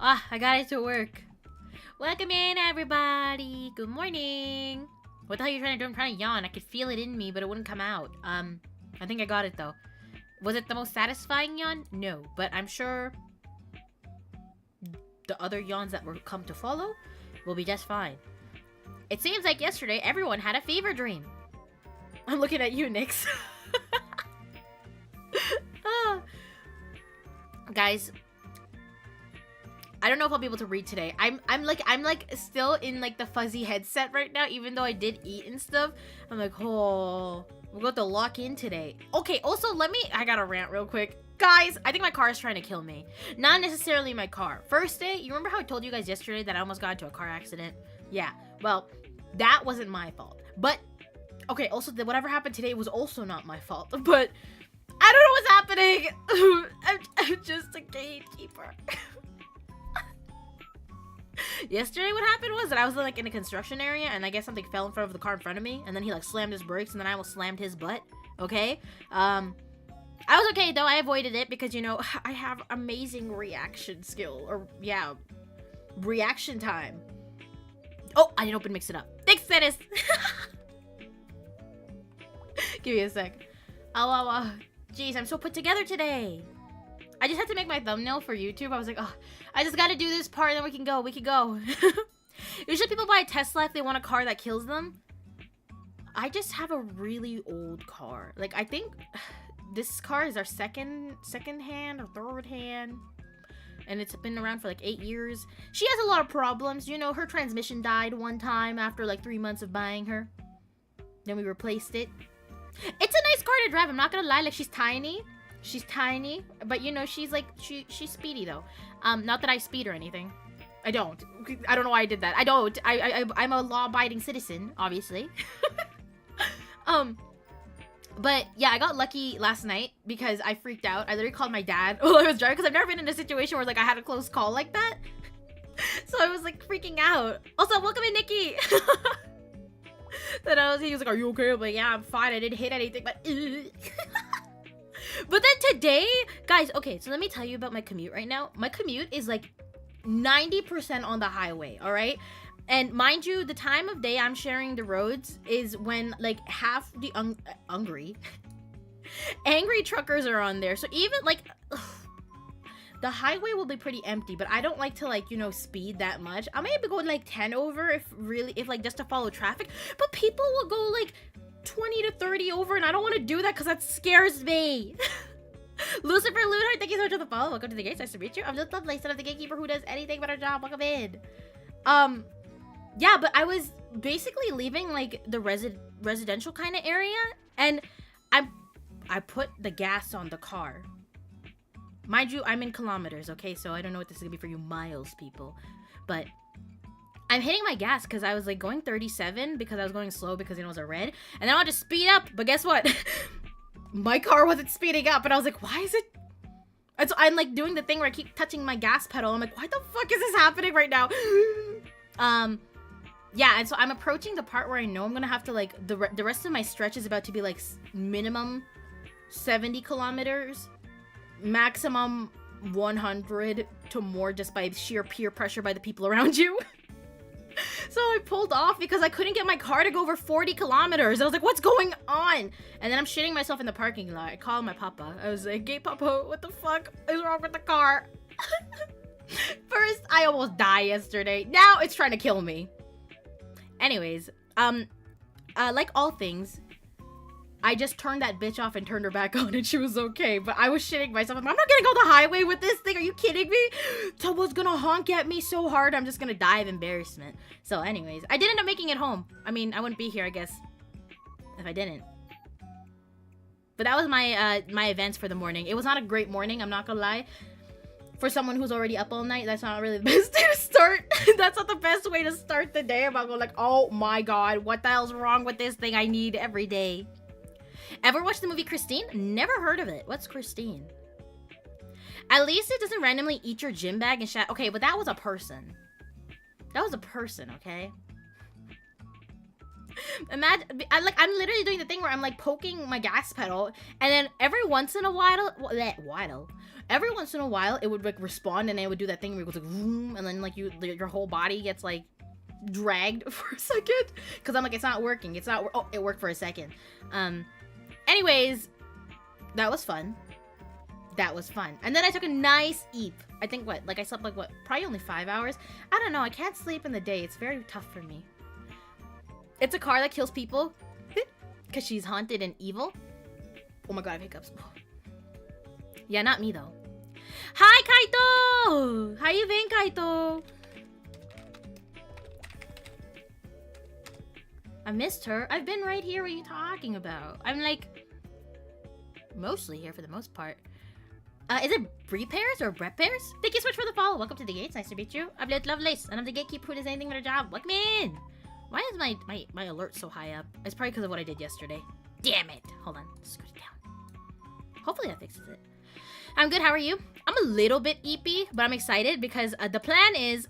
I got it to work. Welcome in, everybody. Good morning. What the hell are you trying to do? I'm trying to yawn. I could feel it in me, but it wouldn't come out. I think I got it, though. Was it the most satisfying yawn? No, but I'm sure the other yawns that will come to follow will be just fine. It seems like yesterday everyone had a fever dream. I'm looking at you, Nix. Guys, I don't know if I'll be able to read today. I'm like still in like the fuzzy headset right now, even though I did eat and stuff. I'm like, oh, we're going to lock in today. Okay, also I gotta rant real quick. Guys, I think my car is trying to kill me. Not necessarily my car. First day, you remember how I told you guys yesterday that I almost got into a car accident? Yeah, well, that wasn't my fault. But, okay, also whatever happened today was also not my fault. But, I don't know what's happening. I'm just a gatekeeper. Yesterday what happened was that I was like in a construction area and I guess something fell in front of the car in front of me and then he like slammed his brakes and then I almost slammed his butt. Okay? I was okay though. I avoided it because, you know, I have amazing reaction skill. Or, yeah, reaction time. Oh, I didn't open Mix It Up. Thanks, Dennis! Give me a sec. Oh, jeez, I'm so put together today. I just had to make my thumbnail for YouTube. I was like, oh, I just gotta do this part and then we can go. Usually people buy a Tesla if they want a car that kills them. I just have a really old car. Like, I think this car is our second hand or third hand. And it's been around for like 8 years. She has a lot of problems. You know, her transmission died one time after like 3 months of buying her. Then we replaced it. It's a nice car to drive, I'm not gonna lie. Like, she's tiny. She's tiny, but you know, she's like, she's speedy though. Not that I speed or anything. I don't know why I did that. I don't. I'm a law-abiding citizen, obviously. But yeah, I got lucky last night because I freaked out. I literally called my dad while I was driving because I've never been in a situation where like I had a close call like that. So I was like freaking out. Also, welcome in, Nikki. He was like, "Are you okay?" I'm like, "Yeah, I'm fine. I didn't hit anything, but." But then today, guys, okay, so let me tell you about my commute right now. My commute is like 90% on the highway, all right? And mind you, the time of day I'm sharing the roads is when like half the angry truckers are on there. So even like the highway will be pretty empty, but I don't like to like, you know, speed that much. I may be going like 10 over if like just to follow traffic, but people will go like 20 to 30 over, and I don't want to do that because that scares me. Lucifer Lunar, thank you so much for the follow. Welcome to the gates. Nice to meet you. I'm just lovely, son of the gatekeeper who does anything but her job. Welcome in. Yeah, but I was basically leaving like the residential kind of area, and I put the gas on the car. Mind you, I'm in kilometers, okay? So I don't know what this is gonna be for you miles people, but I'm hitting my gas because I was like going 37 because I was going slow because it was a red, and then I wanted to speed up, but guess what? My car wasn't speeding up, and I was like, why is it? And so I'm like doing the thing where I keep touching my gas pedal. I'm like, why the fuck is this happening right now? Yeah, and so I'm approaching the part where I know I'm gonna have to like the rest of my stretch is about to be like minimum 70 kilometers, maximum 100 to more just by sheer peer pressure by the people around you. So I pulled off because I couldn't get my car to go over 40 kilometers. I was like, what's going on? And then I'm shitting myself in the parking lot. I called my papa. I was like, hey, papa, what the fuck is wrong with the car? First, I almost died yesterday. Now it's trying to kill me. Anyways, like all things, I just turned that bitch off and turned her back on and she was okay. But I was shitting myself. I'm not gonna go the highway with this thing. Are you kidding me? Someone's gonna honk at me so hard. I'm just gonna die of embarrassment. So anyways, I did end up making it home. I mean, I wouldn't be here, I guess, if I didn't. But that was my my events for the morning. It was not a great morning, I'm not gonna lie. For someone who's already up all night, that's not really the best day to start. That's not the best way to start the day. I'm not going like, oh my god, what the hell's wrong with this thing I need every day? Ever watched the movie Christine? Never heard of it. What's Christine? At least it doesn't randomly eat your gym bag and shit. Okay, but that was a person. That was a person, okay? Imagine, I'm literally doing the thing where I'm like poking my gas pedal, and then every once in a while, Every once in a while, it would like respond, and it would do that thing where it goes like, vroom, and then like your whole body gets like dragged for a second. Cause I'm like, it's not working. It's not. Oh, it worked for a second. Anyways, that was fun. That was fun. And then I took a nice eep. I think like I slept like probably only 5 hours. I don't know. I can't sleep in the day. It's very tough for me. It's a car that kills people because she's haunted and evil. Oh my god, I have hiccups. Yeah, not me though. Hi, Kaito! How you been, Kaito? I missed her. I've been right here. What are you talking about? I'm like mostly here for the most part. Is it Brie Pears or Brett Pears? Thank you so much for the follow. Welcome to the gates. Nice to meet you. I'm Lillith Lovelace, and I'm the gatekeeper who does anything with a job. Welcome in. Why is my alert so high up? It's probably because of what I did yesterday. Damn it. Hold on. Scoot it down. Hopefully that fixes it. I'm good. How are you? I'm a little bit eepy, but I'm excited because the plan is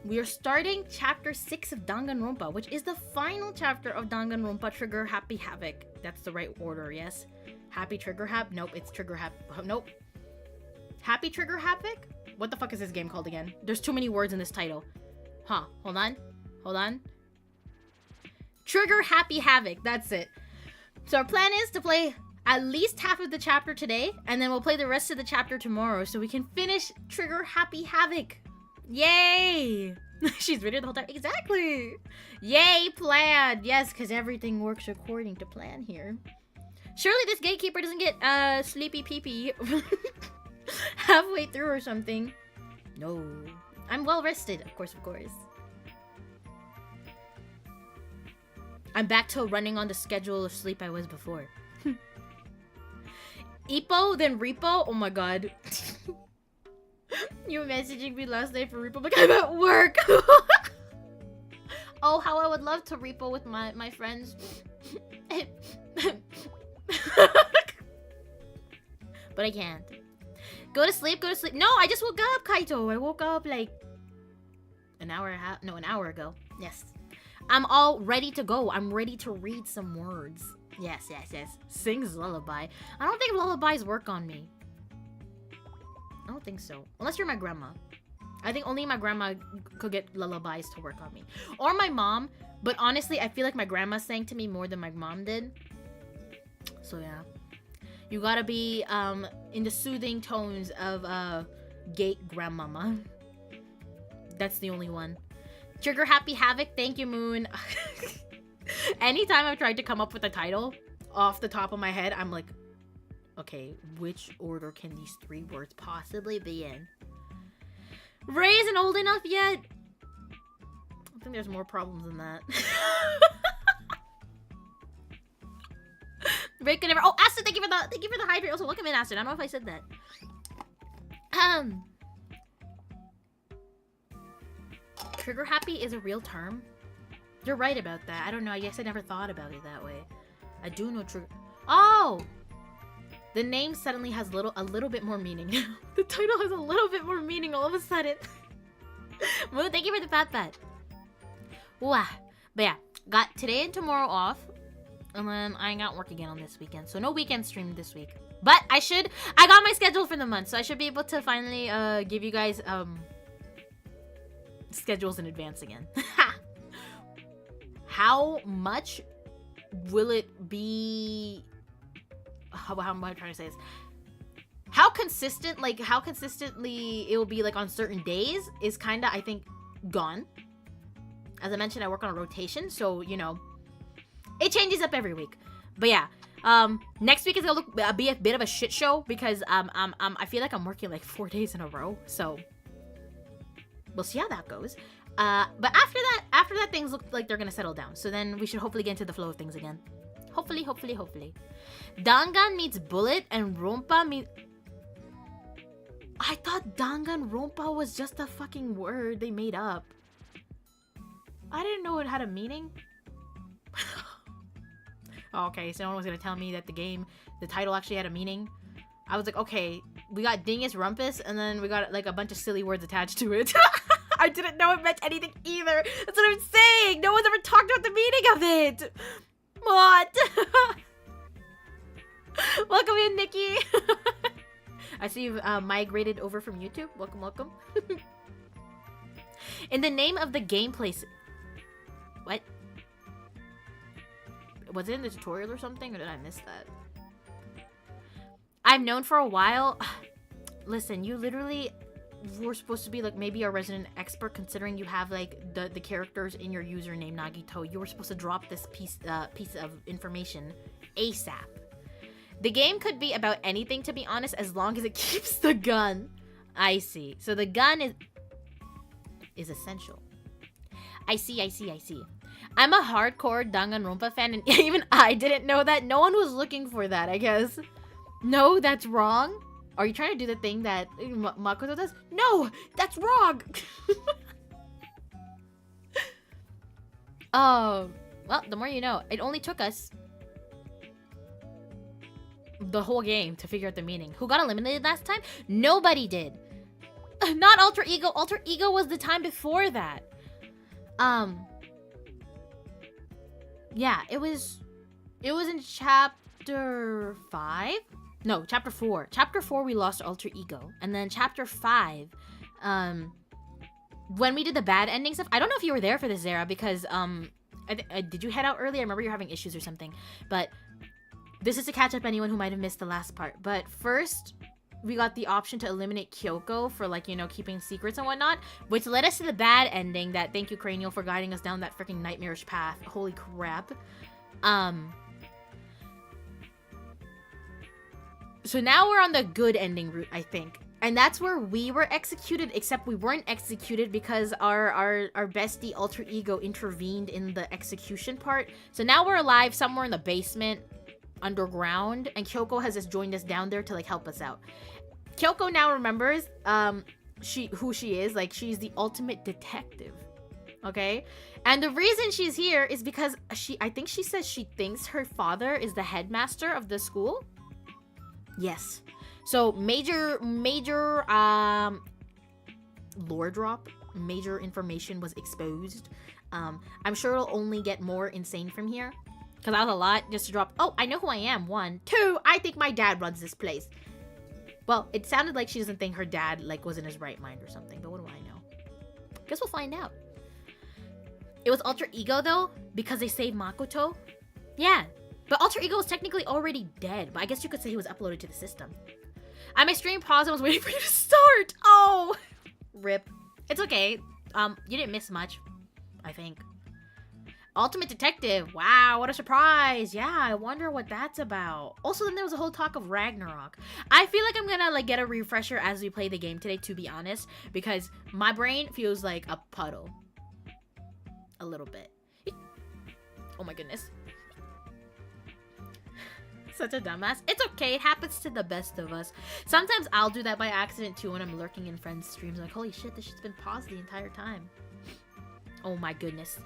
we are starting chapter 6 of Danganronpa, which is the final chapter of Danganronpa Trigger Happy Havoc. That's the right order, yes? Happy Trigger Hap? Nope, it's Trigger Hap. Nope. Happy Trigger Havoc? What the fuck is this game called again? There's too many words in this title. Huh. Hold on. Hold on. Trigger Happy Havoc. That's it. So our plan is to play at least half of the chapter today, and then we'll play the rest of the chapter tomorrow so we can finish Trigger Happy Havoc. Yay! She's ready the whole time. Exactly! Yay, plan! Yes, because everything works according to plan here. Surely this gatekeeper doesn't get sleepy pee-pee halfway through or something. No. I'm well rested, of course, of course. I'm back to running on the schedule of sleep I was before. Ippo, then Repo? Oh my god. You were messaging me last night for Repo, but I'm at work! Oh, how I would love to Repo with my friends. But I can't. Go to sleep, go to sleep. No, I just woke up, Kaito. I woke up like an hour ago. Yes. I'm all ready to go. I'm ready to read some words. Yes, yes, yes. Sings lullaby. I don't think lullabies work on me. I don't think so. Unless you're my grandma. I think only my grandma could get lullabies to work on me. Or my mom. But honestly, I feel like my grandma sang to me more than my mom did. So yeah. You gotta be in the soothing tones of gate grandmama. That's the only one. Trigger Happy Havoc. Thank you, Moon. Anytime I've tried to come up with a title off the top of my head, I'm like, okay, which order can these 3 words possibly be in? Ray isn't old enough yet. I think there's more problems than that. Ray could never. Oh, Aston, thank you for the hydrate. Also, welcome in, Aston. I don't know if I said that. Trigger happy is a real term. You're right about that. I don't know. I guess I never thought about it that way. I do know trigger. Oh, the name suddenly has a little bit more meaning. The title has a little bit more meaning all of a sudden. Moo, thank you for the pat. Wow. But yeah, got today and tomorrow off. And then I got work again on this weekend. So no weekend stream this week. But I got my schedule for the month. So I should be able to finally give you guys schedules in advance again. How much will it be? How am I trying to say this? How consistently it will be like on certain days is kind of, I think, gone. As I mentioned, I work on a rotation, so you know, it changes up every week. But yeah, next week is gonna be a bit of a shit show because I feel like I'm working like 4 days in a row, so we'll see how that goes. But after that, things look like they're gonna settle down. So then we should hopefully get into the flow of things again. Hopefully. Dangan meets bullet and Rompa meets... I thought Danganronpa was just a fucking word they made up. I didn't know it had a meaning. Okay, so no one was gonna tell me that the title actually had a meaning. I was like, okay, we got Dingus Rumpus, and then we got like a bunch of silly words attached to it. I didn't know it meant anything either. That's what I'm saying. No one's ever talked about the meaning of it. What? Welcome in, Nikki. I see you've migrated over from YouTube. Welcome, welcome. In the name of the gameplay... What? Was it in the tutorial or something? Or did I miss that? I've known for a while... Listen, you literally were supposed to be like maybe a resident expert considering you have like the characters in your username, Nagito. You were supposed to drop this piece of information ASAP. The game could be about anything, to be honest, as long as it keeps the gun. I see. So the gun is essential. I see. I'm a hardcore Danganronpa fan, and even I didn't know that. No one was looking for that, I guess. No, that's wrong. Are you trying to do the thing that Makoto does? No, that's wrong. Oh, well, the more you know. It only took us the whole game to figure out the meaning. Who got eliminated last time? Nobody did. Not Alter Ego. Alter Ego was the time before that. Yeah, it was in chapter 5. No, chapter 4. Chapter 4, we lost Alter Ego. And then chapter 5, when we did the bad ending stuff, I don't know if you were there for this, Zara, because, did you head out early? I remember you were having issues or something. But this is to catch up anyone who might have missed the last part. But first, we got the option to eliminate Kyoko for, like, you know, keeping secrets and whatnot, which led us to the bad ending that, thank you, Cranial, for guiding us down that freaking nightmarish path. Holy crap. So now we're on the good ending route, I think. And that's where we were executed, except we weren't executed because our bestie Alter Ego intervened in the execution part. So now we're alive somewhere in the basement, underground, and Kyoko has just joined us down there to, like, help us out. Kyoko now remembers who she is. Like, she's the ultimate detective. Okay? And the reason she's here is because I think she says she thinks her father is the headmaster of the school. Yes. So major lore drop, major information was exposed. I'm sure it'll only get more insane from here, because that was a lot just to drop. Oh, I know who I am. 1, 2, I think my dad runs this place. Well, it sounded like she doesn't think her dad, like, was in his right mind or something, but what do I know? Guess we'll find out. It was Alter Ego though, because they saved Makoto. Yeah. But Alter Ego was technically already dead, but I guess you could say he was uploaded to the system. My stream paused and was waiting for you to start. Oh, rip. It's okay. You didn't miss much, I think. Ultimate Detective. Wow, what a surprise. Yeah, I wonder what that's about. Also, then there was a whole talk of Ragnarok. I feel like I'm gonna, like, get a refresher as we play the game today, to be honest, because my brain feels like a puddle. A little bit. Oh my goodness. Such a dumbass. It's okay. It happens to the best of us. Sometimes I'll do that by accident too when I'm lurking in friends' streams. I'm like, holy shit, this shit's been paused the entire time. Oh my goodness.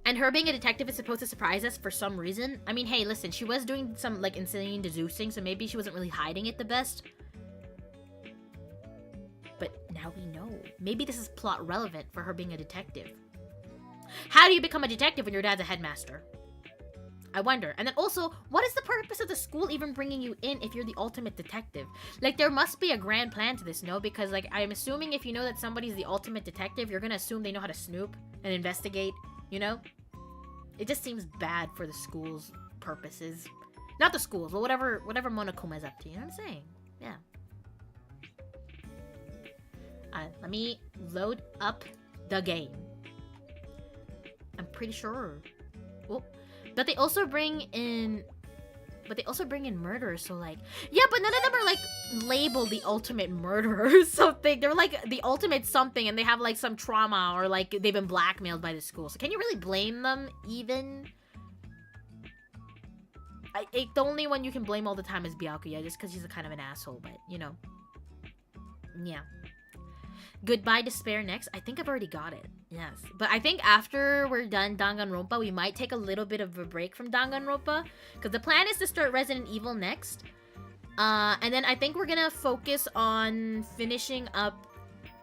And her being a detective is supposed to surprise us for some reason. I mean, hey, listen, she was doing some, like, insane deducing, so maybe she wasn't really hiding it the best. But now we know. Maybe this is plot relevant for her being a detective. How do you become a detective when your dad's a headmaster? I wonder. And then also, what is the purpose of the school even bringing you in if you're the ultimate detective? Like, there must be a grand plan to this, no? Because, like, I'm assuming if you know that somebody's the ultimate detective, you're gonna assume they know how to snoop and investigate, you know? It just seems bad for the school's purposes. Not the schools, but whatever Monokuma is up to, you know what I'm saying? Yeah. Let me load up the game. I'm pretty sure. Oh, but they also bring in murderers. So, like, yeah, but none of them are, like, labeled the ultimate murderer or something. They're like the ultimate something, and they have, like, some trauma or, like, they've been blackmailed by the school. So can you really blame them even? The only one you can blame all the time is Byakuya, just because he's a kind of an asshole. But, you know, yeah. Goodbye Despair next. I think I've already got it. Yes. But I think after we're done Danganronpa, we might take a little bit of a break from Danganronpa. Because the plan is to start Resident Evil next. And then I think we're gonna focus on finishing up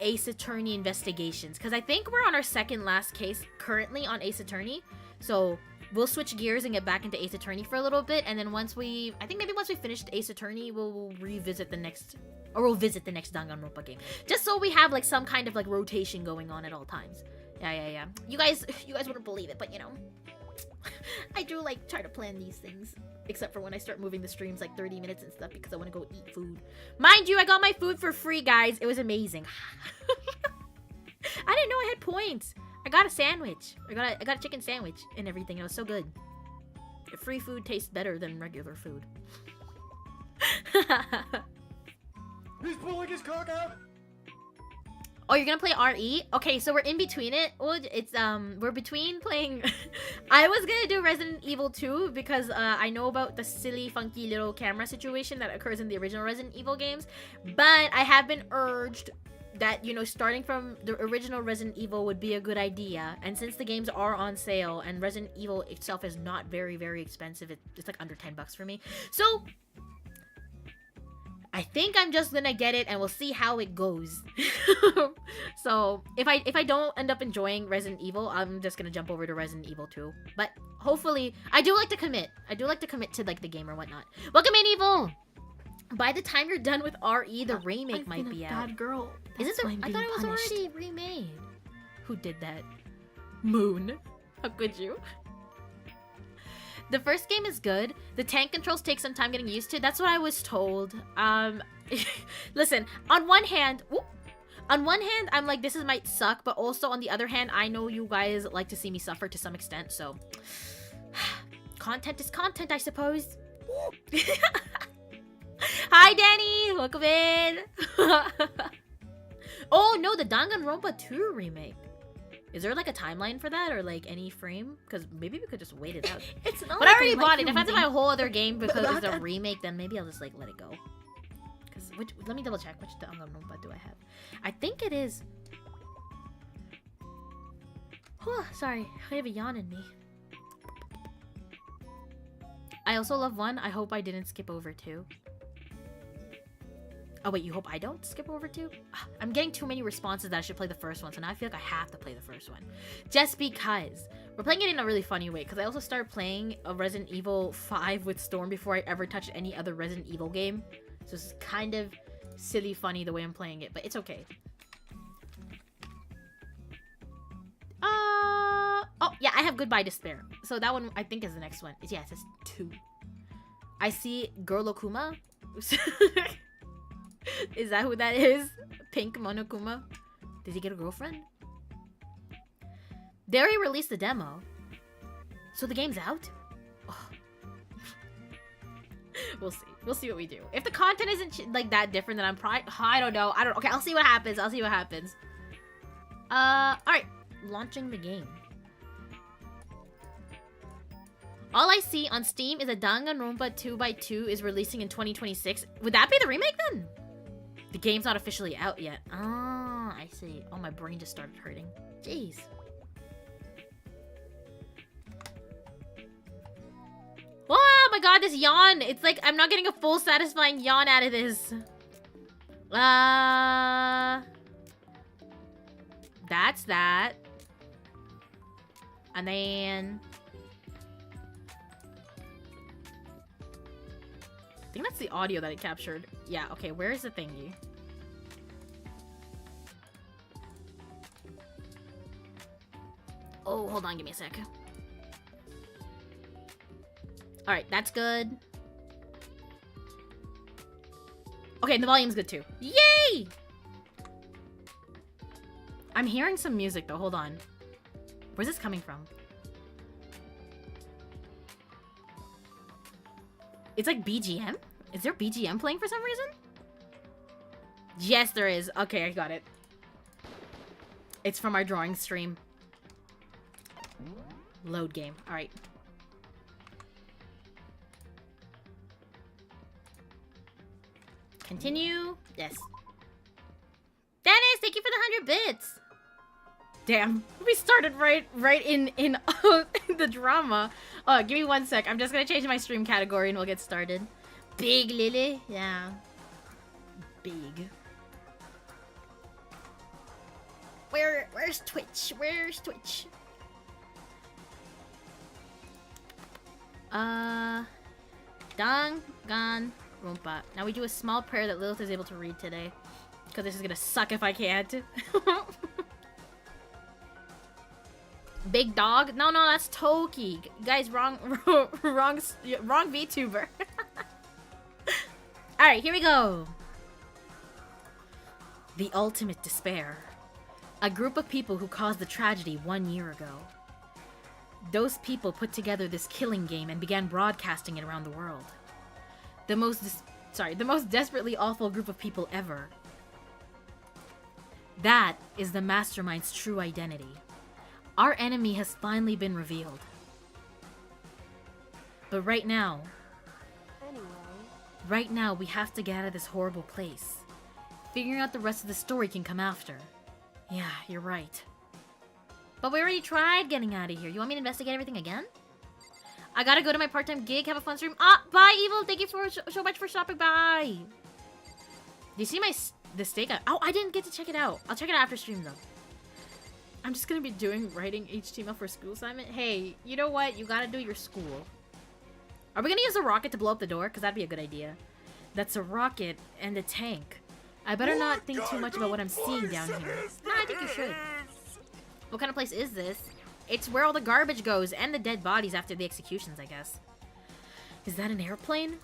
Ace Attorney investigations. Because I think we're on our second last case currently on Ace Attorney. So we'll switch gears and get back into Ace Attorney for a little bit, and then once we finished Ace Attorney, we'll revisit the next, or we'll visit the next Danganronpa game, just so we have like some kind of like rotation going on at all times. Yeah. You guys wouldn't believe it, but you know, I do like try to plan these things, except for when I start moving the streams like 30 minutes and stuff because I want to go eat food. Mind you, I got my food for free, guys. It was amazing. I didn't know I had points. I got a sandwich. I got a chicken sandwich and everything. It was so good. Free food tastes better than regular food. He's pulling his cock out. Oh, you're gonna play RE? Okay, so we're in between it. Well, it's we're between playing. I was gonna do Resident Evil 2 because I know about the silly, funky little camera situation that occurs in the original Resident Evil games, but I have been urged that, you know, starting from the original Resident Evil would be a good idea. And since the games are on sale and Resident Evil itself is not very, very expensive, it's like under $10 for me. So I think I'm just gonna get it and we'll see how it goes. So if I don't end up enjoying Resident Evil, I'm just gonna jump over to Resident Evil 2. But hopefully, I do like to commit. I do like to commit to like the game or whatnot. Welcome in, Evil! By the time you're done with RE, the remake might be out. Bad girl. Is it I thought it was already remade. Who did that? Moon. How could you? The first game is good. The tank controls take some time getting used to. That's what I was told. Listen, on one hand, I'm like, this might suck, but also on the other hand, I know you guys like to see me suffer to some extent, so content is content, I suppose. Hi, Danny! Welcome in! Oh, no, the Danganronpa 2 remake. Is there, like, a timeline for that? Or, like, any frame? Because maybe we could just wait it out. It's not but like I already bought it. If I have to buy a whole other game because it's a remake, then maybe I'll just, like, let it go. Because, let me double check. Which Danganronpa do I have? I think it is... Oh, sorry. I have a yawn in me. I also love 1. I hope I didn't skip over 2. Oh wait, you hope I don't skip over 2? I'm getting too many responses that I should play the first one, so now I feel like I have to play the first one. Just because. We're playing it in a really funny way, because I also started playing a Resident Evil 5 with Storm before I ever touched any other Resident Evil game. So it's kind of silly funny the way I'm playing it, but it's okay. Oh, yeah, I have Goodbye Despair. So that one, I think, is the next one. Yeah, it says 2. I see Girl Okuma. Is that who that is? Pink Monokuma? Did he get a girlfriend? They already released the demo. So the game's out? Oh. We'll see. We'll see what we do. If the content isn't like that different, then I'm probably... I don't know. Okay, I'll see what happens. Alright. Launching the game. All I see on Steam is a Danganronpa 2x2 is releasing in 2026. Would that be the remake then? The game's not officially out yet. Ah, I see. Oh, my brain just started hurting. Jeez. Oh my god, this yawn. It's like I'm not getting a full satisfying yawn out of this. That's that. And then... I think that's the audio that it captured. Yeah, okay, where's the thingy? Oh, hold on, give me a sec. Alright, that's good. Okay, and the volume's good too. Yay! I'm hearing some music though, hold on. Where's this coming from? It's like BGM? Is there BGM playing for some reason? Yes, there is. Okay, I got it. It's from our drawing stream. Load game. Alright. Continue. Yes. Dennis, thank you for the 100 bits. Damn, we started right in the drama. Oh, give me 1 sec. I'm just gonna change my stream category and we'll get started. Big Lily, yeah. Big. Where's Twitch? Where's Twitch? Danganronpa. Now we do a small prayer that Lilith is able to read today. Because this is gonna suck if I can't. Big dog? No, that's Toki. Guys, wrong VTuber. Alright, here we go. The ultimate despair. A group of people who caused the tragedy 1 year ago. Those people put together this killing game and began broadcasting it around the world. The most desperately awful group of people ever. That is the mastermind's true identity. Our enemy has finally been revealed. But right now, we have to get out of this horrible place. Figuring out the rest of the story can come after. Yeah, you're right. But we already tried getting out of here. You want me to investigate everything again? I gotta go to my part-time gig, have a fun stream. Ah, bye, Evil! Thank you so much for stopping by! Do you see the steak? Oh, I didn't get to check it out. I'll check it out after stream, though. I'm just gonna be writing HTML for school assignment. Hey, you know what? You gotta do your school. Are we gonna use a rocket to blow up the door? Because that'd be a good idea. That's a rocket and a tank. I better not think too much about what I'm seeing down here. No, I think you should. What kind of place is this? It's where all the garbage goes and the dead bodies after the executions, I guess. Is that an airplane?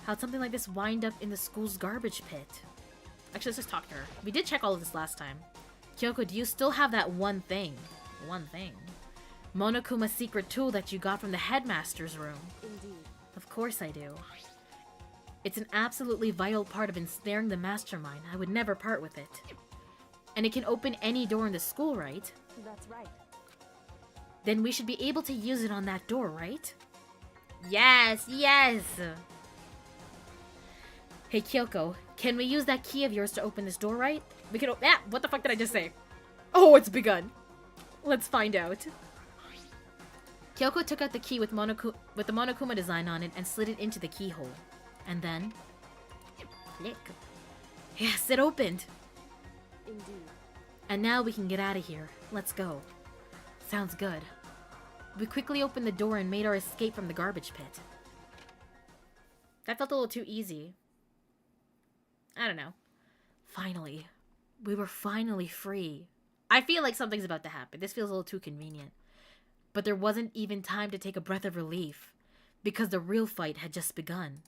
How'd something like this wind up in the school's garbage pit? Actually, let's just talk to her. We did check all of this last time. Kyoko, do you still have that one thing? One thing. Monokuma's secret tool that you got from the headmaster's room. Indeed. Of course I do. It's an absolutely vital part of ensnaring the mastermind. I would never part with it. And it can open any door in the school, right? That's right. Then we should be able to use it on that door, right? Yes, yes! Hey, Kyoko, can we use that key of yours to open this door, right? We can what the fuck did I just say? Oh, it's begun. Let's find out. Kyoko took out the key with the Monokuma design on it and slid it into the keyhole. And then... click. Yes, it opened! Indeed. And now we can get out of here. Let's go. Sounds good. We quickly opened the door and made our escape from the garbage pit. That felt a little too easy. I don't know. Finally. We were finally free. I feel like something's about to happen. This feels a little too convenient. But there wasn't even time to take a breath of relief, because the real fight had just begun.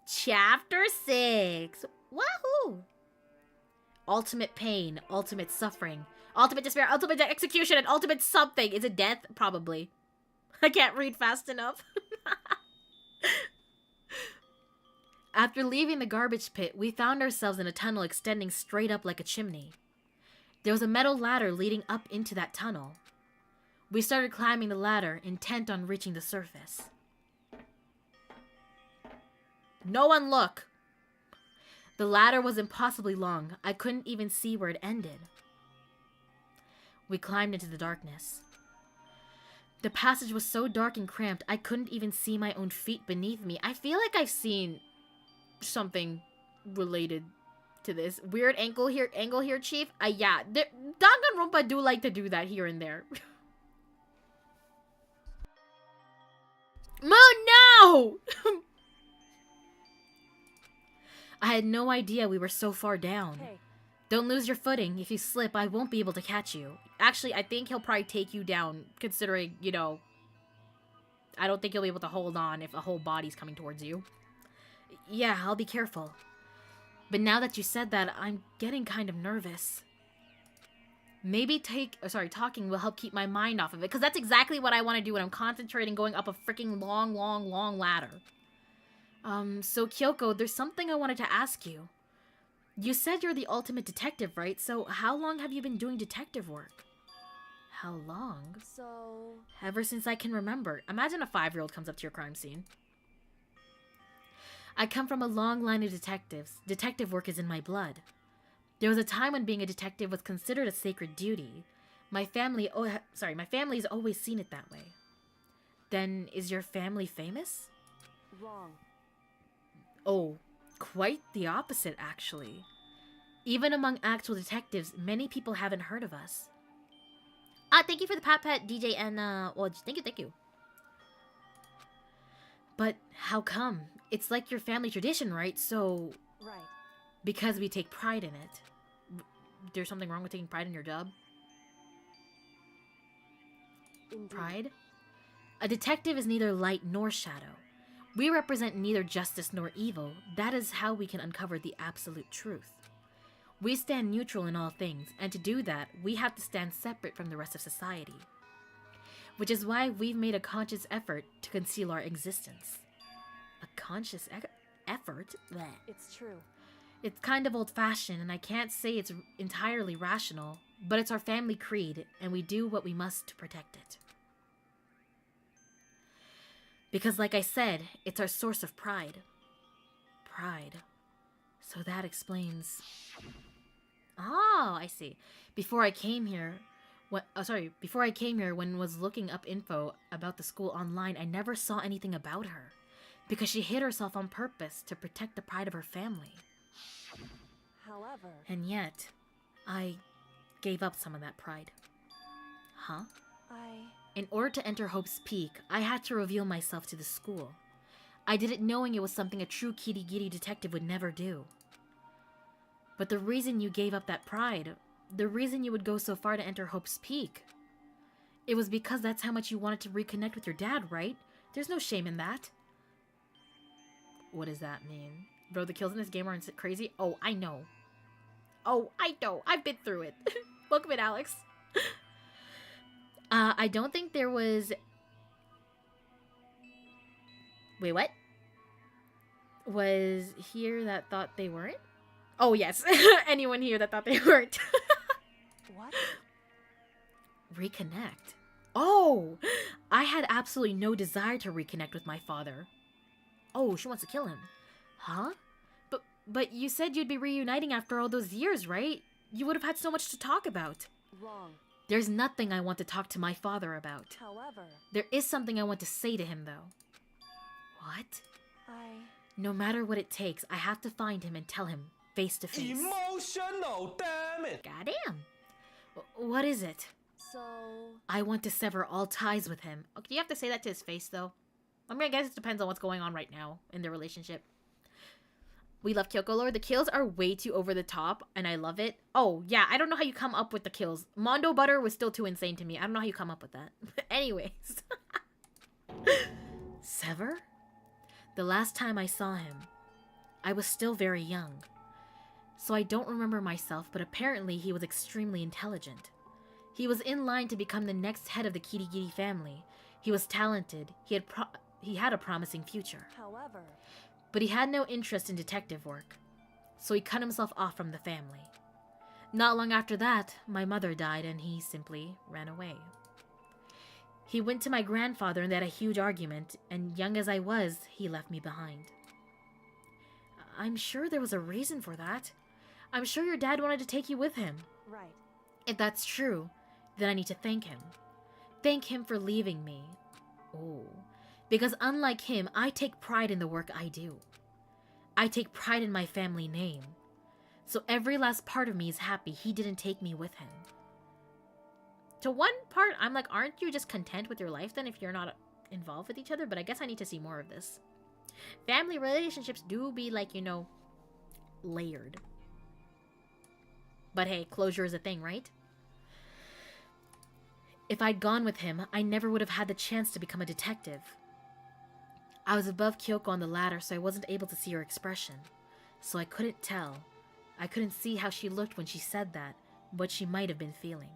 Chapter 6! Wahoo! Ultimate pain, ultimate suffering, ultimate despair, ultimate execution, and ultimate something. Is it death? Probably. I can't read fast enough. After leaving the garbage pit, we found ourselves in a tunnel extending straight up like a chimney. There was a metal ladder leading up into that tunnel. We started climbing the ladder, intent on reaching the surface. No one look! The ladder was impossibly long. I couldn't even see where it ended. We climbed into the darkness. The passage was so dark and cramped, I couldn't even see my own feet beneath me. I feel like I've seen something related to this. Weird angle here, Chief. Yeah. Danganronpa do like to do that here and there. Moon, no! I had no idea we were so far down. Hey. Don't lose your footing. If you slip, I won't be able to catch you. Actually, I think he'll probably take you down, considering, you know, I don't think you'll be able to hold on if a whole body's coming towards you. Yeah, I'll be careful. But now that you said that, I'm getting kind of nervous. Maybe talking will help keep my mind off of it, because that's exactly what I want to do when I'm concentrating going up a freaking long ladder. So Kyoko, there's something I wanted to ask you. You said you're the ultimate detective, right? So how long have you been doing detective work? How long? So... Ever since I can remember. Imagine a 5-year-old comes up to your crime scene. I come from a long line of detectives. Detective work is in my blood. There was a time when being a detective was considered a sacred duty. My family's always seen it that way. Then, is your family famous? Wrong. Oh, quite the opposite, actually. Even among actual detectives, many people haven't heard of us. Thank you for the pat, DJ, and, well, thank you. But how come? It's like your family tradition, right? So, Right. because we take pride in it. There's something wrong with taking pride in your job? Indeed. Pride? A detective is neither light nor shadow. We represent neither justice nor evil. That is how we can uncover the absolute truth. We stand neutral in all things, and to do that, we have to stand separate from the rest of society. Which is why we've made a conscious effort to conceal our existence. A conscious effort? Bleh. It's true. It's kind of old-fashioned, and I can't say it's entirely rational, but it's our family creed, and we do what we must to protect it. Because like I said, it's our source of pride. Pride. So that explains... Oh, I see. Before I came here, when was looking up info about the school online, I never saw anything about her. Because she hid herself on purpose to protect the pride of her family. However, And yet, I gave up some of that pride. Huh? In order to enter Hope's Peak, I had to reveal myself to the school. I did it knowing it was something a true kitty-giddy detective would never do. But the reason you gave up that pride, the reason you would go so far to enter Hope's Peak, it was because that's how much you wanted to reconnect with your dad, right? There's no shame in that. What does that mean? Bro, the kills in this game aren't crazy? Oh, I know. Oh, I know. I've been through it. Welcome in, Alex. I don't think there was... Wait, what? Was here that thought they weren't? Oh, yes. Anyone here that thought they weren't. what? Reconnect. Oh! I had absolutely no desire to reconnect with my father. Oh, she wants to kill him. Huh? But you said you'd be reuniting after all those years, right? You would have had so much to talk about. Wrong. There's nothing I want to talk to my father about. However, There is something I want to say to him, though. What? No matter what it takes, I have to find him and tell him, face to face. Emotional, damn it! Goddamn. What is it? So, I want to sever all ties with him. Oh, do you have to say that to his face, though? I mean, I guess it depends on what's going on right now in their relationship. We love Kyoko Lord. The kills are way too over the top, and I love it. Oh, yeah, I don't know how you come up with the kills. Mondo Butter was still too insane to me. I don't know how you come up with that. Anyways. Sever? The last time I saw him, I was still very young. So I don't remember myself, but apparently he was extremely intelligent. He was in line to become the next head of the Kirigiri family. He was talented. He had a promising future. however, But he had no interest in detective work, so he cut himself off from the family. Not long after that, my mother died and he simply ran away. He went to my grandfather and they had a huge argument, and young as I was, he left me behind. I'm sure there was a reason for that. I'm sure your dad wanted to take you with him. right. If that's true, then I need to thank him. Thank him for leaving me. Oh. Because unlike him, I take pride in the work I do. I take pride in my family name. So every last part of me is happy he didn't take me with him. To one part, I'm like, aren't you just content with your life then if you're not involved with each other? But I guess I need to see more of this. Family relationships do be like, you know, layered. But hey, closure is a thing, right? If I'd gone with him, I never would have had the chance to become a detective. I was above Kyoko on the ladder, so I wasn't able to see her expression. So I couldn't tell. I couldn't see how she looked when she said that, what she might have been feeling.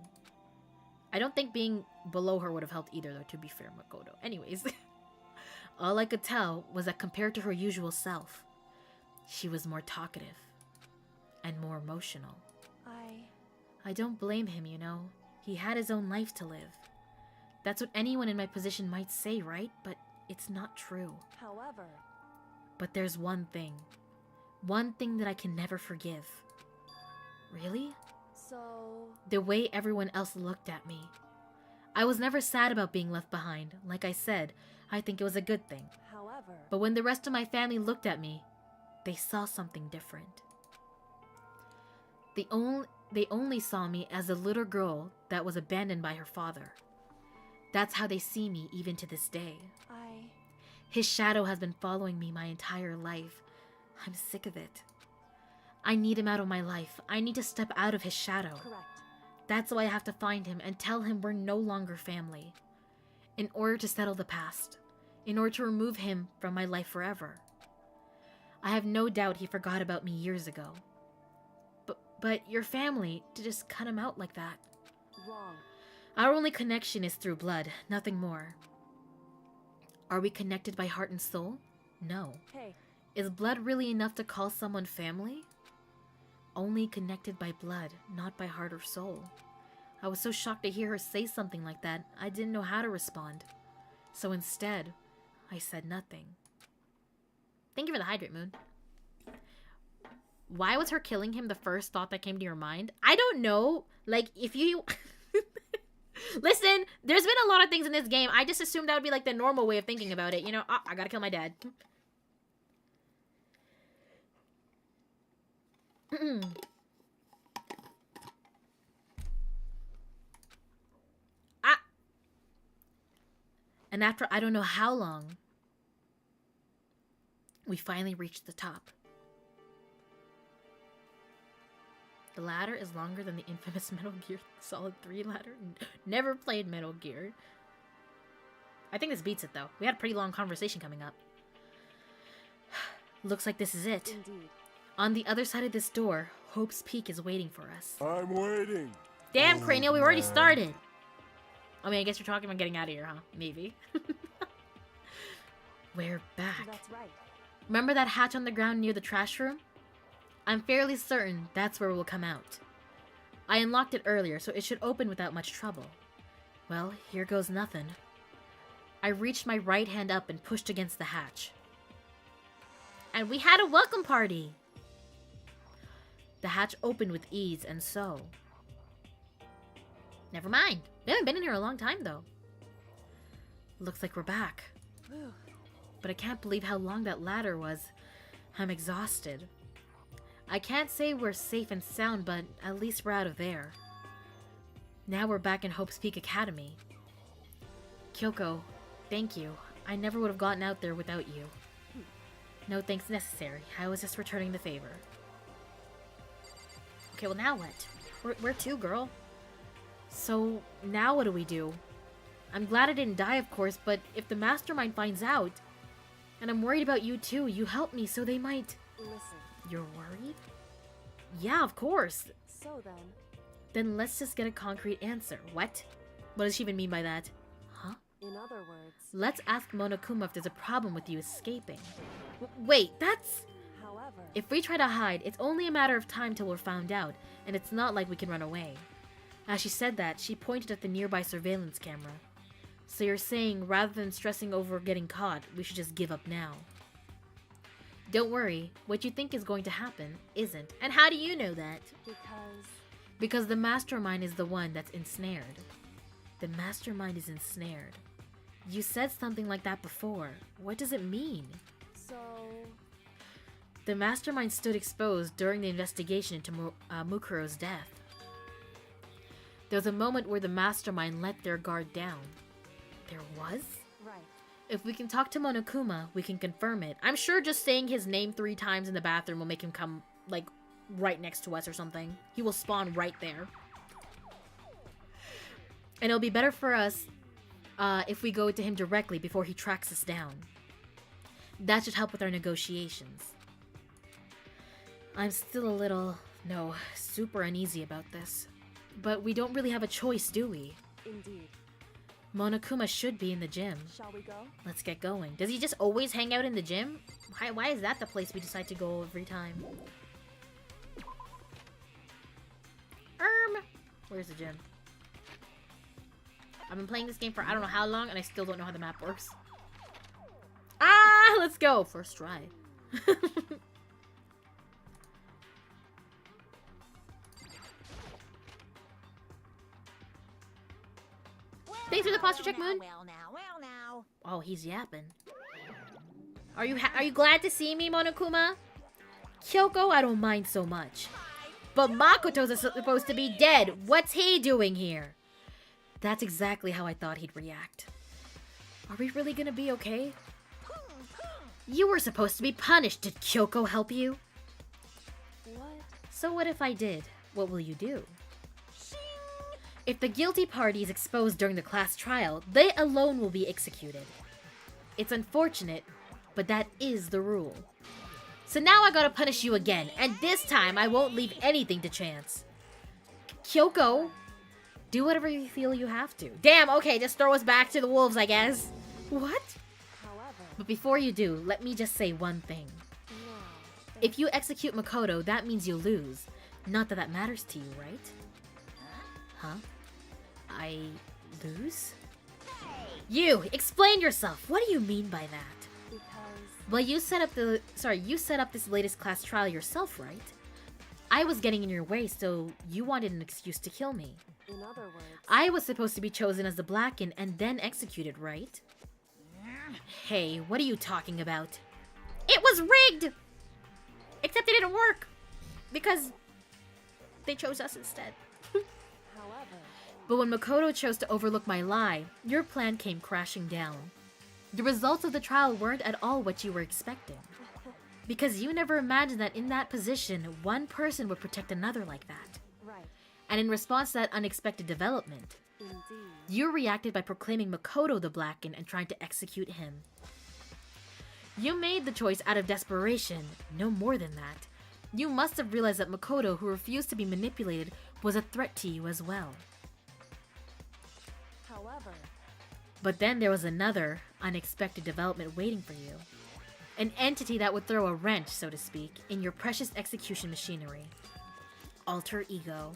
I don't think being below her would have helped either, though, to be fair, Makoto. Anyways, all I could tell was that compared to her usual self, she was more talkative and more emotional. I don't blame him, you know. He had his own life to live. That's what anyone in my position might say, right? But it's not true. However, But there's one thing that I can never forgive. Really? so, The way everyone else looked at me. I was never sad about being left behind. Like I said, I think it was a good thing. however, But when the rest of my family looked at me, they saw something different. They only saw me as a little girl that was abandoned by her father. That's how they see me even to this day. His shadow has been following me my entire life. I'm sick of it. I need him out of my life. I need to step out of his shadow. Correct. That's why I have to find him and tell him we're no longer family. In order to settle the past. In order to remove him from my life forever. I have no doubt he forgot about me years ago. But your family, to just cut him out like that. Wrong. Our only connection is through blood, nothing more. Are we connected by heart and soul? No. Hey. Is blood really enough to call someone family? Only connected by blood, not by heart or soul. I was so shocked to hear her say something like that, I didn't know how to respond. So instead, I said nothing. Thank you for the hydrate, Moon. Why was her killing him the first thought that came to your mind? I don't know. Like, if you... Listen, there's been a lot of things in this game. I just assumed that would be like the normal way of thinking about it. You know, I gotta kill my dad. And after I don't know how long, we finally reached the top. The ladder is longer than the infamous Metal Gear Solid 3 ladder. Never played Metal Gear. I think this beats it, though. We had a pretty long conversation coming up. Looks like this is it. Indeed. On the other side of this door, Hope's Peak is waiting for us. I'm waiting. Damn, Cranial, we already started. I mean, I guess you're talking about getting out of here, huh? Maybe. We're back. That's right. Remember that hatch on the ground near the trash room? I'm fairly certain that's where we'll come out. I unlocked it earlier, so it should open without much trouble. Well, here goes nothing. I reached my right hand up and pushed against the hatch. And we had a welcome party! The hatch opened with ease, and so... Never mind. We haven't been in here a long time, though. Looks like we're back. Whew. But I can't believe how long that ladder was. I'm exhausted. I can't say we're safe and sound, but at least we're out of there. Now we're back in Hope's Peak Academy. Kyoko, thank you. I never would have gotten out there without you. No thanks necessary. I was just returning the favor. Okay, well now what? Where to, girl? So, now what do we do? I'm glad I didn't die, of course, but if the mastermind finds out... And I'm worried about you too. You helped me, so they might... Listen. You're worried? Yeah, of course. So then... Then let's just get a concrete answer. What? What does she even mean by that? Huh? In other words... Let's ask Monokuma if there's a problem with you escaping. Wait, that's... However... If we try to hide, it's only a matter of time till we're found out, and it's not like we can run away. As she said that, she pointed at the nearby surveillance camera. So you're saying, rather than stressing over getting caught, we should just give up now. Don't worry, what you think is going to happen isn't. And how do you know that? Because the mastermind is the one that's ensnared. The mastermind is ensnared. You said something like that before. What does it mean? So... The mastermind stood exposed during the investigation into Mukuro's death. There was a moment where the mastermind let their guard down. There was? Right. If we can talk to Monokuma, we can confirm it. I'm sure just saying his name 3 times in the bathroom will make him come, like, right next to us or something. He will spawn right there. And it'll be better for us if we go to him directly before he tracks us down. That should help with our negotiations. I'm still a little, super uneasy about this. But we don't really have a choice, do we? Indeed. Monokuma should be in the gym. Shall we go? Let's get going. Does he just always hang out in the gym? Why is that the place we decide to go every time? Where's the gym? I've been playing this game for I don't know how long, and I still don't know how the map works. Ah, let's go! First try. Thanks for the posture check, Moon. Well now. Oh, he's yapping. Are you glad to see me, Monokuma? Kyoko, I don't mind so much. But Makoto's supposed to be dead. What's he doing here? That's exactly how I thought he'd react. Are we really gonna be okay? You were supposed to be punished. Did Kyoko help you? What? So what if I did? What will you do? If the guilty party is exposed during the class trial, they alone will be executed. It's unfortunate, but that is the rule. So now I gotta punish you again, and this time I won't leave anything to chance. Kyoko, do whatever you feel you have to. Damn, okay, just throw us back to the wolves, I guess. What? However, But before you do, let me just say one thing. no. If you execute Makoto, that means you lose. Not that that matters to you, right? Huh? I lose? You! Explain yourself! What do you mean by that? Because Well, you set up this latest class trial yourself, right? I was getting in your way, so you wanted an excuse to kill me. in other words, I was supposed to be chosen as the Blackened and then executed, right? Hey, what are you talking about? It was rigged! Except it didn't work! Because they chose us instead. however, But when Makoto chose to overlook my lie, your plan came crashing down. The results of the trial weren't at all what you were expecting. Because you never imagined that in that position, one person would protect another like that. right, And in response to that unexpected development, indeed. you reacted by proclaiming Makoto the Blackened and trying to execute him. You made the choice out of desperation, no more than that. You must have realized that Makoto, who refused to be manipulated, was a threat to you as well. However, But then there was another unexpected development waiting for you. An entity that would throw a wrench, so to speak, in your precious execution machinery. Alter ego.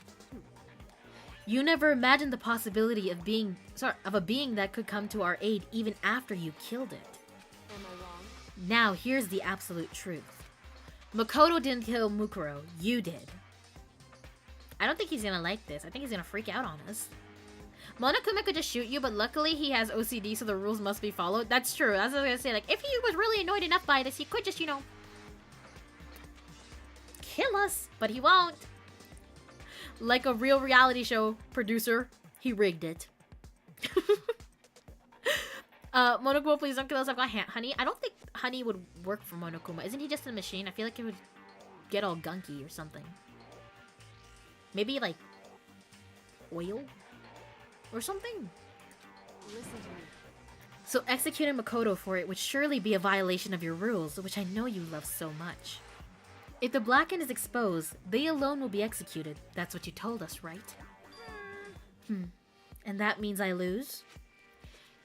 You never imagined the possibility of a being that could come to our aid even after you killed it. am I wrong? Now here's the absolute truth. Makoto didn't kill Mukuro, you did. I don't think he's gonna like this. I think he's gonna freak out on us. Monokuma could just shoot you, but luckily he has OCD, so the rules must be followed. That's true. That's what I was gonna say. Like, if he was really annoyed enough by this, he could just, kill us. But he won't. Like a real reality show producer, he rigged it. Monokuma, please don't kill us. I've got honey. I don't think honey would work for Monokuma. Isn't he just a machine? I feel like it would get all gunky or something. Maybe, like, oil? Or something. Listen to me. So executing Makoto for it would surely be a violation of your rules, which I know you love so much. If the Blackened is exposed, they alone will be executed. That's what you told us, right? And that means I lose?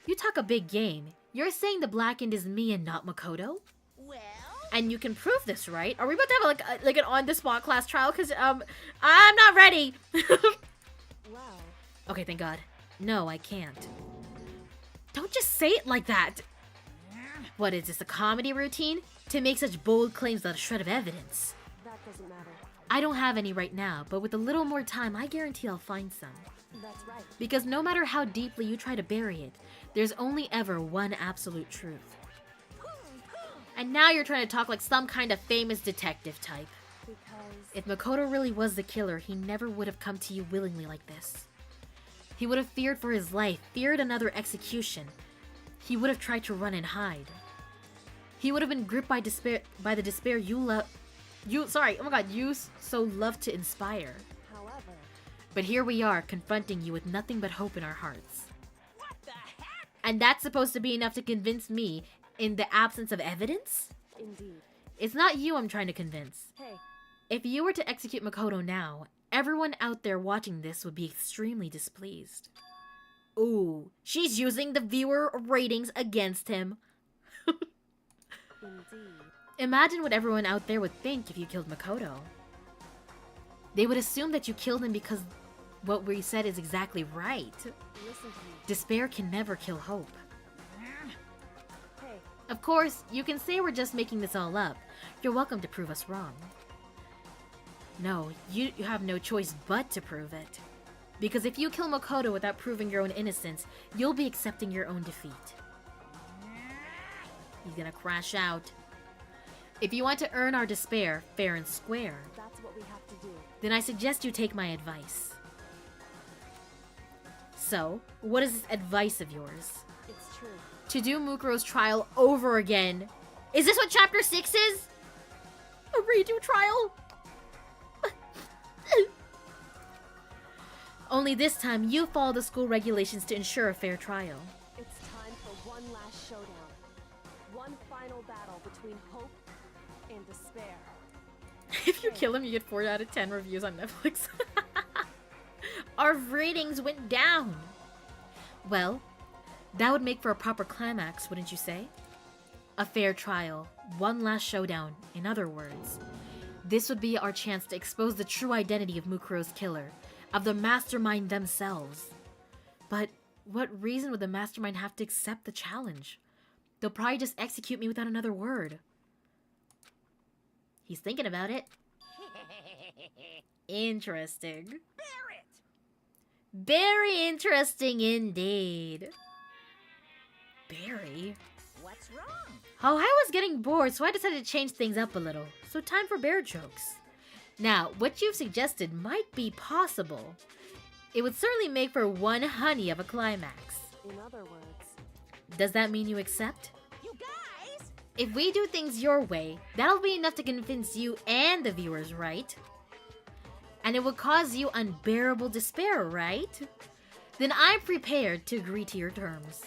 You talk a big game. You're saying the Blackened is me and not Makoto? Well, And you can prove this, right? Are we about to have like an on-the-spot class trial? Because I'm not ready. Well, Okay, thank God. No, I can't. Don't just say it like that. What is this, a comedy routine? To make such bold claims without a shred of evidence. that doesn't matter. I don't have any right now, but with a little more time, I guarantee I'll find some. That's right. Because no matter how deeply you try to bury it, there's only ever one absolute truth. And now you're trying to talk like some kind of famous detective type. Because If Makoto really was the killer, he never would have come to you willingly like this. He would have feared for his life, feared another execution. He would have tried to run and hide. He would have been gripped by the despair you so love to inspire. however, But here we are, confronting you with nothing but hope in our hearts. what the heck? And that's supposed to be enough to convince me in the absence of evidence? indeed. It's not you I'm trying to convince. Hey, If you were to execute Makoto now, everyone out there watching this would be extremely displeased. Ooh, she's using the viewer ratings against him. indeed. Imagine what everyone out there would think if you killed Makoto. They would assume that you killed him because what we said is exactly right. Listen to me. Despair can never kill hope. Hey, Of course, you can say we're just making this all up. You're welcome to prove us wrong. No, you have no choice but to prove it. Because if you kill Makoto without proving your own innocence, you'll be accepting your own defeat. He's gonna crash out. If you want to earn our despair, fair and square, that's what we have to do. then I suggest you take my advice. So, what is this advice of yours? It's true. To do Mukuro's trial over again Is this what chapter 6 is? A redo trial? Only this time you follow the school regulations to ensure a fair trial. It's time for one last showdown. One final battle between hope and despair. If you kill him, you get 4 out of 10 reviews on Netflix. Our ratings went down. Well, that would make for a proper climax, wouldn't you say? A fair trial, one last showdown, in other words. This would be our chance to expose the true identity of Mukuro's killer, of the mastermind themselves. But what reason would the mastermind have to accept the challenge? They'll probably just execute me without another word. He's thinking about it. Interesting. Barrett! Very interesting indeed. Barry? What's wrong? Oh, I was getting bored, so I decided to change things up a little. So time for bear jokes. Now, what you've suggested might be possible. It would certainly make for one honey of a climax. In other words, Does that mean you accept? You guys! If we do things your way, that'll be enough to convince you and the viewers, right? And it will cause you unbearable despair, right? Then I'm prepared to agree to your terms.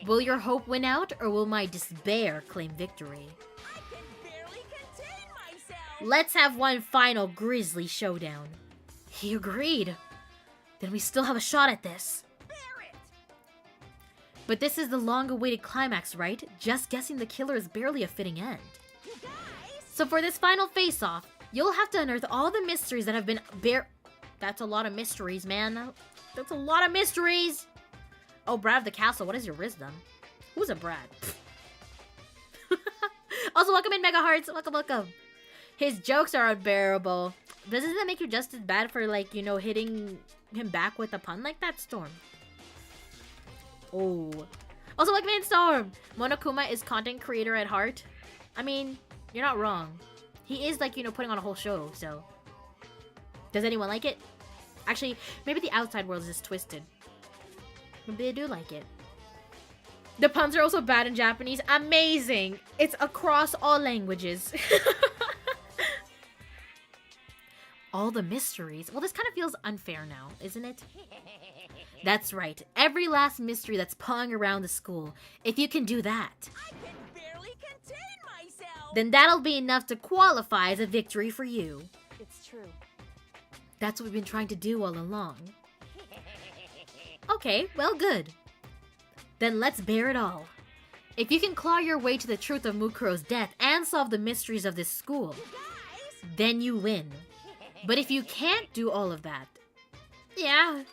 Will your hope win out, or will my despair claim victory? I can barely contain myself! Let's have one final grisly showdown. He agreed. Then we still have a shot at this. Barrett! But this is the long-awaited climax, right? Just guessing the killer is barely a fitting end. You guys! So for this final face-off, you'll have to unearth all the mysteries that have been That's a lot of mysteries, man. That's a lot of mysteries! Oh, Brad of the Castle, what is your wisdom? Who's a Brad? Also, welcome in, Mega Hearts. Welcome, welcome. His jokes are unbearable. Doesn't that make you just as bad for, like, you know, hitting him back with a pun like that, Storm? Oh. Also, welcome in, Storm. Monokuma is content creator at heart. I mean, you're not wrong. He is, like, you know, putting on a whole show, so. Does anyone like it? Actually, maybe the outside world is just twisted. Maybe they do like it. The puns are also bad in Japanese. Amazing! It's across all languages. All the mysteries. Well, this kind of feels unfair now, isn't it? That's right. Every last mystery that's pawing around the school. If you can do that, I can barely contain myself! then that'll be enough to qualify as a victory for you. it's true. That's what we've been trying to do all along. Okay, well, good. Then let's bear it all. If you can claw your way to the truth of Mukuro's death and solve the mysteries of this school, Guys! then you win. But if you can't do all of that, yeah,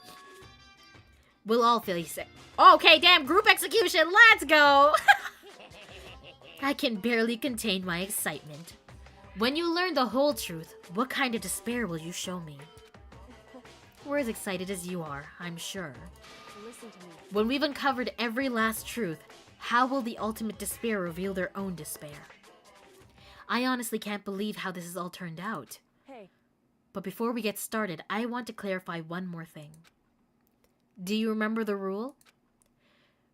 we'll all feel sick. Okay, damn, group execution, let's go! I can barely contain my excitement. When you learn the whole truth, what kind of despair will you show me? We're as excited as you are, I'm sure. Listen to me. When we've uncovered every last truth, how will the ultimate despair reveal their own despair? I honestly can't believe how this has all turned out. Hey, But before we get started, I want to clarify one more thing. Do you remember the rule?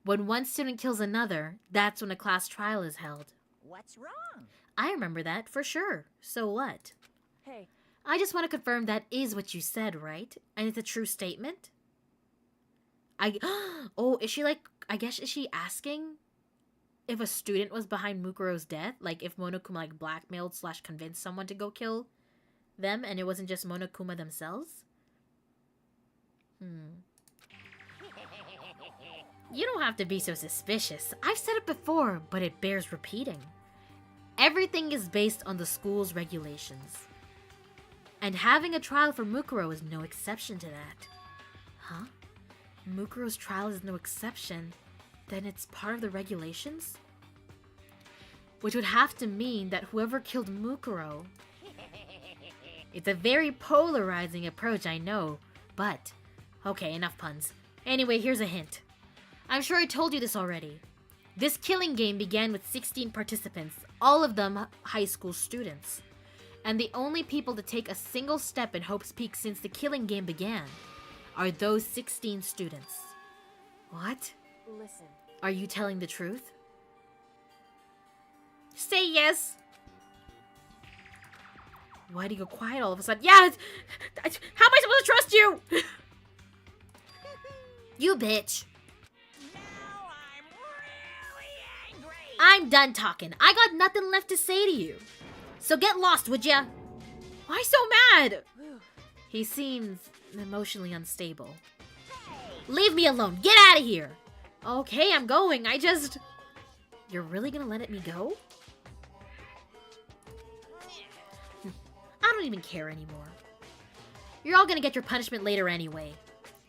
When one student kills another, that's when a class trial is held. What's wrong? I remember that, for sure. So what? hey, I just want to confirm that is what you said, right? And it's a true statement? Oh, is she like, I guess, is she asking if a student was behind Mukuro's death? Like, if Monokuma, like, blackmailed / convinced someone to go kill them, and it wasn't just Monokuma themselves? You don't have to be so suspicious. I've said it before, but it bears repeating. Everything is based on the school's regulations. And having a trial for Mukuro is no exception to that. Huh? Mukuro's trial is no exception? Then it's part of the regulations? Which would have to mean that whoever killed Mukuro... It's a very polarizing approach, I know, but... Okay, enough puns. Anyway, here's a hint. I'm sure I told you this already. This killing game began with 16 participants, all of them high school students. And the only people to take a single step in Hope's Peak since the killing game began are those 16 students. What? listen. Are you telling the truth? Say yes. Why'd he go quiet all of a sudden? Yeah! How am I supposed to trust you? You bitch. Now I'm really angry. I'm done talking. I got nothing left to say to you. So get lost, would ya? Why so mad? He seems emotionally unstable. Leave me alone. Get out of here. Okay, I'm going. You're really gonna let me go? I don't even care anymore. You're all gonna get your punishment later anyway.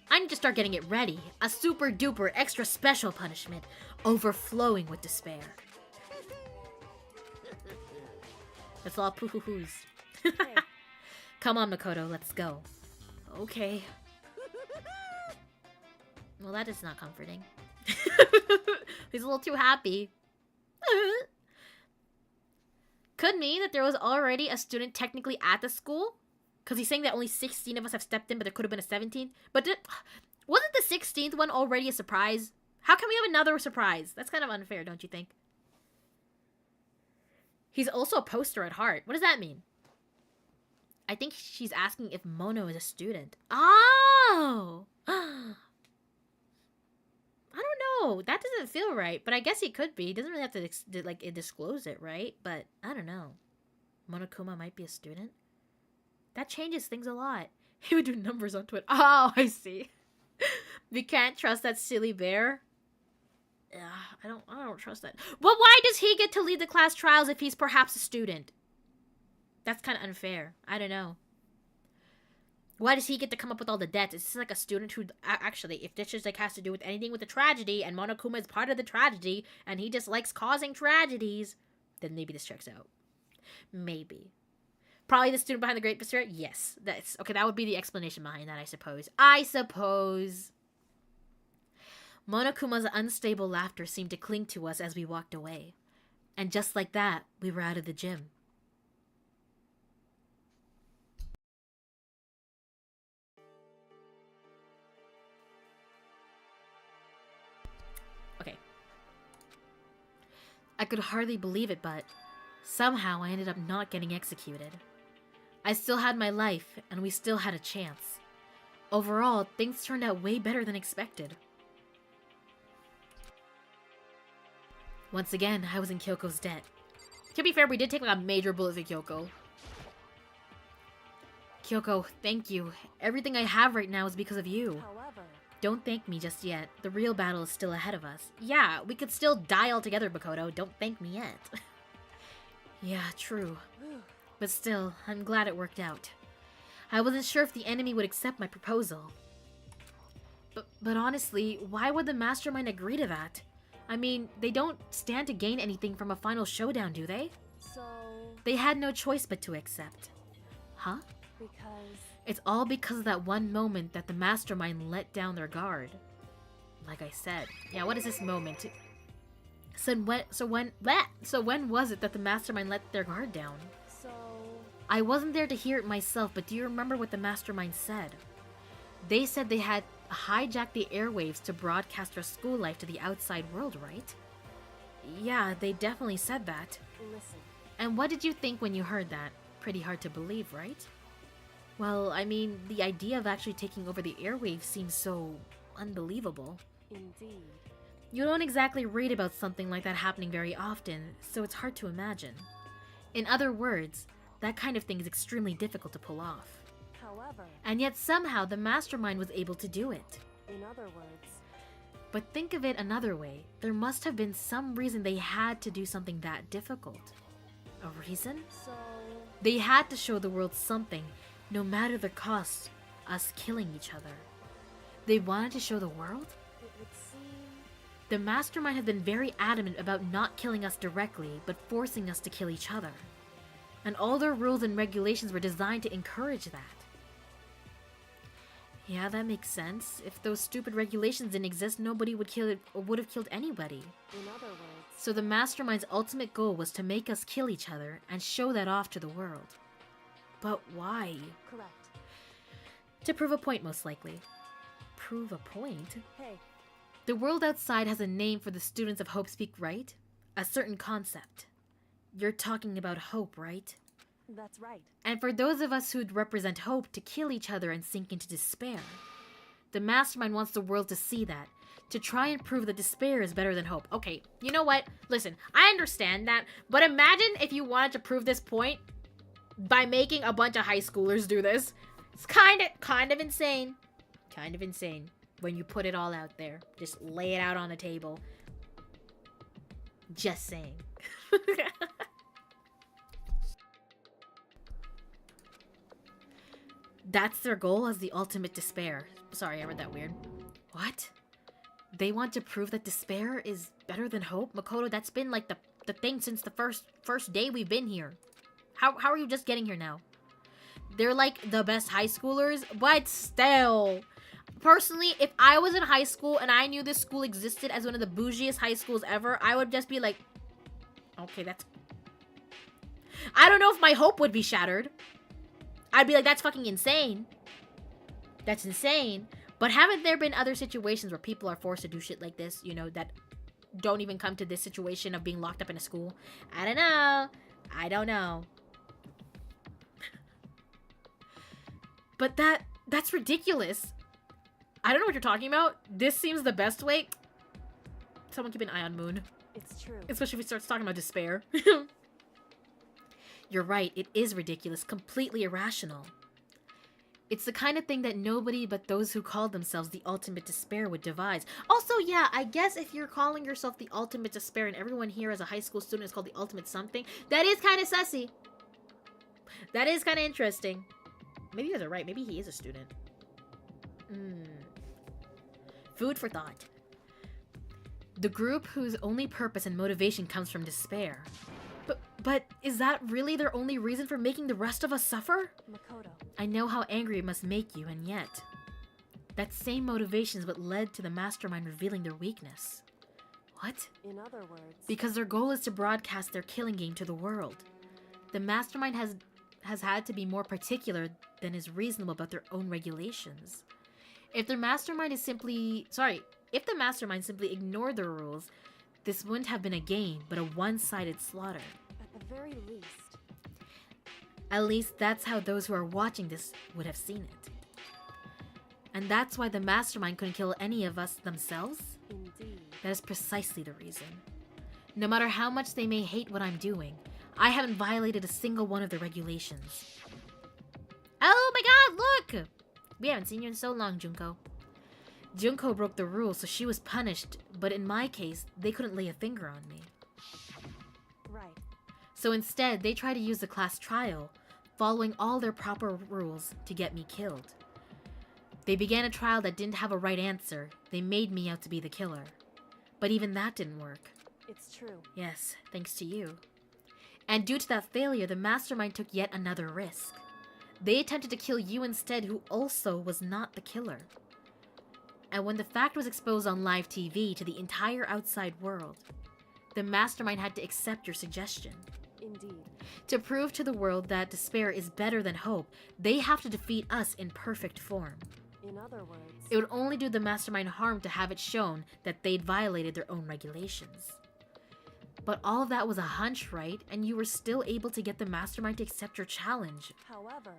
I need to start getting it ready. A super duper extra special punishment. Overflowing with despair. That's all poo-hoo-hoos. Come on, Makoto, let's go. Okay. Well, that is not comforting. He's a little too happy. Could mean that there was already a student technically at the school. Because he's saying that only 16 of us have stepped in, but there could have been a 17th. But wasn't the 16th one already a surprise? How can we have another surprise? That's kind of unfair, don't you think? He's also a poster at heart. What does that mean? I think she's asking if Mono is a student. Oh! I don't know. That doesn't feel right, but I guess he could be. He doesn't really have to disclose it, right? But I don't know. Monokuma might be a student. That changes things a lot. He would do numbers on Twitter. Oh, I see. We can't trust that silly bear. I don't trust that. Well, why does he get to lead the class trials if he's perhaps a student? That's kind of unfair. I don't know. Why does he get to come up with all the debts? Is this like a student who actually, if this just like has to do with anything with the tragedy, and Monokuma is part of the tragedy, and he just likes causing tragedies, then maybe this checks out. Maybe. Probably the student behind the Great Betrayal? Yes. That's okay, that would be the explanation behind that, I suppose. Monokuma's unstable laughter seemed to cling to us as we walked away. And just like that, we were out of the gym. Okay. I could hardly believe it, but somehow I ended up not getting executed. I still had my life, and we still had a chance. Overall, things turned out way better than expected. Once again, I was in Kyoko's debt. To be fair, we did take like a major bullet for Kyoko. Kyoko, thank you. Everything I have right now is because of you. However, Don't thank me just yet. The real battle is still ahead of us. Yeah, we could still die altogether, Makoto. Don't thank me yet. Yeah, true. But still, I'm glad it worked out. I wasn't sure if the enemy would accept my proposal. But honestly, why would the mastermind agree to that? I mean, they don't stand to gain anything from a final showdown, do they? so They had no choice but to accept. Huh? because It's all because of that one moment that the mastermind let down their guard. Like I said. Yeah, what is this moment? So when was it that the mastermind let their guard down? so I wasn't there to hear it myself, but do you remember what the mastermind said? They said they had hijacked the airwaves to broadcast our school life to the outside world, right? Yeah, they definitely said that. listen. And what did you think when you heard that? Pretty hard to believe, right? Well, I mean, the idea of actually taking over the airwaves seems so unbelievable. Indeed. You don't exactly read about something like that happening very often, so it's hard to imagine. In other words, that kind of thing is extremely difficult to pull off. However, And yet somehow the mastermind was able to do it. in other words, But think of it another way. There must have been some reason they had to do something that difficult. A reason? so They had to show the world something, no matter the cost, us killing each other. They wanted to show the world? it would seem The mastermind had been very adamant about not killing us directly, but forcing us to kill each other. And all their rules and regulations were designed to encourage that. Yeah, that makes sense. If those stupid regulations didn't exist, nobody would have killed anybody. in other words, So the mastermind's ultimate goal was to make us kill each other and show that off to the world. But why? correct. To prove a point, most likely. Prove a point? Hey, The world outside has a name for the students of Hope speak, right? A certain concept. You're talking about hope, right? That's right. And for those of us who'd represent hope, to kill each other and sink into despair. The mastermind wants the world to see that, to try and prove that despair is better than hope. Okay, you know what? Listen, I understand that, but imagine if you wanted to prove this point by making a bunch of high schoolers do this. It's kind of insane. Kind of insane when you put it all out there. Just lay it out on a table. Just saying. That's their goal as the ultimate despair. Sorry, I read that weird. What? They want to prove that despair is better than hope? Makoto, that's been like the thing since the first day we've been here. How are you just getting here now? They're like the best high schoolers, but still. Personally, if I was in high school and I knew this school existed as one of the bougiest high schools ever, I would just be like, okay, that's... I don't know if my hope would be shattered. I'd be like, that's fucking insane. That's insane. But haven't there been other situations where people are forced to do shit like this, you know, that don't even come to this situation of being locked up in a school? I don't know. I don't know. But that's ridiculous. I don't know what you're talking about. This seems the best way. Someone keep an eye on Moon. It's true. Especially if he starts talking about despair. You're right, it is ridiculous, completely irrational. It's the kind of thing that nobody but those who call themselves the ultimate despair would devise. Also, yeah, I guess if you're calling yourself the ultimate despair and everyone here as a high school student is called the ultimate something, that is kind of sussy. That is kind of interesting. Maybe you guys are right, maybe he is a student. Food for thought. The group whose only purpose and motivation comes from despair. But is that really their only reason for making the rest of us suffer? Makoto. I know how angry it must make you, and yet... that same motivation is what led to the mastermind revealing their weakness. What? In other words... Because their goal is to broadcast their killing game to the world. The mastermind has had to be more particular than is reasonable about their own regulations. If the mastermind simply ignored their rules, this wouldn't have been a game, but a one-sided slaughter. At the very least... At least that's how those who are watching this would have seen it. And that's why the mastermind couldn't kill any of us themselves? Indeed. That is precisely the reason. No matter how much they may hate what I'm doing, I haven't violated a single one of the regulations. Oh my god, look! We haven't seen you in so long, Junko. Junko broke the rules, so she was punished, but in my case, they couldn't lay a finger on me. Right. So instead, they tried to use the class trial, following all their proper rules, to get me killed. They began a trial that didn't have a right answer. They made me out to be the killer. But even that didn't work. It's true. Yes, thanks to you. And due to that failure, the mastermind took yet another risk. They attempted to kill you instead, who also was not the killer. And when the fact was exposed on live TV to the entire outside world, the mastermind had to accept your suggestion. Indeed. To prove to the world that despair is better than hope, they have to defeat us in perfect form. In other words... It would only do the mastermind harm to have it shown that they'd violated their own regulations. But all of that was a hunch, right? And you were still able to get the mastermind to accept your challenge. However...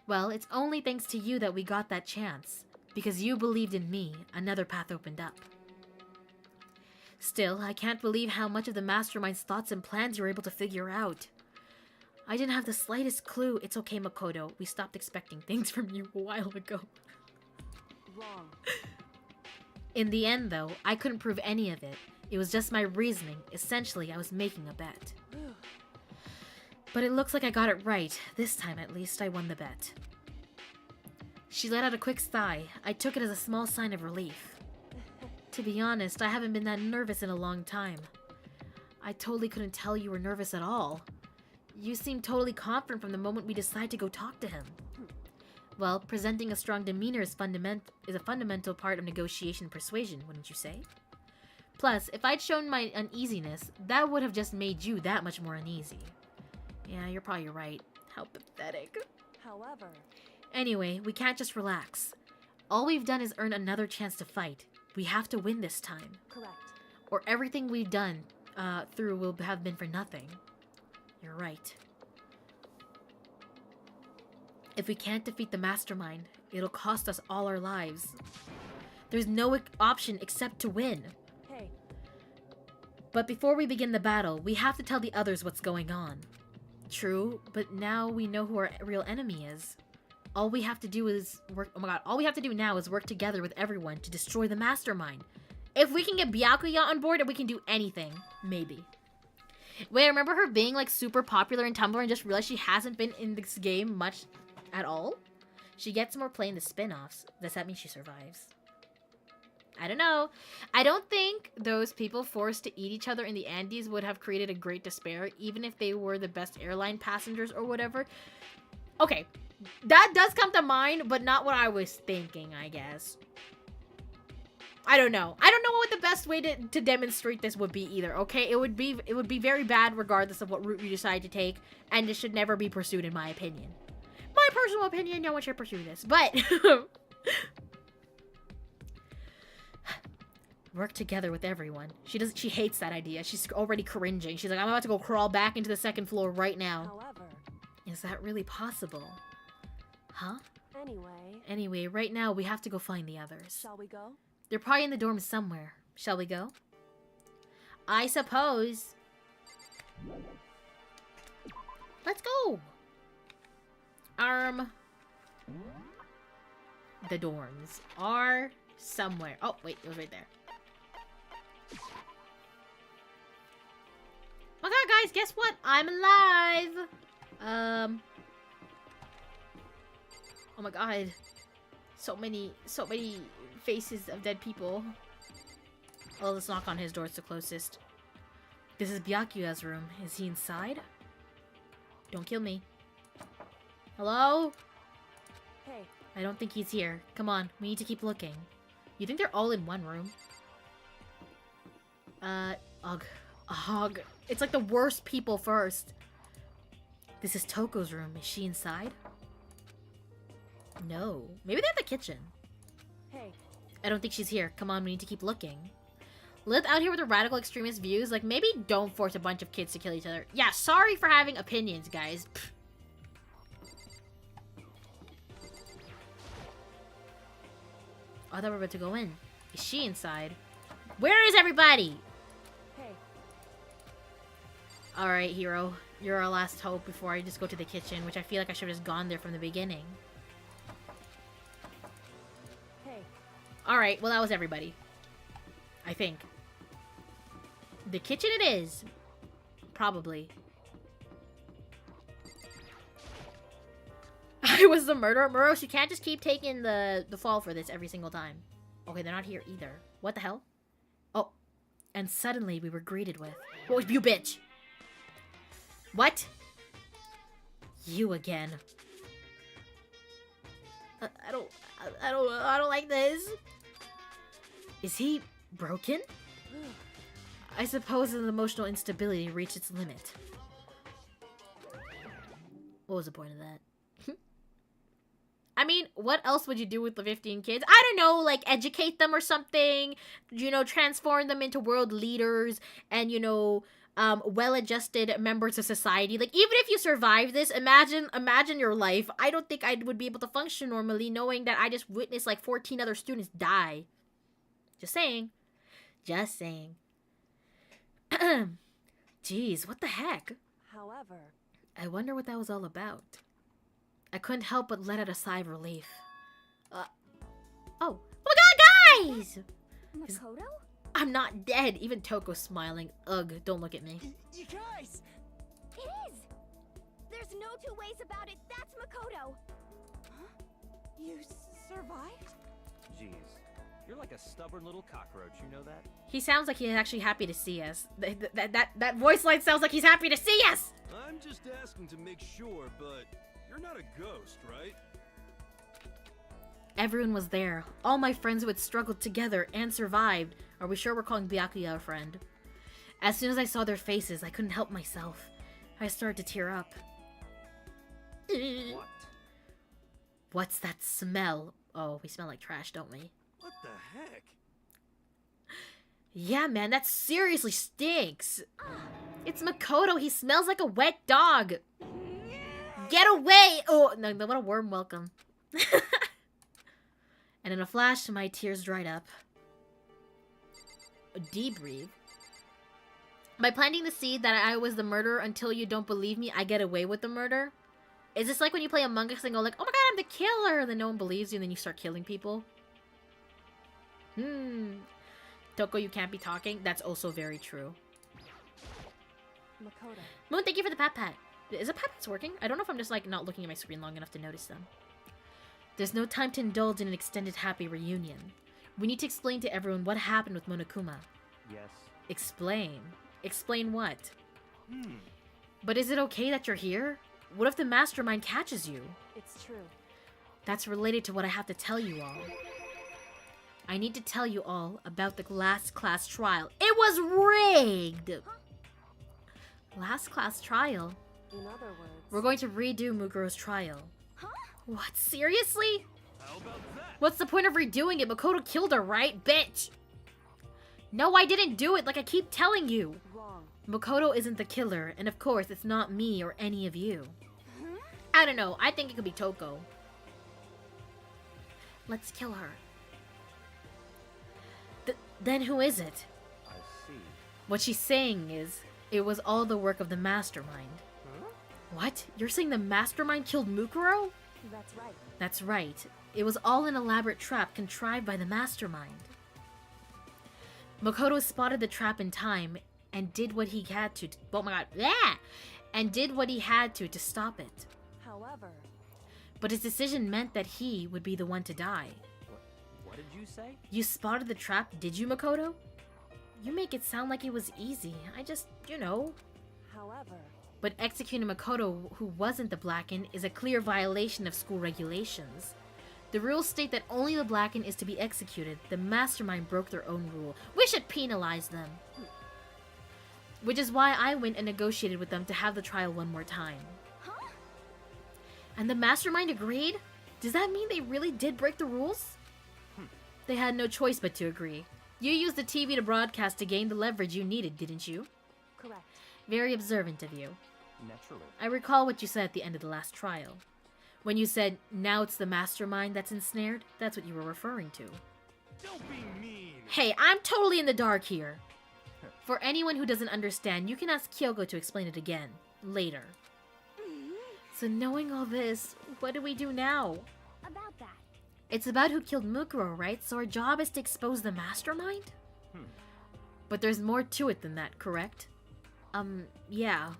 Well, it's only thanks to you that we got that chance. Because you believed in me, another path opened up. Still, I can't believe how much of the mastermind's thoughts and plans you were able to figure out. I didn't have the slightest clue. It's okay, Makoto. We stopped expecting things from you a while ago. Wrong. In the end, though, I couldn't prove any of it. It was just my reasoning. Essentially, I was making a bet. But it looks like I got it right. This time, at least, I won the bet. She let out a quick sigh. I took it as a small sign of relief. To be honest, I haven't been that nervous in a long time. I totally couldn't tell you were nervous at all. You seemed totally confident from the moment we decided to go talk to him. Well, presenting a strong demeanor is a fundamental part of negotiation and persuasion, wouldn't you say? Plus, if I'd shown my uneasiness, that would have just made you that much more uneasy. Yeah, you're probably right. How pathetic. However... Anyway, we can't just relax. All we've done is earn another chance to fight. We have to win this time. Correct. Or everything we've done through will have been for nothing. You're right. If we can't defeat the mastermind, it'll cost us all our lives. There's no option except to win. Hey, But before we begin the battle, we have to tell the others what's going on. True, but now we know who our real enemy is. All we have to do is work. Oh my god! All we have to do now is work together with everyone to destroy the mastermind. If we can get Byakuya on board, we can do anything. Maybe. Wait, remember her being like super popular in Tumblr and just realized she hasn't been in this game much at all? She gets more play in the spin-offs. Does that mean she survives? I don't know. I don't think those people forced to eat each other in the Andes would have created a great despair, even if they were the best airline passengers or whatever. Okay, that does come to mind, but not what I was thinking, I guess. I don't know. I don't know what the best way to demonstrate this would be either, okay? It would be very bad regardless of what route you decide to take, and it should never be pursued in my opinion. My personal opinion, no one should pursue this, but... Work together with everyone. She hates that idea. She's already cringing. She's like, I'm about to go crawl back into the second floor right now. however, Is that really possible? Huh? anyway, right now we have to go find the others. shall we go? They're probably in the dorms somewhere. Shall we go? I suppose. Let's go! The dorms are somewhere. Oh, wait, it was right there. Oh my god, guys, guess what? I'm alive! Oh my god. So many faces of dead people. Oh, let's knock on his door. It's the closest. This is Byakuya's room. Is he inside? Don't kill me. Hello? Hey, I don't think he's here. Come on, we need to keep looking. You think they're all in one room? Ugh. Ugh. It's like the worst people first. This is Toko's room. Is she inside? No. Maybe they're in the kitchen. hey, I don't think she's here. Come on, we need to keep looking. Lillith out here with her radical extremist views. Like, maybe don't force a bunch of kids to kill each other. Yeah, sorry for having opinions, guys. Pfft. Oh, I thought we were about to go in. Is she inside? Where is everybody? hey, Alright, hero. You're our last hope before I just go to the kitchen, which I feel like I should have just gone there from the beginning. hey, Alright, well that was everybody. I think. The kitchen it is. Probably. I was the murderer. Muros, you can't just keep taking the fall for this every single time. Okay, they're not here either. What the hell? Oh. And suddenly we were greeted with... Oh, you bitch! What? You again. I don't like this. Is he broken? I suppose his emotional instability reached its limit. What was the point of that? I mean, what else would you do with the 15 kids? I don't know, like, educate them or something. You know, transform them into world leaders and, you know, well-adjusted members of society. Like, even if you survive this, imagine your life. I don't think I would be able to function normally knowing that I just witnessed, like, 14 other students die. Just saying. Just saying. Jeez, what the heck? however, I wonder what that was all about. I couldn't help but let out a sigh of relief. Oh my god, guys! Makoto? I'm not dead. Even Toko's smiling. Ugh, don't look at me. You guys! It is! There's no two ways about it. That's Makoto. You survived? Jeez, you're like a stubborn little cockroach, you know that? He sounds like he's actually happy to see us. That voice line sounds like he's happy to see us! I'm just asking to make sure, but you're not a ghost, right? Everyone was there. All my friends who had struggled together and survived. Are we sure we're calling Byakuya a friend? As soon as I saw their faces, I couldn't help myself. I started to tear up. What? What's that smell? Oh, we smell like trash, don't we? What the heck? Yeah, man, that seriously stinks. It's Makoto. He smells like a wet dog. Get away! Oh, no, what a warm welcome. And in a flash, my tears dried up. Debrief. By planting the seed that I was the murderer until you don't believe me, I get away with the murder? Is this like when you play Among Us and go like, oh my god, I'm the killer, and then no one believes you and then you start killing people? Toko, you can't be talking? That's also very true. Makoto. Moon, thank you for the pat-pat. Is the pat-pats working? I don't know if I'm just like not looking at my screen long enough to notice them. There's no time to indulge in an extended happy reunion. We need to explain to everyone what happened with Monokuma. Yes. Explain? Explain what? But is it okay that you're here? What if the mastermind catches you? It's true. That's related to what I have to tell you all. I need to tell you all about the last class trial. It was rigged! Last class trial? In other words... We're going to redo Muguru's trial. Huh? What? Seriously? How about that? What's the point of redoing it? Makoto killed her, right? Bitch! No, I didn't do it, like I keep telling you. Wrong. Makoto isn't the killer, and of course, it's not me or any of you. I don't know, I think it could be Toko. Let's kill her. Then who is it? I see. What she's saying is, it was all the work of the mastermind. Huh? What? You're saying the mastermind killed Mukuro? That's right. That's right. It was all an elaborate trap contrived by the mastermind. Makoto spotted the trap in time and did what he had to. Oh my god. Yeah! And did what he had to stop it. However... But his decision meant that he would be the one to die. What did you say? You spotted the trap, did you, Makoto? You make it sound like it was easy. I just, you know. However... But executing Makoto, who wasn't the Blacken, is a clear violation of school regulations. The rules state that only the Blacken is to be executed. The mastermind broke their own rule. We should penalize them. Which is why I went and negotiated with them to have the trial one more time. Huh? And the mastermind agreed? Does that mean they really did break the rules? They had no choice but to agree. You used the TV to broadcast to gain the leverage you needed, didn't you? Correct. Very observant of you. Naturally. I recall what you said at the end of the last trial. When you said, now it's the mastermind that's ensnared, that's what you were referring to. Don't be mean. Hey, I'm totally in the dark here. For anyone who doesn't understand, you can ask Kyoko to explain it again, later. So knowing all this, what do we do now? About that. It's about who killed Mukuro, right? So our job is to expose the mastermind? But there's more to it than that, correct? Yeah.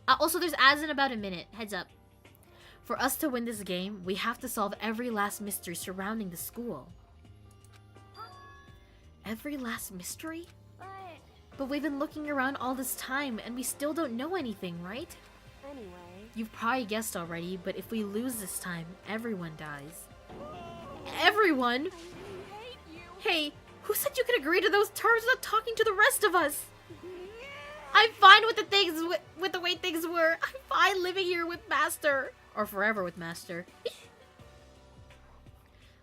Also, there's ads in about a minute. Heads up. For us to win this game, we have to solve every last mystery surrounding the school. Every last mystery? But we've been looking around all this time, and we still don't know anything, right? Anyway... You've probably guessed already, but if we lose this time, everyone dies. Everyone? I hate you. Hey, who said you could agree to those terms without talking to the rest of us? I'm fine with the way things were. I'm fine living here with Master. Or forever with Master.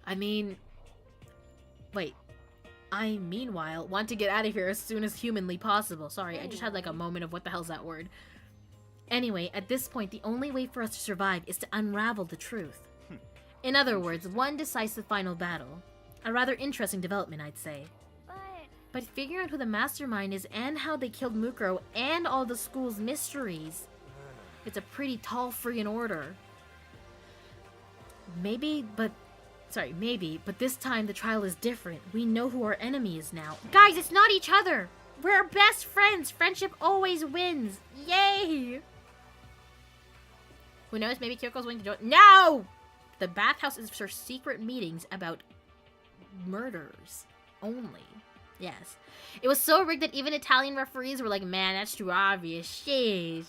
I mean... Wait. I, meanwhile, want to get out of here as soon as humanly possible. Sorry, I just had like a moment of what the hell's that word. Anyway, at this point, the only way for us to survive is to unravel the truth. In other words, one decisive final battle. A rather interesting development, I'd say. But figuring out who the mastermind is and how they killed Mukuro and all the school's mysteries, it's a pretty tall friggin' order. Maybe, but this time the trial is different. We know who our enemy is now. Guys, it's not each other! We're best friends! Friendship always wins! Yay! Who knows, maybe Kyoko's willing to join- No! The bathhouse is for secret meetings about murders. Only. Yes. It was so rigged that even Italian referees were like, man, that's too obvious. Sheesh.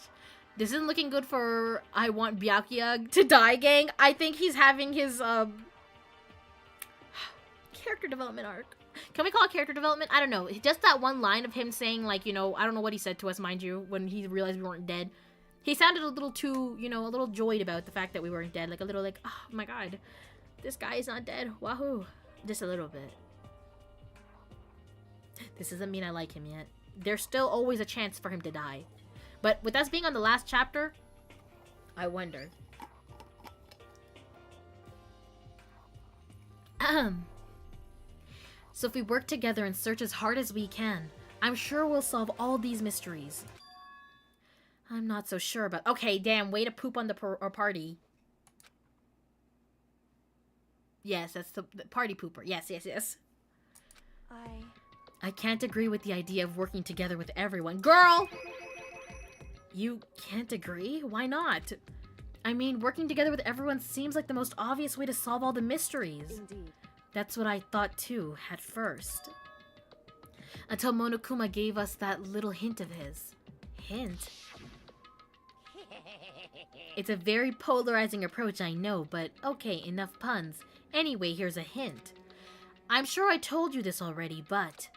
This isn't looking good for I want Byakuya to die gang. I think he's having his, character development arc. Can we call it character development? I don't know. Just that one line of him saying, like, you know, I don't know what he said to us, mind you, when he realized we weren't dead. He sounded a little too, you know, a little joyed about the fact that we weren't dead. Like, a little like, oh my god, this guy is not dead. Wahoo. Just a little bit. This doesn't mean I like him yet. there's still always a chance for him to die. But with us being on the last chapter, I wonder. So if we work together and search as hard as we can, I'm sure we'll solve all these mysteries. I'm not so sure about... Okay, damn, way to poop on the party. Yes, that's the party pooper. Yes. I can't agree with the idea of working together with everyone. Girl! You can't agree? Why not? I mean, working together with everyone seems like the most obvious way to solve all the mysteries. Indeed. That's what I thought too, at first. Until Monokuma gave us that little hint of his. Hint? It's a very polarizing approach, I know, but okay, enough puns. Anyway, here's a hint. I'm sure I told you this already, but...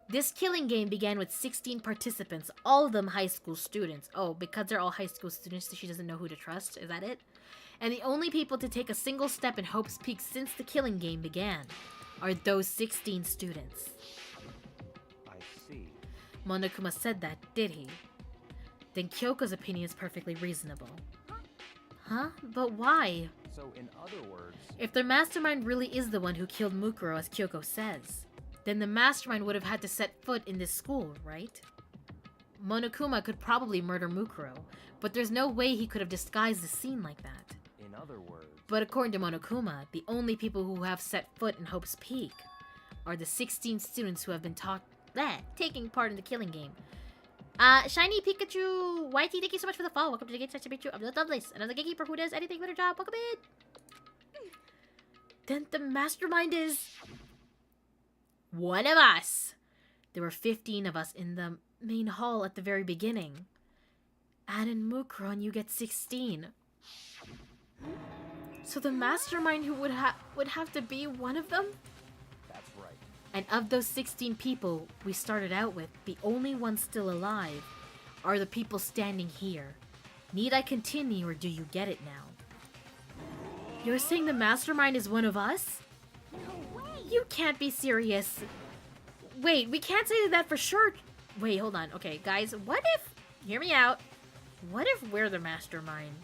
This killing game began with 16 participants, all of them high school students. Oh, because they're all high school students, so she doesn't know who to trust? Is that it? And the only people to take a single step in Hope's Peak since the killing game began are those 16 students. I see. Monokuma said that, did he? Then Kyoko's opinion is perfectly reasonable. Huh? But why? So, in other words... If the mastermind really is the one who killed Mukuro, as Kyoko says, then the mastermind would have had to set foot in this school, right? Monokuma could probably murder Mukuro, but there's no way he could have disguised the scene like that. In other words... But according to Monokuma, the only people who have set foot in Hope's Peak are the 16 students who have been taking part in the killing game. Shiny Pikachu YT, thank you so much for the follow. Welcome to the game section picture of the Lovelace. Another gatekeeper who does anything but a job. Welcome in. Then the mastermind is... one of us. There were 15 of us in the main hall at the very beginning. Add in Mukuro and you get 16. So the mastermind who would have to be one of them? That's right. And of those 16 people we started out with, the only ones still alive are the people standing here. Need I continue or do you get it now? You're saying the mastermind is one of us? No way! You can't be serious. Wait, we can't say that for sure. Wait, hold on. Okay, guys, what if... Hear me out. What if we're the mastermind?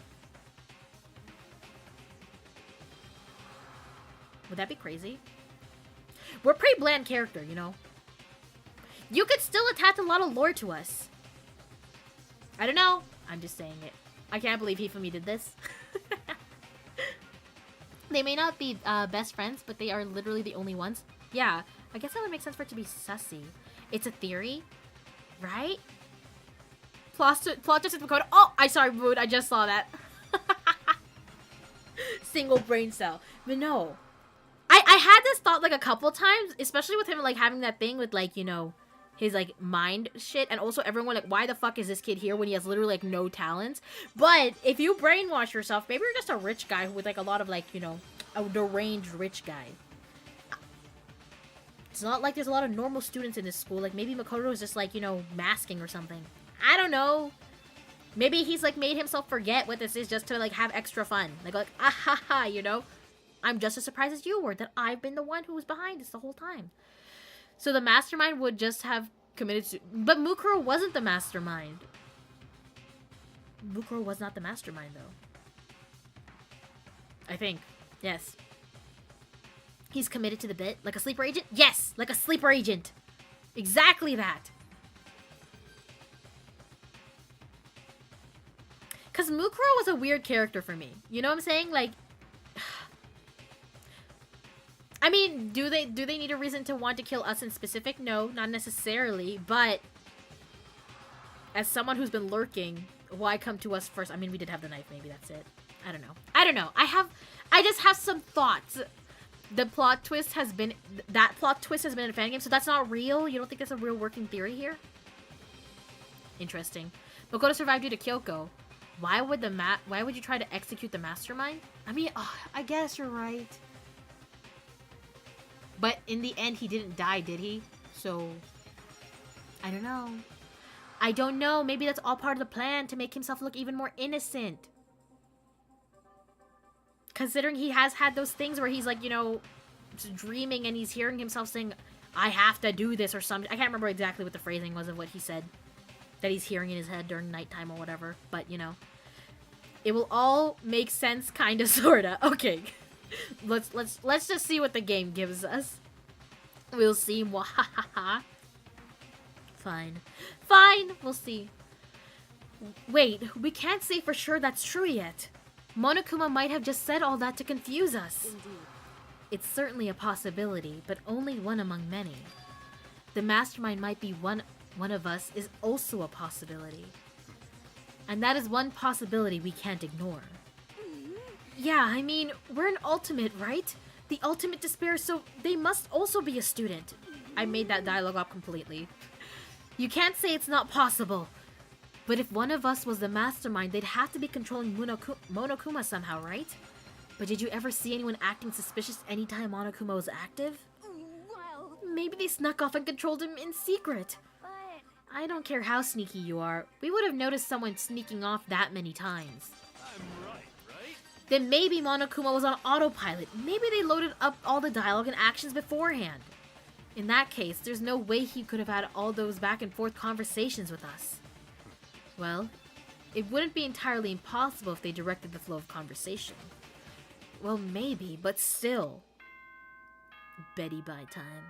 Would that be crazy? We're a pretty bland character, you know? You could still attach a lot of lore to us. I don't know. I'm just saying it. I can't believe Hifumi did this. They may not be best friends, but they are literally the only ones. Yeah, I guess that would make sense for it to be sussy. It's a theory, right? Plot twist code. Oh, I'm sorry, Mood. I just saw that. Single brain cell. But no. I had this thought like a couple times, especially with him like having that thing with like, you know, his like mind shit, and also everyone like, why the fuck is this kid here when he has literally like no talents? But if you brainwash yourself, maybe you're just a rich guy with like a lot of like, you know, a deranged rich guy. It's not like there's a lot of normal students in this school. Like maybe Makoto is just like, you know, masking or something. I don't know. Maybe he's like made himself forget what this is just to like have extra fun. Like ah ha ha, you know? I'm just as surprised as you were that I've been the one who was behind this the whole time. So the mastermind would just have committed to... But Mukuro wasn't the mastermind. Mukuro was not the mastermind, though. I think. Yes. He's committed to the bit? Like a sleeper agent? Yes! Like a sleeper agent! Exactly that! Because Mukuro was a weird character for me. You know what I'm saying? Like... I mean, do they need a reason to want to kill us in specific? No, not necessarily, but as someone who's been lurking, why come to us first? I mean, we did have the knife, maybe that's it. I don't know. I just have some thoughts. The plot twist has been, that plot twist has been in a fan game, so that's not real? You don't think that's a real working theory here? Interesting. Makoto survived due to Kyoko. Why would you try to execute the mastermind? I mean, I guess you're right. But in the end, he didn't die, did he? So, I don't know. I don't know. Maybe that's all part of the plan to make himself look even more innocent. Considering he has had those things where he's like, you know, dreaming and he's hearing himself saying, I have to do this or something. I can't remember exactly what the phrasing was of what he said. That he's hearing in his head during nighttime or whatever. But, you know. It will all make sense, kinda, sorta. Okay. Let's just see what the game gives us. We'll see. Mwahaha. Fine. Fine! We'll see. Wait, we can't say for sure that's true yet. Monokuma might have just said all that to confuse us. Indeed. It's certainly a possibility, but only one among many. The mastermind might be one of us is also a possibility. And that is one possibility we can't ignore. Yeah, I mean, we're an ultimate, right? The ultimate despair, so they must also be a student. I made that dialogue up completely. You can't say it's not possible. But if one of us was the mastermind, they'd have to be controlling Monokuma somehow, right? But did you ever see anyone acting suspicious anytime Monokuma was active? Well, Maybe they snuck off and controlled him in secret. but I don't care how sneaky you are. We would have noticed someone sneaking off that many times. I'm right, right? Then maybe Monokuma was on autopilot. Maybe they loaded up all the dialogue and actions beforehand. In that case, there's no way he could have had all those back and forth conversations with us. Well, it wouldn't be entirely impossible if they directed the flow of conversation. Well, maybe, but still. Betty by time.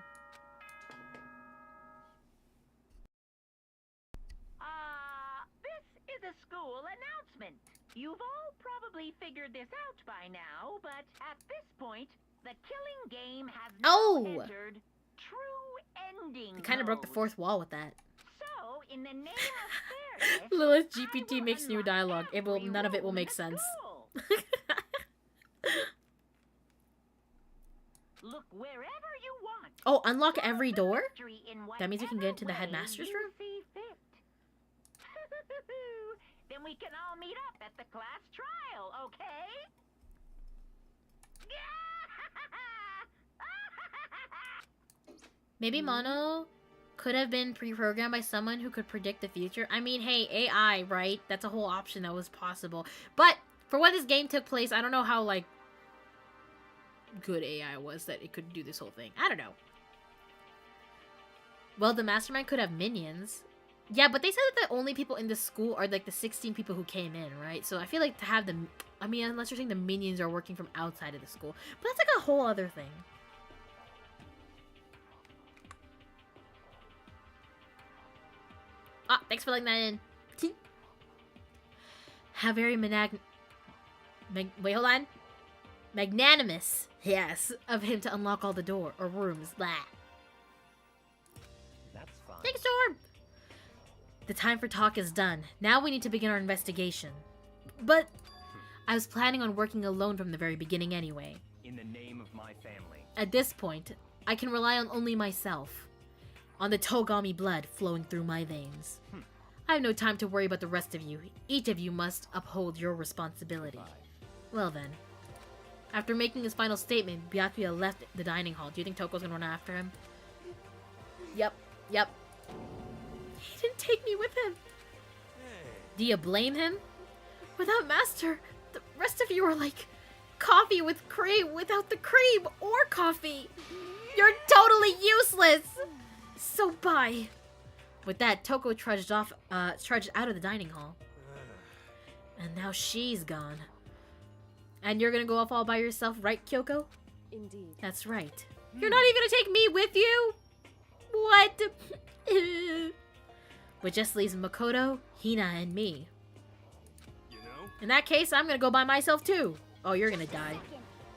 This is a school announcement. You've all probably figured this out by now, but at this point, the killing game has now entered true ending They kind of broke the mode. fourth wall with that. So, in the name of fairness, Lilith I GPT will makes new unlock dialogue. every None of it will room make in the sense. school. Look wherever you want. Oh, unlock every door? Mystery in That means we can get into the whatever way headmaster's you room? see fit. Then we can all meet up at the class trial, okay? Maybe Mono could have been pre-programmed by someone who could predict the future. I mean, hey, AI, right? That's a whole option that was possible. But for when this game took place, I don't know how, like, good AI was that it could do this whole thing. I don't know. Well, the mastermind could have minions. Yeah, but they said that the only people in the school are, like, the 16 people who came in, right? So I feel like to have them... I mean, unless you're saying the minions are working from outside of the school. But that's, like, a whole other thing. Ah, thanks for letting that in. How very wait, hold on. Magnanimous, yes, of him to unlock all the door or rooms. Blah. That's fine. Thanks, Storm. The time for talk is done. Now we need to begin our investigation. But I was planning on working alone from the very beginning anyway. In the name of my family. At this point, I can rely on only myself. On the Togami blood flowing through my veins. I have no time to worry about the rest of you. Each of you must uphold your responsibility. Well then. After making his final statement, Byakuya left the dining hall. Do you think Toko's gonna run after him? Yep. He didn't take me with him. Do you blame him? Without Master, the rest of you are like coffee with cream without the cream or coffee. You're totally useless. So bye. With that, Toko trudged out of the dining hall. And now she's gone. And you're gonna go off all by yourself, right, Kyoko? Indeed. That's right. You're not even gonna take me with you? What? Which just leaves Makoto, Hina, and me. You know? In that case, I'm gonna go by myself too. Oh, you're gonna die.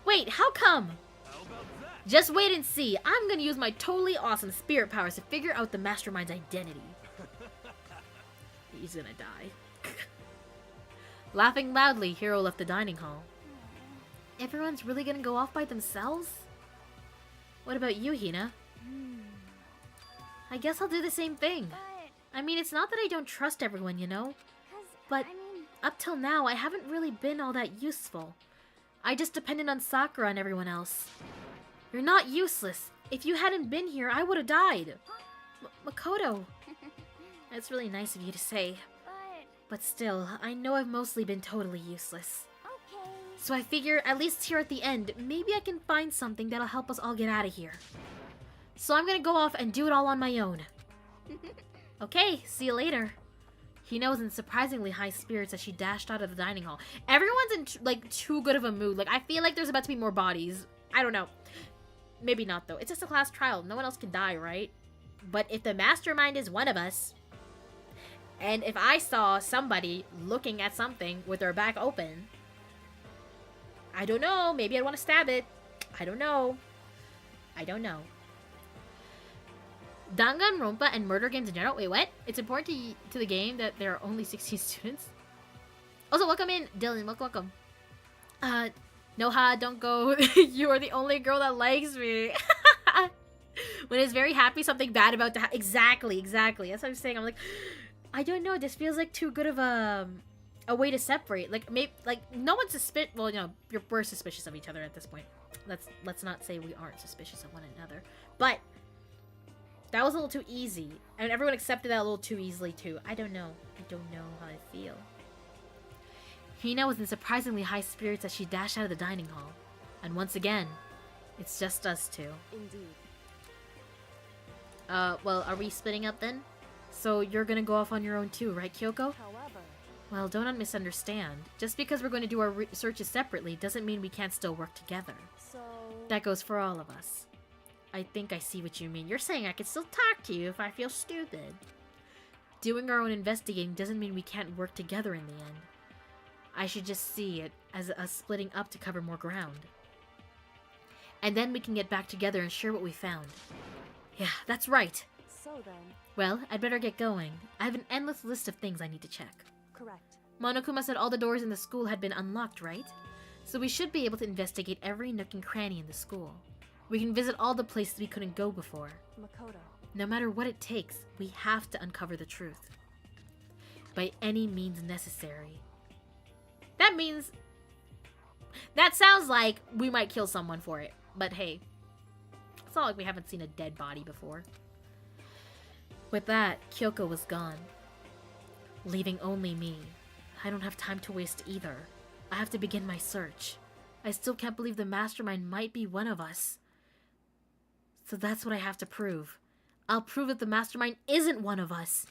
Wait, how come? How about that? Just wait and see. I'm gonna use my totally awesome spirit powers to figure out the mastermind's identity. He's gonna die. Laughing loudly, Hiro left the dining hall. Everyone's really gonna go off by themselves? What about you, Hina? I guess I'll do the same thing. but I mean, it's not that I don't trust everyone, you know? cause But- I mean, Up till now, I haven't really been all that useful. I just depended on Sakura and everyone else. You're not useless. If you hadn't been here, I would have died. Makoto. That's really nice of you to say. But still, I know I've mostly been totally useless. okay. So I figure, at least here at the end, maybe I can find something that'll help us all get out of here. So I'm gonna go off and do it all on my own. Okay, see you later. Hina was in surprisingly high spirits as she dashed out of the dining hall. Everyone's in, like, too good of a mood. Like, I feel like there's about to be more bodies. I don't know. Maybe not, though. It's just a class trial. No one else can die, right? But if the mastermind is one of us, and if I saw somebody looking at something with their back open, I don't know. Maybe I'd want to stab it. I don't know. I don't know. Danganronpa and murder games in general. Wait, what? It's important to the game that there are only 16 students. Also, welcome in, Dylan. Welcome. Noha, don't go. You are the only girl that likes me. When it's very happy, something bad about to happen. Exactly. That's what I'm saying. I'm like, I don't know. This feels like too good of a way to separate. Like, maybe, like, no one's suspicious. Well, you know, we're suspicious of each other at this point. Let's not say we aren't suspicious of one another. But that was a little too easy. And everyone accepted that a little too easily, too. I don't know. I don't know how I feel. Hina was in surprisingly high spirits as she dashed out of the dining hall. And once again, it's just us two. Indeed. Well, are we splitting up then? So you're gonna go off on your own too, right, Kyoko? However, Well, don't misunderstand. Just because we're going to do our searches separately doesn't mean we can't still work together. so... That goes for all of us. I think I see what you mean. You're saying I can still talk to you if I feel stupid. Doing our own investigating doesn't mean we can't work together in the end. I should just see it as us splitting up to cover more ground. And then we can get back together and share what we found. Yeah, that's right. So then, Well, I'd better get going. I have an endless list of things I need to check. correct. Monokuma said all the doors in the school had been unlocked, right? So we should be able to investigate every nook and cranny in the school. We can visit all the places we couldn't go before. Makoto. No matter what it takes, we have to uncover the truth. By any means necessary. That means... That sounds like we might kill someone for it. But hey, it's not like we haven't seen a dead body before. With that, Kyoko was gone. Leaving only me. I don't have time to waste either. I have to begin my search. I still can't believe the mastermind might be one of us. So that's what I have to prove. I'll prove that the mastermind isn't one of us.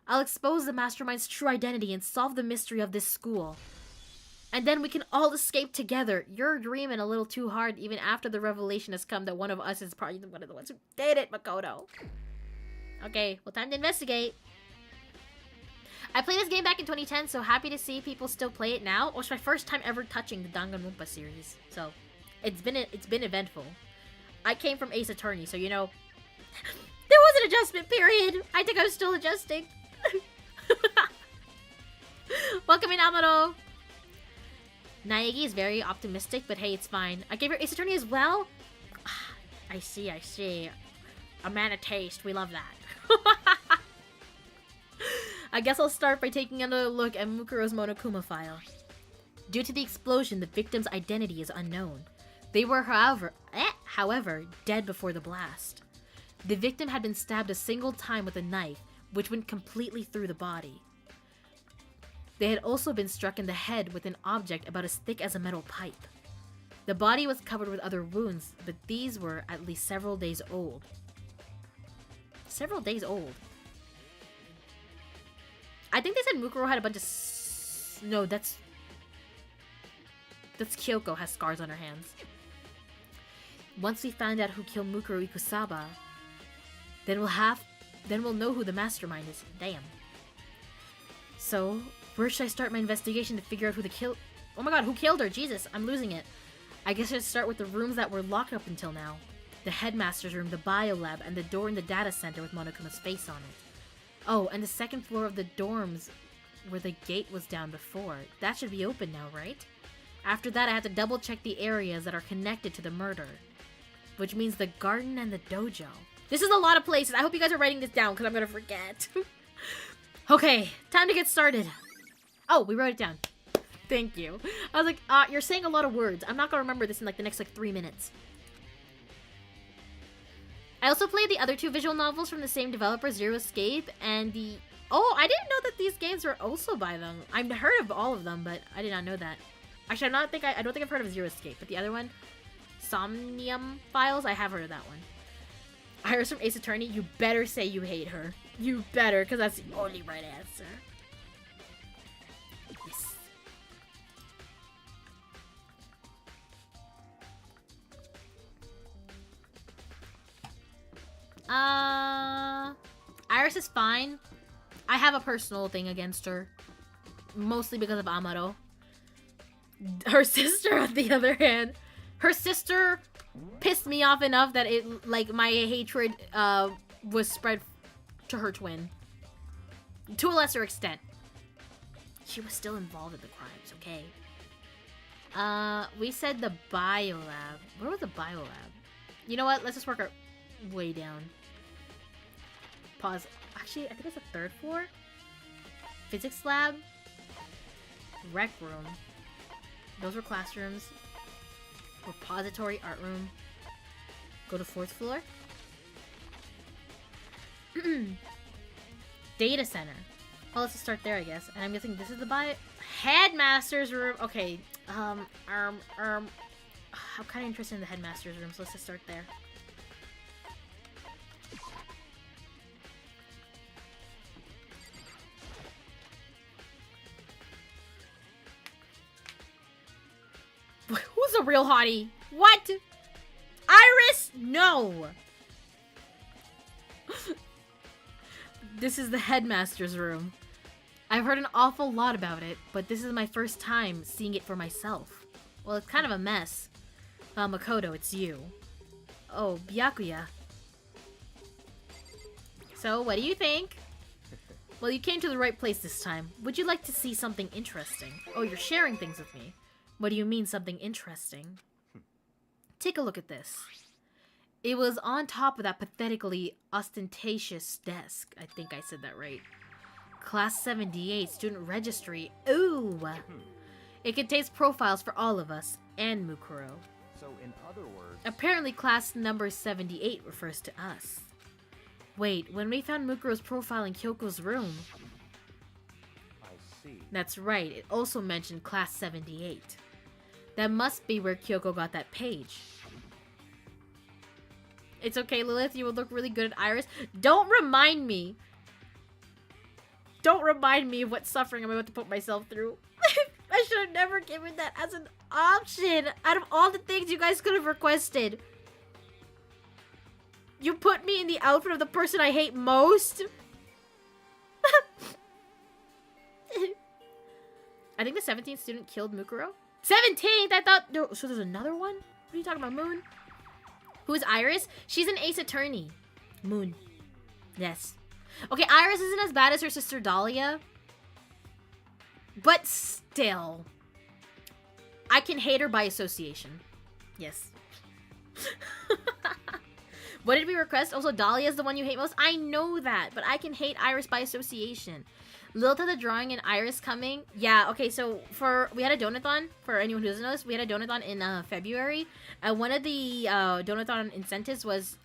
I'll expose the mastermind's true identity and solve the mystery of this school. And then we can all escape together. You're dreaming a little too hard even after the revelation has come that one of us is probably one of the ones who did it, Makoto. Okay, well, time to investigate. I played this game back in 2010, so happy to see people still play it now. It's my first time ever touching the Danganronpa series, so it's been eventful. I came from Ace Attorney, so you know, there was an adjustment period. I think I was still adjusting. Welcome in, Amado. Naegi is very optimistic, but hey, it's fine. I gave her Ace Attorney as well. I see. A man of taste. We love that. I guess I'll start by taking another look at Mukuro's Monokuma file. Due to the explosion, the victim's identity is unknown. They were, however, dead before the blast. The victim had been stabbed a single time with a knife, which went completely through the body. They had also been struck in the head with an object about as thick as a metal pipe. The body was covered with other wounds, but these were at least several days old. Several days old? I think they said Mukuro had a bunch of... No, that's Kyoko has scars on her hands. Once we find out who killed Mukuro Ikusaba, then we'll know who the mastermind is. Damn. So, where should I start my investigation to figure out who Oh my god, who killed her? Jesus, I'm losing it. I guess I should start with the rooms that were locked up until now. The headmaster's room, the biolab, and the door in the data center with Monokuma's face on it. Oh, and the second floor of the dorms where the gate was down before. That should be open now, right? After that, I have to double check the areas that are connected to the murder. Which means the garden and the dojo. This is a lot of places. I hope you guys are writing this down because I'm going to forget. Okay, time to get started. Oh, we wrote it down. Thank you. I was like, you're saying a lot of words. I'm not going to remember this in like the next 3 minutes. I also played the other 2 visual novels from the same developer, Zero Escape, and the... Oh, I didn't know that these games were also by them. I've heard of all of them, but I did not know that. Actually, I don't think I've heard of Zero Escape, but the other one, Somnium Files, I have heard of that one. Iris from Ace Attorney, you better say you hate her. You better, because that's the only right answer. Yes. Iris is fine. I have a personal thing against her. Mostly because of Amaro. Her sister, on the other hand. Her sister pissed me off enough that it, like, my hatred, was spread to her twin. To a lesser extent. She was still involved in the crimes, okay? We said the biolab. Where was the biolab? You know what? Let's just work our way down. Pause. Actually, I think it's the third floor. Physics lab. Rec room. Those were classrooms. Repository, art room. Go to 4th floor. Data center. Well, let's just start there, I guess. And I'm guessing this is the headmaster's room. Okay. I'm kind of interested in the headmaster's room, so let's just start there. Who's a real hottie? What? Iris? No! This is the headmaster's room. I've heard an awful lot about it, but this is my first time seeing it for myself. Well, it's kind of a mess. Makoto, it's you. Oh, Byakuya. So, what do you think? Well, you came to the right place this time. Would you like to see something interesting? Oh, you're sharing things with me. What do you mean, something interesting? Take a look at this. It was on top of that pathetically ostentatious desk. I think I said that right. Class 78 student registry. Ooh! It contains profiles for all of us, and Mukuro. So, in other words... Apparently class number 78 refers to us. Wait, when we found Mukuro's profile in Kyoko's room... I see. That's right, it also mentioned class 78. That must be where Kyoko got that page. It's okay, Lilith, you would look really good at Iris. Don't remind me! Don't remind me of what suffering I'm about to put myself through. I should have never given that as an option. Out of all the things you guys could have requested. You put me in the outfit of the person I hate most? I think the 17th student killed Mukuro. 17th? I thought... No, so there's another one? What are you talking about, Moon? Who's Iris? She's an ace attorney. Moon. Yes. Okay, Iris isn't as bad as her sister Dahlia. But still. I can hate her by association. Yes. What did we request? Also, Dahlia's the one you hate most? I know that, but I can hate Iris by association. Lilith had the drawing and Iris coming. Yeah, okay, so we had a donathon. For anyone who doesn't know this, we had a donathon in February. One of the donathon incentives was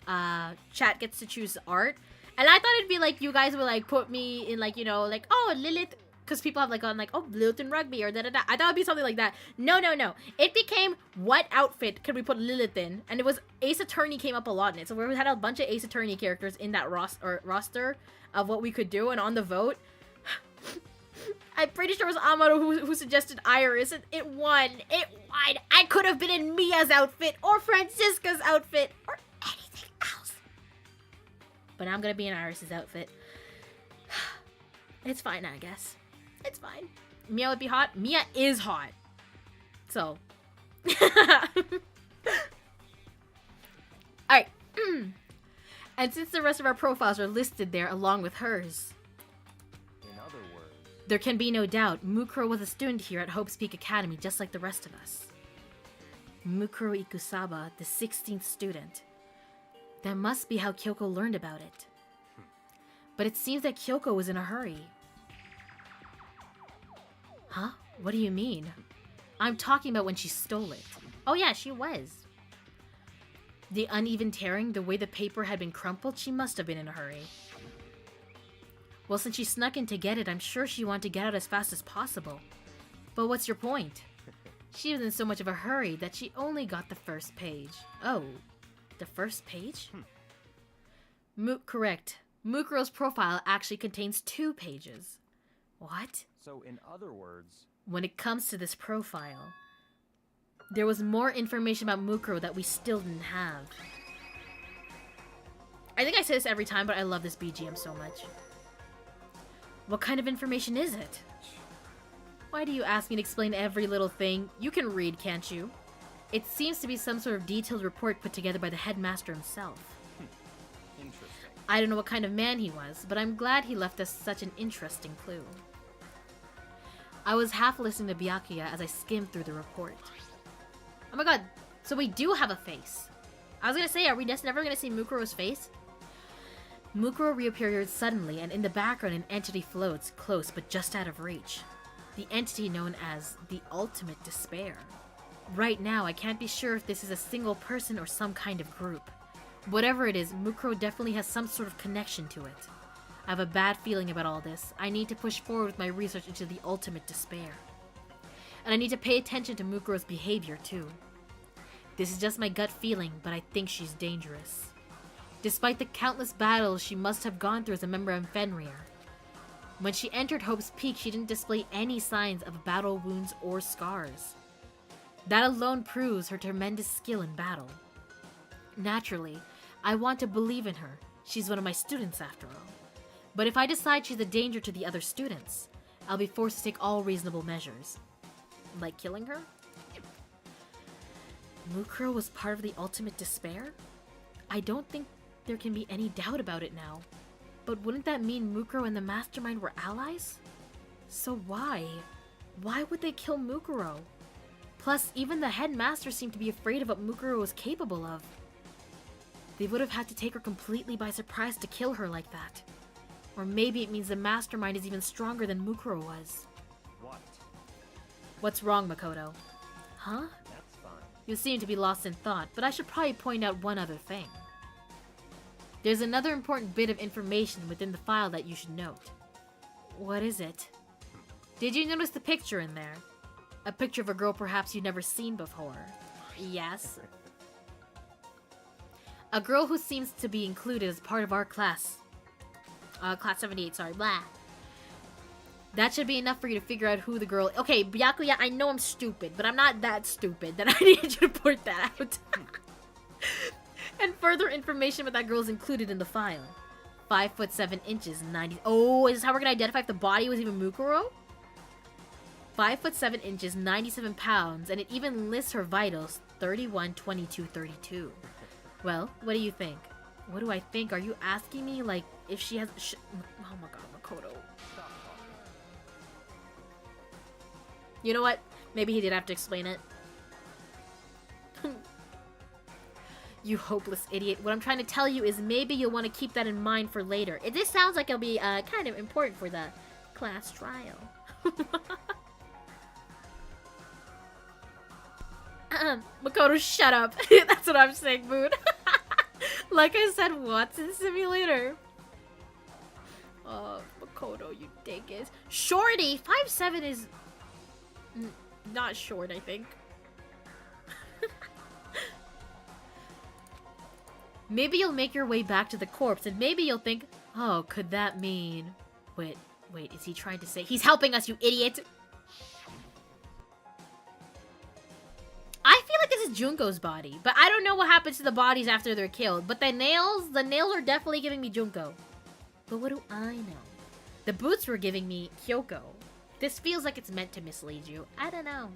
chat gets to choose art. And I thought it'd be like you guys would like put me in like, you know, like, oh, Lilith. Because people have like gone like, oh, Lilith in rugby or da-da-da. I thought it'd be something like that. No, no, no. It became, what outfit could we put Lilith in? And it was Ace Attorney came up a lot in it. So we had a bunch of Ace Attorney characters in that roster of what we could do. And on the vote, I'm pretty sure it was Amado who suggested Iris. And it won. It won. I could have been in Mia's outfit or Francisca's outfit or anything else. But I'm going to be in Iris's outfit. It's fine, I guess. It's fine. Mia would be hot. Mia is hot. So. Alright. And since the rest of our profiles are listed there along with hers. In other words... There can be no doubt, Mukuro was a student here at Hope's Peak Academy just like the rest of us. Mukuro Ikusaba, the 16th student. That must be how Kyoko learned about it. But it seems that Kyoko was in a hurry. Huh? What do you mean? I'm talking about when she stole it. Oh yeah, she was. The uneven tearing, the way the paper had been crumpled, she must have been in a hurry. Well, since she snuck in to get it, I'm sure she wanted to get out as fast as possible. But what's your point? She was in so much of a hurry that she only got the first page. Oh, the first page? Correct. Mukuro's profile actually contains 2 pages. What? So in other words, When it comes to this profile, there was more information about Mukuro that we still didn't have. I think I say this every time, but I love this BGM so much. What kind of information is it? Why do you ask me to explain every little thing? You can read, can't you? It seems to be some sort of detailed report put together by the headmaster himself. interesting. I don't know what kind of man he was, but I'm glad he left us such an interesting clue. I was half listening to Byakuya as I skimmed through the report. Oh my god, so we do have a face. I was gonna say, are we just never gonna see Mukuro's face? Mukuro reappeared suddenly, and in the background an entity floats, close but just out of reach. The entity known as the Ultimate Despair. Right now, I can't be sure if this is a single person or some kind of group. Whatever it is, Mukuro definitely has some sort of connection to it. I have a bad feeling about all this. I need to push forward with my research into the Ultimate Despair. And I need to pay attention to Mukuro's behavior, too. This is just my gut feeling, but I think she's dangerous. Despite the countless battles she must have gone through as a member of Fenrir. When she entered Hope's Peak, she didn't display any signs of battle wounds or scars. That alone proves her tremendous skill in battle. Naturally, I want to believe in her. She's one of my students after all. But if I decide she's a danger to the other students, I'll be forced to take all reasonable measures. Like killing her? Mukuro was part of the Ultimate Despair? I don't think there can be any doubt about it now. But wouldn't that mean Mukuro and the Mastermind were allies? So why? Why would they kill Mukuro? Plus, even the headmaster seemed to be afraid of what Mukuro was capable of. They would have had to take her completely by surprise to kill her like that. Or maybe it means the Mastermind is even stronger than Mukuro was. What? What's wrong, Makoto? Huh? That's fine. You seem to be lost in thought, but I should probably point out one other thing. There's another important bit of information within the file that you should note. What is it? Did you notice the picture in there? A picture of a girl perhaps you've never seen before. Yes. A girl who seems to be included as part of our class. Class 78, sorry. Blah. That should be enough for you to figure out who the girl... Okay, Byakuya, I know I'm stupid, but I'm not that stupid that I need you to point that out. And further information about that girl is included in the file. 5 foot 7 inches, 90... Oh, is this how we're gonna identify if the body was even Mukuro? 5 foot 7 inches, 97 pounds, and it even lists her vitals, 31, 22, 32. Well, what do you think? What do I think? Are you asking me, like, if she has... oh my god, Makoto. You know what? Maybe he did have to explain it. You hopeless idiot. What I'm trying to tell you is maybe you'll want to keep that in mind for later. This sounds like it'll be kind of important for the class trial. Makoto, shut up. That's what I'm saying, Moon. Like I said, Watson Simulator. Oh, Makoto, you dingus. Shorty! 5'7" is... not short, I think. Maybe you'll make your way back to the corpse, and maybe you'll think, oh, could that mean... Wait, is he trying to say... He's helping us, you idiot! I feel like this is Junko's body, but I don't know what happens to the bodies after they're killed. But the nails are definitely giving me Junko. But what do I know? The boots were giving me Kyoko. This feels like it's meant to mislead you. I don't know.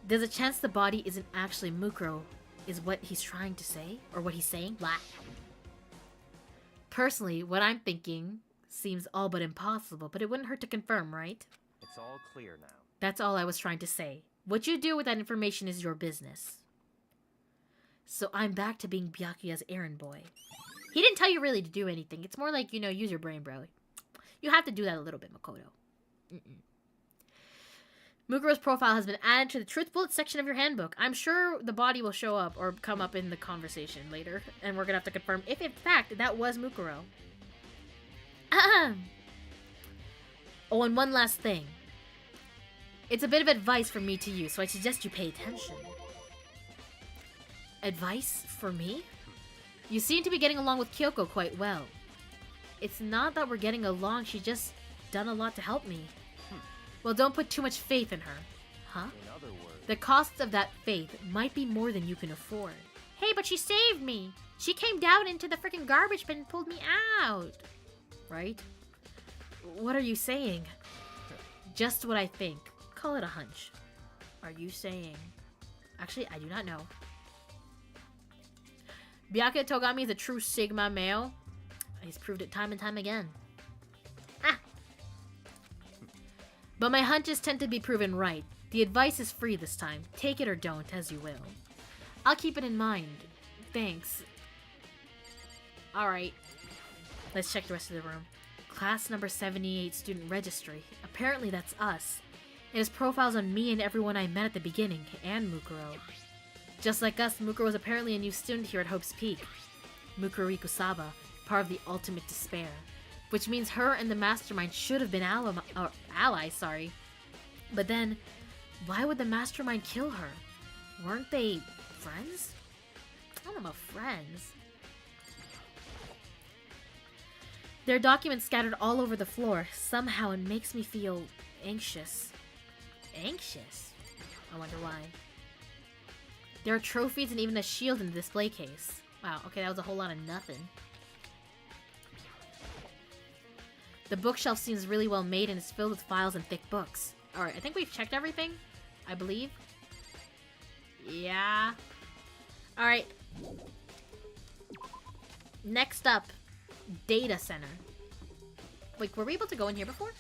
There's a chance the body isn't actually Mukuro, is what he's trying to say? Or what he's saying? Blah. Personally, what I'm thinking seems all but impossible, but it wouldn't hurt to confirm, right? It's all clear now. That's all I was trying to say. What you do with that information is your business. So I'm back to being Byakuya's errand boy. He didn't tell you really to do anything. It's more like, you know, use your brain, bro. You have to do that a little bit, Makoto. Mukuro's profile has been added to the truth bullet section of your handbook. I'm sure the body will show up or come up in the conversation later. And we're gonna have to confirm if, in fact, that was Mukuro. Oh, and one last thing. It's a bit of advice from me to you, so I suggest you pay attention. Advice for me? You seem to be getting along with Kyoko quite well. It's not that we're getting along, she's just done a lot to help me. Well, don't put too much faith in her. Huh? In other words, The cost of that faith might be more than you can afford. Hey, but she saved me! She came down into the freaking garbage bin and pulled me out! Right? What are you saying? Just what I think. Call it a hunch. Are you saying... Actually, I do not know. Byakuya Togami is a true Sigma male. He's proved it time and time again. Ah! But my hunches tend to be proven right. The advice is free this time. Take it or don't, as you will. I'll keep it in mind. Thanks. Alright. Let's check the rest of the room. Class number 78 student registry. Apparently that's us. It has profiles on me and everyone I met at the beginning, and Mukuro. Just like us, Mukuro was apparently a new student here at Hope's Peak. Mukuro Ikusaba, part of the Ultimate Despair. Which means her and the Mastermind should have been allies. But then, why would the Mastermind kill her? Weren't they friends? I don't know about friends. There are documents scattered all over the floor. Somehow it makes me feel anxious. Anxious? I wonder why. There are trophies and even a shield in the display case. Wow, okay, that was a whole lot of nothing. The bookshelf seems really well made and is filled with files and thick books. Alright, I think we've checked everything. I believe. Yeah. Alright. Next up. Data center. Wait, were we able to go in here before?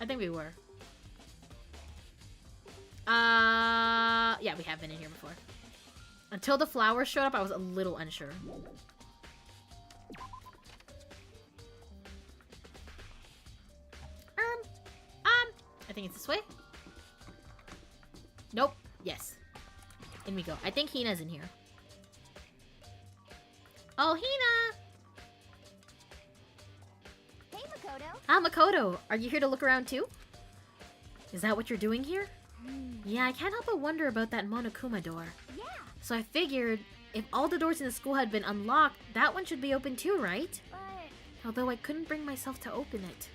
I think we were. Yeah, we have been in here before. Until the flowers showed up, I was a little unsure. I think it's this way. Nope. Yes. In we go. I think Hina's in here. Oh, Hina! Hey, Makoto. Ah, Makoto, are you here to look around too? Is that what you're doing here? Yeah, I can't help but wonder about that Monokuma door. Yeah. So I figured, if all the doors in the school had been unlocked, that one should be open too, right? But Although I couldn't bring myself to open it.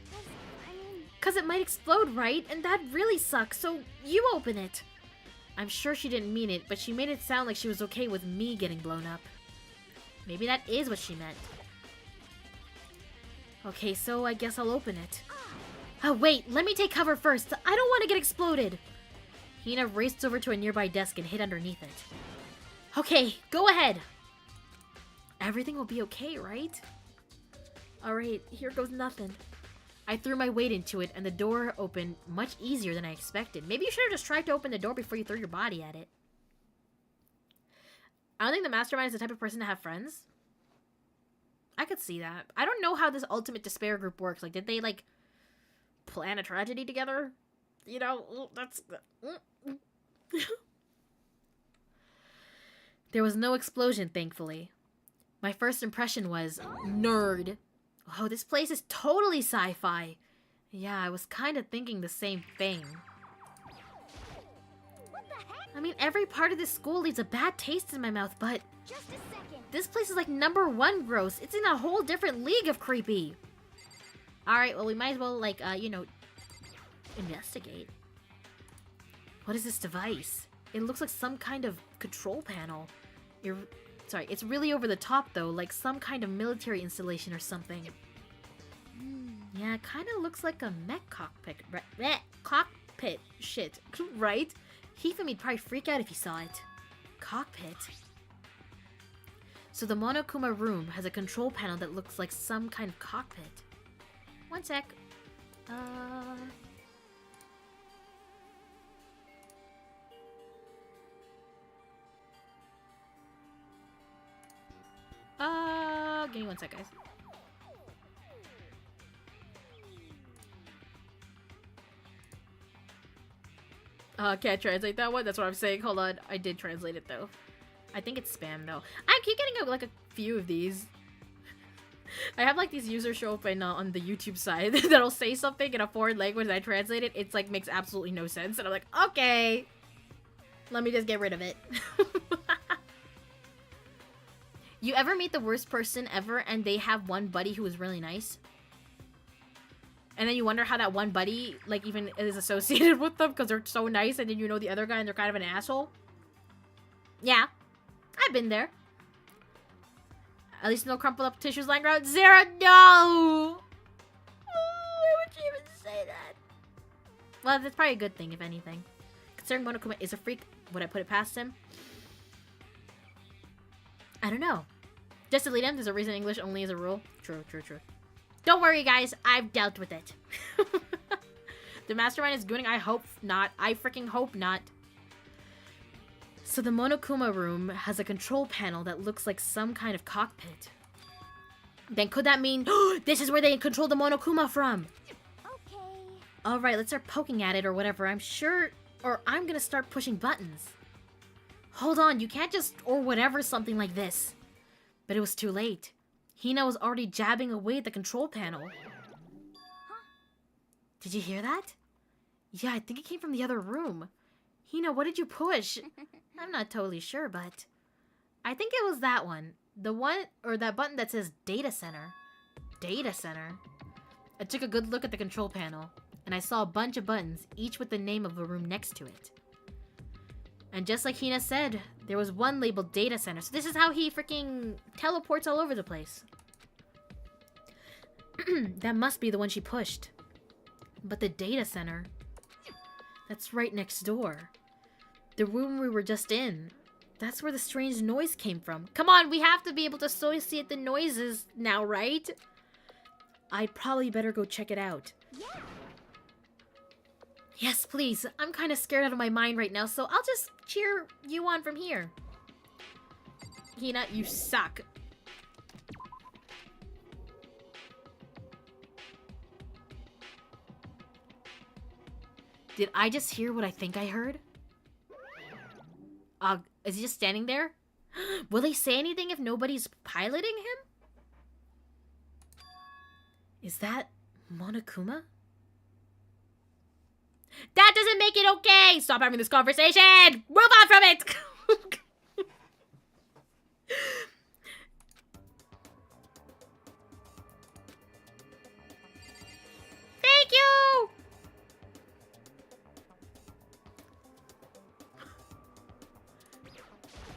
I mean, Cause it might explode, right? And that really sucks, so you open it. I'm sure she didn't mean it, but she made it sound like she was okay with me getting blown up. Maybe that is what she meant. Okay, so I guess I'll open it. Oh, wait, let me take cover first. I don't want to get exploded. Hina raced over to a nearby desk and hid underneath it. Okay, go ahead. Everything will be okay, right? Alright, here goes nothing. I threw my weight into it, and the door opened much easier than I expected. Maybe you should have just tried to open the door before you threw your body at it. I don't think the Mastermind is the type of person to have friends. I could see that. I don't know how this Ultimate Despair group works. Like, did they, like, plan a tragedy together? You know, that's... There was no explosion, thankfully. My first impression was, nerd. Oh, this place is totally sci-fi. Yeah, I was kind of thinking the same thing. what the heck? I mean, every part of this school leaves a bad taste in my mouth, but Just a second. this place is like #1 gross. It's in a whole different league of creepy. Alright, well, we might as well, like, you know, investigate. What is this device? It looks like some kind of control panel. Sorry, it's really over the top, though, like some kind of military installation or something. Yeah, it kind of looks like a mech cockpit. Cockpit shit, right? Hifumi'd probably freak out if he saw it. Cockpit? So the Monokuma room has a control panel that looks like some kind of cockpit. One sec. Give me one sec, guys. Can't translate that one. That's what I'm saying. Hold on. I did translate it, though. I think it's spam, though. I keep getting, like, a few of these. I have, like, these users show up on the YouTube side that'll say something in a foreign language and I translate it. It's, like, makes absolutely no sense. And I'm like, okay. Let me just get rid of it. You ever meet the worst person ever and they have one buddy who is really nice? And then you wonder how that one buddy, like, even is associated with them because they're so nice, and then you know the other guy and they're kind of an asshole? Yeah. I've been there. At least no crumpled up tissues lying around. Zero, no! Oh, why would you even say that? Well, that's probably a good thing, if anything. Considering Monokuma is a freak, would I put it past him? I don't know. Just delete him. There's a reason English only is a rule. True, true, true. Don't worry, guys. I've dealt with it. The mastermind is gooning. I hope not. I freaking hope not. So the Monokuma room has a control panel that looks like some kind of cockpit. Then could that mean this is where they control the Monokuma from? Okay. Alright, let's start poking at it or whatever. I'm sure... Or I'm gonna start pushing buttons. Hold on, you can't just... Or whatever, something like this. But it was too late. Hina was already jabbing away at the control panel. Huh? Did you hear that? Yeah, I think it came from the other room. Hina, what did you push? I'm not totally sure, but... I think it was that one. The one... Or that button that says Data Center. Data Center? I took a good look at the control panel, and I saw a bunch of buttons, each with the name of a room next to it. And just like Hina said, there was one labeled Data Center. So this is how he freaking teleports all over the place. That must be the one she pushed. But the Data Center... That's right next door. The room we were just in. That's where the strange noise came from. Come on, we have to be able to associate the noises now, right? I'd probably better go check it out. Yeah. Yes, please. I'm kind of scared out of my mind right now, so I'll just cheer you on from here. Hina, you suck. Did I just hear what I think I heard? Is he just standing there? Will he say anything if nobody's piloting him? Is that Monokuma? That doesn't make it okay! Stop having this conversation! Move on from it! Thank you!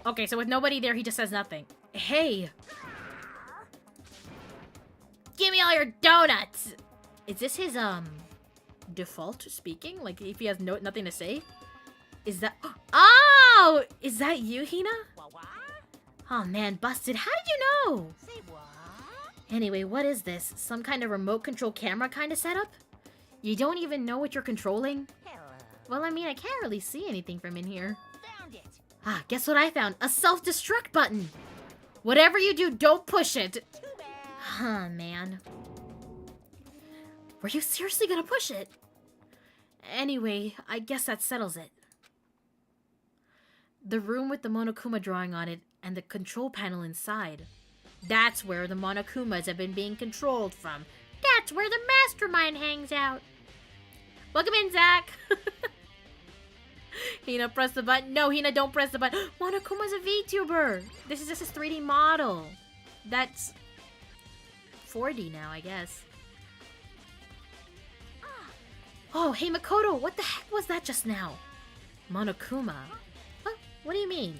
Okay, so with nobody there, he just says nothing. Hey! Give me all your donuts! Is this his, default speaking? Like, if he has nothing to say? Is that... Oh! Is that you, Hina? Oh, man, busted. How did you know? Say what? Anyway, what is this? Some kind of remote control camera kind of setup? You don't even know what you're controlling? Hello. Well, I mean, I can't really see anything from in here. Found it. Ah, guess what I found? A self-destruct button! Whatever you do, don't push it! Too bad. Huh, man. Were you seriously gonna push it? Anyway, I guess that settles it. The room with the Monokuma drawing on it and the control panel inside. That's where the Monokumas have been being controlled from. That's where the mastermind hangs out. Welcome in, Zach! Hina, press the button. No, Hina, don't press the button. Monokuma's a VTuber. This is just his 3D model. That's 4D now, I guess. Oh, hey, Makoto, what the heck was that just now? Monokuma? What? What do you mean?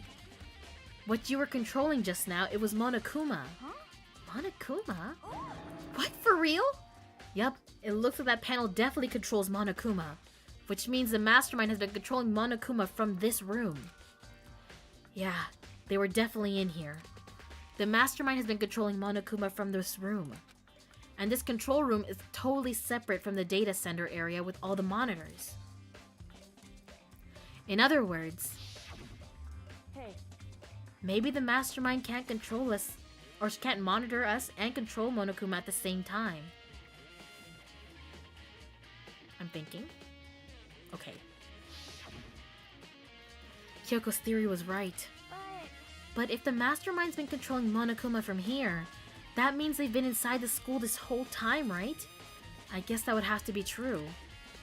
What you were controlling just now, it was Monokuma. Monokuma? What, for real? Yup, it looks like that panel definitely controls Monokuma. Which means the mastermind has been controlling Monokuma from this room. Yeah, they were definitely in here. The mastermind has been controlling Monokuma from this room. And this control room is totally separate from the data center area with all the monitors. In other words, Hey. maybe the mastermind can't control us, or can't monitor us and control Monokuma at the same time. I'm thinking. Okay. Kyoko's theory was right. But if the mastermind's been controlling Monokuma from here, that means they've been inside the school this whole time, right? I guess that would have to be true.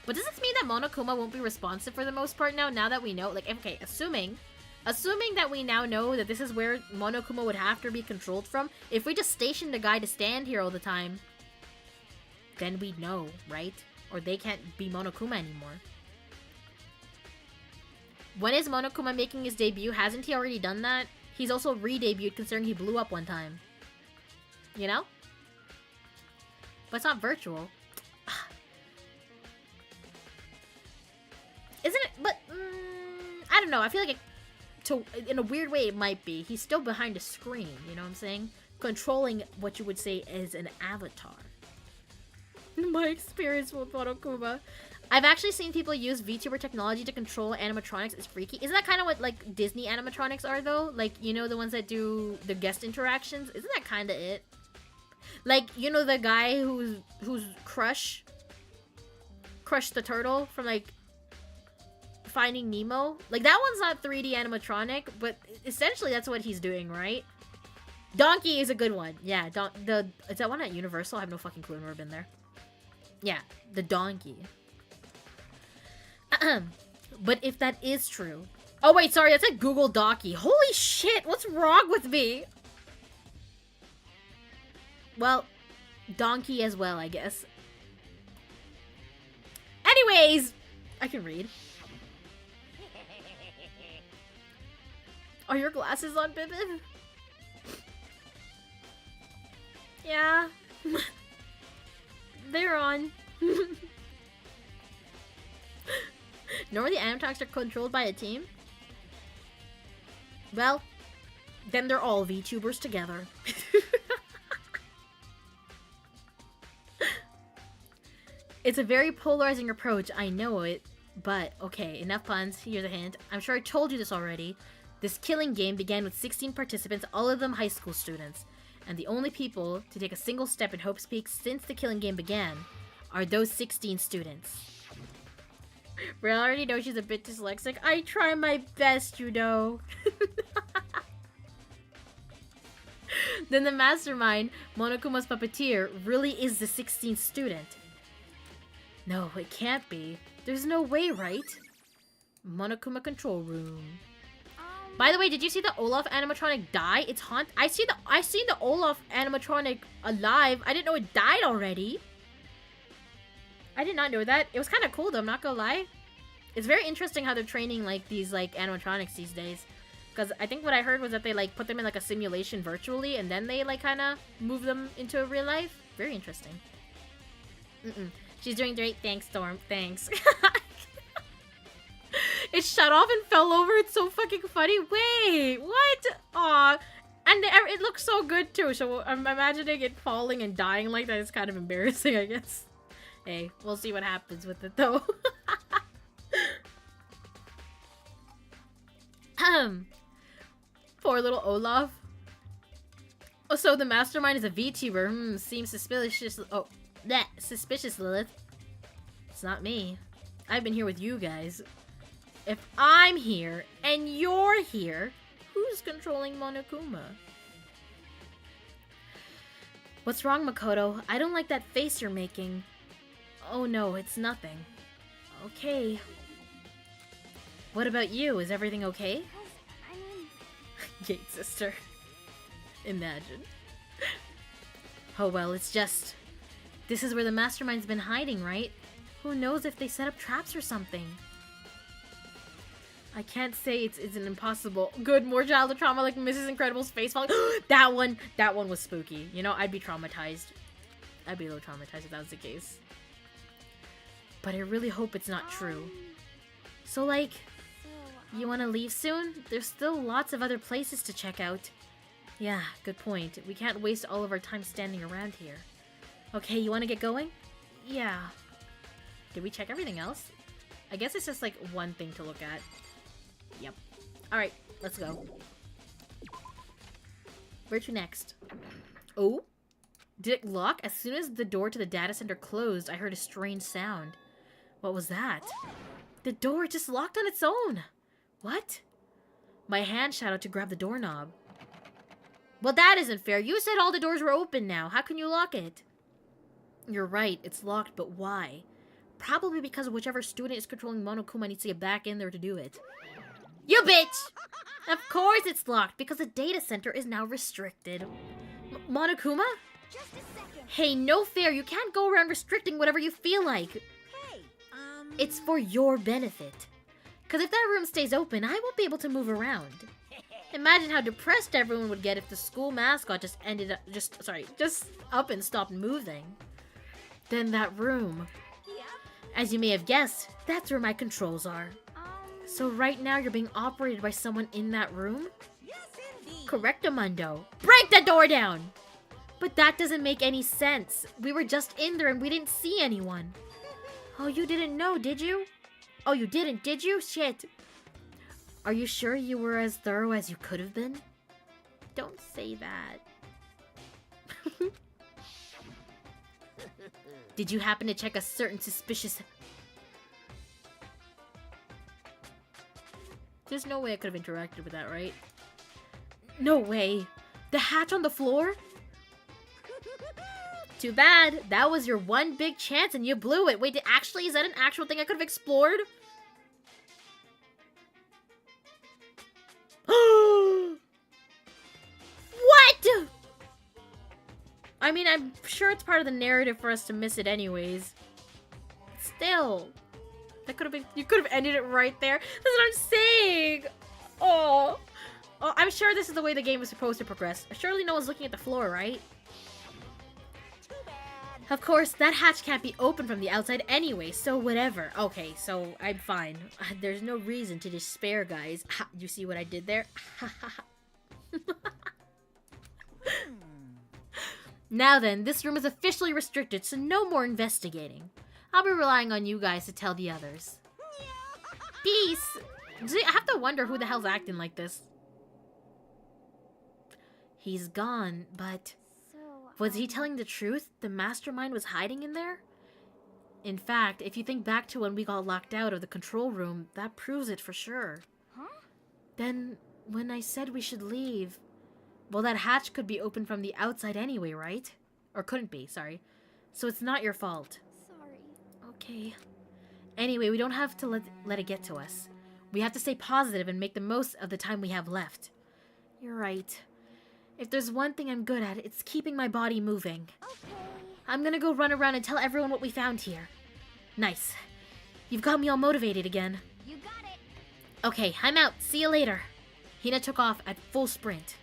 But does this mean that Monokuma won't be responsive for the most part now that we know? Like, okay, assuming Assuming that we now know that this is where Monokuma would have to be controlled from, if we just stationed a guy to stand here all the time, then we'd know, right? Or they can't be Monokuma anymore. When is Monokuma making his debut? Hasn't he already done that? He's also re-debuted considering he blew up one time. You know? But it's not virtual. Isn't it? But, I don't know. I feel like in a weird way, it might be. He's still behind a screen, you know what I'm saying? Controlling what you would say is an avatar. My experience with Monokuma. I've actually seen people use VTuber technology to control animatronics. It's freaky. Isn't that kind of what, like, Disney animatronics are, though? Like, you know, the ones that do the guest interactions? Isn't that kind of it? Like, you know the guy who's Crush the turtle from, like, Finding Nemo? Like, that one's not 3D animatronic, but essentially that's what he's doing, right? Donkey is a good one. Yeah, is that one at Universal? I have no fucking clue. I've never been there. Yeah, the donkey. But if that is true... Oh, wait, sorry, that's a Google Donkey. Holy shit, what's wrong with me? Well, donkey as well, I guess. Anyways, I can read. Are your glasses on, Bibbin? Yeah. They're on. Normally animatronics are controlled by a team? Well, then they're all VTubers together. It's a very polarizing approach, I know it, but okay, enough puns, here's a hint. I'm sure I told you this already. This killing game began with 16 participants, all of them high school students. And the only people to take a single step in Hope's Peak since the killing game began are those 16 students. Bro, I already know she's a bit dyslexic. I try my best, you know. Then the mastermind, Monokuma's puppeteer, really is the 16th student. No, it can't be. There's no way, right? Monokuma control room. By the way, did you see the Olaf animatronic die? It's I seen the Olaf animatronic alive. I didn't know it died already. I did not know that. It was kind of cool though, I'm not gonna lie. It's very interesting how they're training like these like animatronics these days. Because I think what I heard was that they like put them in like a simulation virtually and then they like kind of move them into real life. Very interesting. She's doing great. Thanks, Storm. Thanks. It shut off and fell over. It's so fucking funny. Wait, what? Aw. And it looks so good too. So I'm imagining it falling and dying like that is kind of embarrassing, I guess. Hey, we'll see what happens with it though. Poor little Olaf. Oh, so the mastermind is a VTuber. Seems suspicious. Oh, that suspicious, Lilith. It's not me. I've been here with you guys. If I'm here and you're here, who's controlling Monokuma? What's wrong, Makoto? I don't like that face you're making. Oh no, it's nothing. Okay. What about you? Is everything okay? I mean... Gate sister. Imagine. Oh well, it's just... This is where the mastermind's been hiding, right? Who knows if they set up traps or something? I can't say it's an impossible. Good, more childhood trauma like Mrs. Incredible's face falling. That one was spooky. You know, I'd be traumatized. I'd be a little traumatized if that was the case. But I really hope it's not true. So like, you want to leave soon? There's still lots of other places to check out. Yeah, good point. We can't waste all of our time standing around here. Okay, you want to get going? Yeah. Did we check everything else? I guess it's just like one thing to look at. Yep. Alright, let's go. Where to next? Oh? Did it lock? As soon as the door to the data center closed, I heard a strange sound. What was that? The door just locked on its own. What? My hand shot out to grab the doorknob. Well, that isn't fair. You said all the doors were open now. How can you lock it? You're right. It's locked, but why? Probably because whichever student is controlling Monokuma needs to get back in there to do it. You bitch! Of course it's locked, because the data center is now restricted. Monokuma? Just a second. Hey, no fair, you can't go around restricting whatever you feel like. Hey, It's for your benefit. Because if that room stays open, I won't be able to move around. Imagine how depressed everyone would get if the school mascot just up and stopped moving. Then that room. Yep. As you may have guessed, that's where my controls are. Um, So right now you're being operated by someone in that room? yes, indeed. Correctamundo. Break the door down! But that doesn't make any sense. We were just in there and we didn't see anyone. Oh, you didn't know, did you? Oh, you didn't, did you? Shit. Are you sure you were as thorough as you could have been? Don't say that. Did you happen to check a certain suspicious... There's no way I could have interacted with that, right? No way. The hatch on the floor? Too bad. That was your one big chance and you blew it. Wait, is that an actual thing I could have explored? What? I mean, I'm sure it's part of the narrative for us to miss it anyways. Still. That could have been... You could have ended it right there. That's what I'm saying. Oh, I'm sure this is the way the game is supposed to progress. Surely no one's looking at the floor, right? Too bad. Of course, that hatch can't be open from the outside anyway, so whatever. Okay, so I'm fine. There's no reason to despair, guys. Ha, you see what I did there? Now then, this room is officially restricted, so no more investigating. I'll be relying on you guys to tell the others. Peace! See, I have to wonder who the hell's acting like this. He's gone, but... So, Was he telling the truth? The mastermind was hiding in there? In fact, if you think back to when we got locked out of the control room, that proves it for sure. Huh? Then, when I said we should leave... Well, that hatch could be open from the outside anyway, right? Or couldn't be, sorry. So it's not your fault. Sorry. Okay. Anyway, we don't have to let it get to us. We have to stay positive and make the most of the time we have left. You're right. If there's one thing I'm good at, it's keeping my body moving. Okay. I'm gonna go run around and tell everyone what we found here. Nice. You've got me all motivated again. You got it. Okay, I'm out. See you later. Hina took off at full sprint.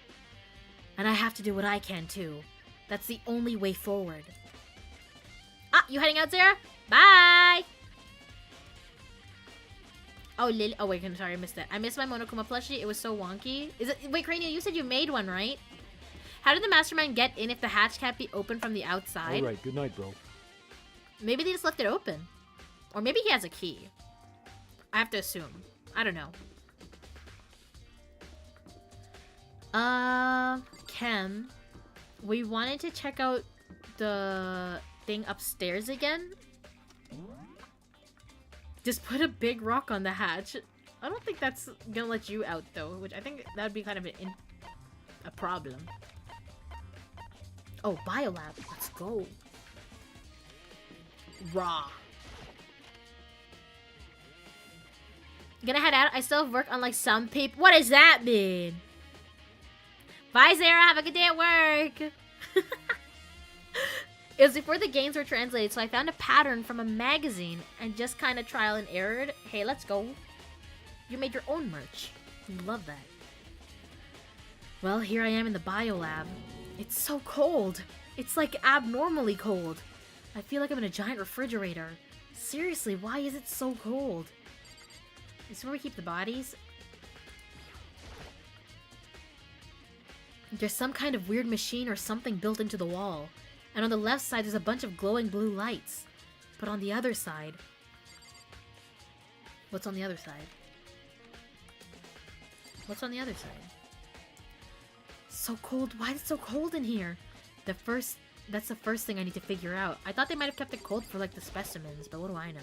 And I have to do what I can too. That's the only way forward. Ah, you heading out, Sarah? Bye! Oh, Lily. Oh, wait, I'm sorry, I missed that. I missed my Monokuma plushie. It was so wonky. Is it? Wait, Crania, you said you made one, right? How did the mastermind get in if the hatch can't be open from the outside? Alright, good night, bro. Maybe they just left it open. Or maybe he has a key. I have to assume. I don't know. Kem, we wanted to check out the thing upstairs again. Just put a big rock on the hatch. I don't think that's gonna let you out though, which I think that would be kind of a problem. Oh, biolab. Let's go. Raw. Gonna head out. I still have work on like some people. What does that mean? Bye, Sarah. Have a good day at work. It was before the games were translated, so I found a pattern from a magazine and just kind of trial and errored. Hey, let's go. You made your own merch. Love that. Well, here I am in the biolab. It's so cold. It's like abnormally cold. I feel like I'm in a giant refrigerator. Seriously, why is it so cold? Is this where we keep the bodies? There's some kind of weird machine or something built into the wall. And on the left side, there's a bunch of glowing blue lights. But on the other side... What's on the other side? What's on the other side? So cold. Why is it so cold in here? That's the first thing I need to figure out. I thought they might have kept it cold for like the specimens, but what do I know?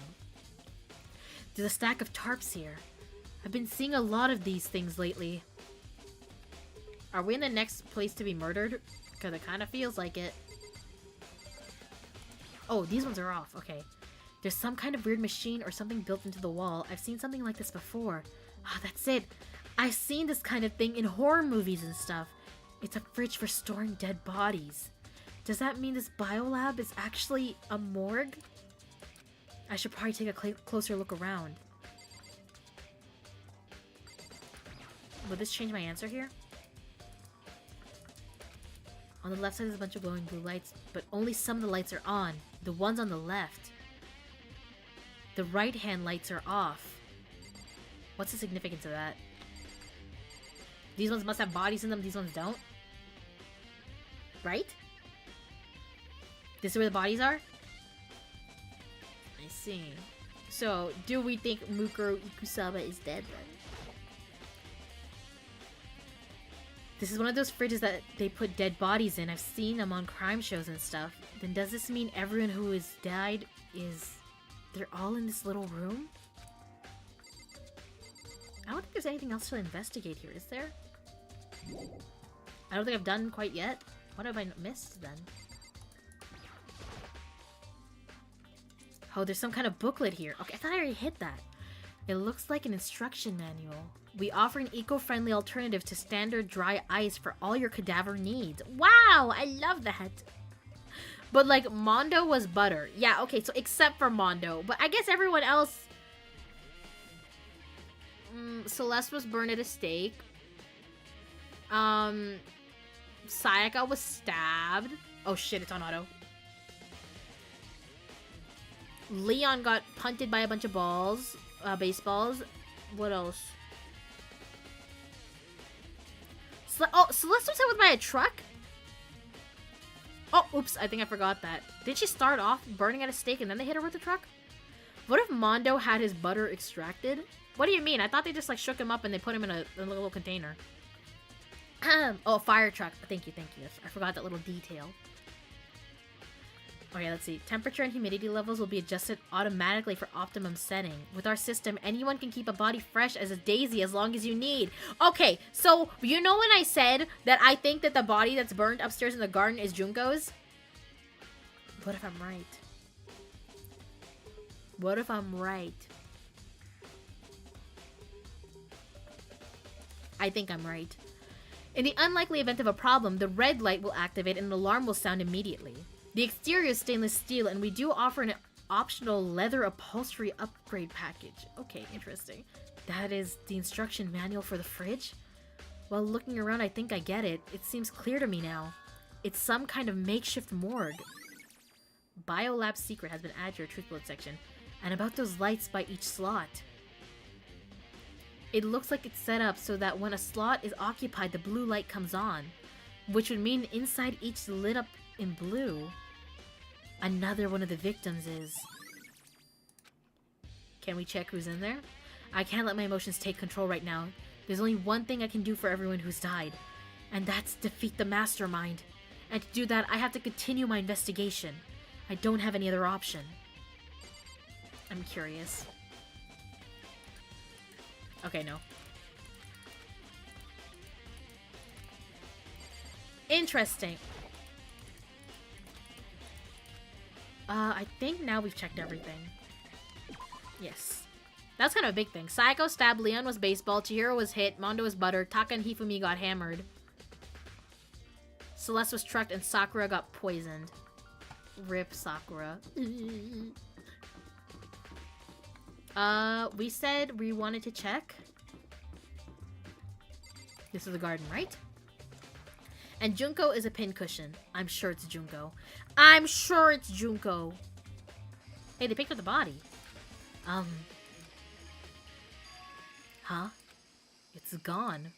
There's a stack of tarps here. I've been seeing a lot of these things lately. Are we in the next place to be murdered? Because it kind of feels like it. Oh, these ones are off. Okay. There's some kind of weird machine or something built into the wall. I've seen something like this before. Ah, that's it. I've seen this kind of thing in horror movies and stuff. It's a fridge for storing dead bodies. Does that mean this biolab is actually a morgue? I should probably take a closer look around. Will this change my answer here? On the left side there's a bunch of glowing blue lights, but only some of the lights are on. The ones on the left. The right-hand lights are off. What's the significance of that? These ones must have bodies in them, these ones don't? Right? This is where the bodies are? I see. So, do we think Mukuro Ikusaba is dead then? This is one of those fridges that they put dead bodies in. I've seen them on crime shows and stuff. Then does this mean everyone who has died is... they're all in this little room? I don't think there's anything else to investigate here, is there? I don't think I've done quite yet. What have I missed then? Oh, there's some kind of booklet here. Okay, I thought I already hit that. It looks like an instruction manual. We offer an eco-friendly alternative to standard dry ice for all your cadaver needs. Wow, I love that. But like, Mondo was butter. Yeah, okay, so except for Mondo. But I guess everyone else... Celeste was burned at a stake. Sayaka was stabbed. Oh shit, it's on auto. Leon got punted by a bunch of balls. Baseballs. What else? Celeste was hit by a truck? Oh, oops, I think I forgot that. Did she start off burning at a stake and then they hit her with the truck? What if Mondo had his butter extracted? What do you mean? I thought they just like shook him up and they put him in a little container. Oh, fire truck. Thank you, thank you. I forgot that little detail. Okay, let's see. Temperature and humidity levels will be adjusted automatically for optimum setting. With our system, anyone can keep a body fresh as a daisy as long as you need. Okay, so you know when I said that I think that the body that's burned upstairs in the garden is Junko's? What if I'm right? What if I'm right? I think I'm right. In the unlikely event of a problem, the red light will activate and an alarm will sound immediately. The exterior is stainless steel, and we do offer an optional leather upholstery upgrade package. Okay, interesting. That is the instruction manual for the fridge? While looking around, I think I get it. It seems clear to me now. It's some kind of makeshift morgue. Biolab secret has been added to your truth bullet section. And about those lights by each slot. It looks like it's set up so that when a slot is occupied, the blue light comes on. Which would mean inside each lit up in blue. Another one of the victims is... Can we check who's in there? I can't let my emotions take control right now. There's only one thing I can do for everyone who's died. And that's defeat the mastermind. And to do that, I have to continue my investigation. I don't have any other option. I'm curious. Okay, no. Interesting. I think now we've checked everything. Yes. That's kind of a big thing. Psycho stabbed, Leon was baseball, Chihiro was hit, Mondo was butter, Taka and Hifumi got hammered. Celeste was trucked, and Sakura got poisoned. Rip Sakura. We said we wanted to check. This is the garden, right? And Junko is a pincushion. I'm sure it's Junko. I'm sure it's Junko. Hey, they picked up the body. Huh? It's gone.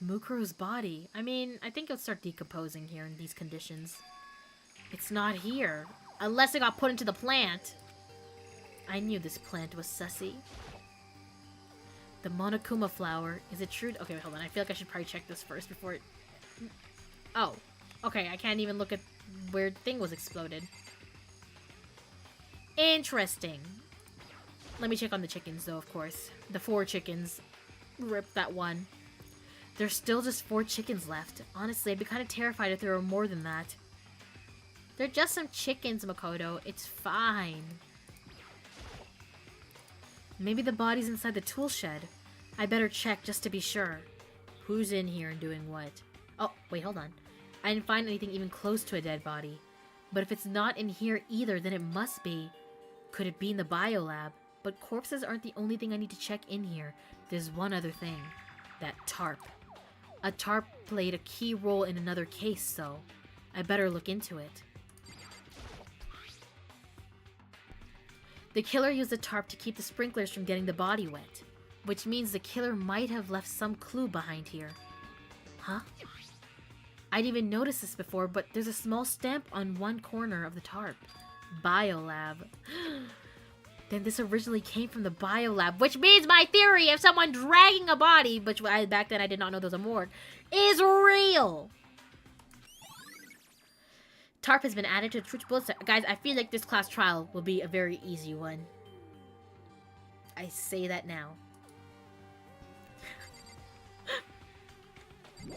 Mukuro's body. I mean, I think it'll start decomposing here in these conditions. It's not here. Unless it got put into the plant. I knew this plant was sussy. The Monokuma flower. Is it true? Okay, wait, hold on. I feel like I should probably check this first before it... Oh. Okay, I can't even look at where the thing was exploded. Interesting. Let me check on the chickens, though, of course. The 4 chickens. Rip that one. There's still just 4 chickens left. Honestly, I'd be kind of terrified if there were more than that. They're just some chickens, Makoto. It's fine. Maybe the body's inside the tool shed. I better check just to be sure. Who's in here and doing what? Oh, wait, hold on. I didn't find anything even close to a dead body. But if it's not in here either, then it must be. Could it be in the biolab? But corpses aren't the only thing I need to check in here. There's one other thing. That tarp. A tarp played a key role in another case, so I better look into it. The killer used the tarp to keep the sprinklers from getting the body wet, which means the killer might have left some clue behind here. Huh? I didn't even notice this before, but there's a small stamp on one corner of the tarp. Biolab. Then this originally came from the biolab, which means my theory of someone dragging a body, which back then I did not know there was a morgue, is real! Tarp has been added to the Truth Bullet. Guys, I feel like this class trial will be a very easy one. I say that now.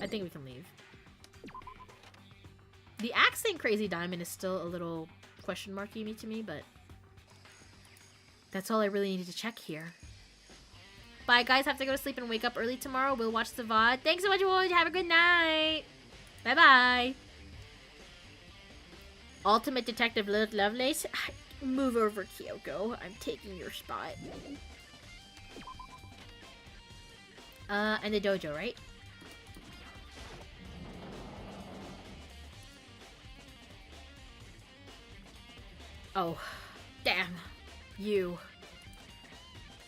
I think we can leave. The accent Crazy Diamond is still a little question marky to me, but that's all I really needed to check here. Bye, guys. Have to go to sleep and wake up early tomorrow. We'll watch the VOD. Thanks so much, Woj. Have a good night. Bye-bye. Ultimate Detective Lilith Lovelace. Move over, Kyoko. I'm taking your spot. And the dojo, right? Oh, damn. You.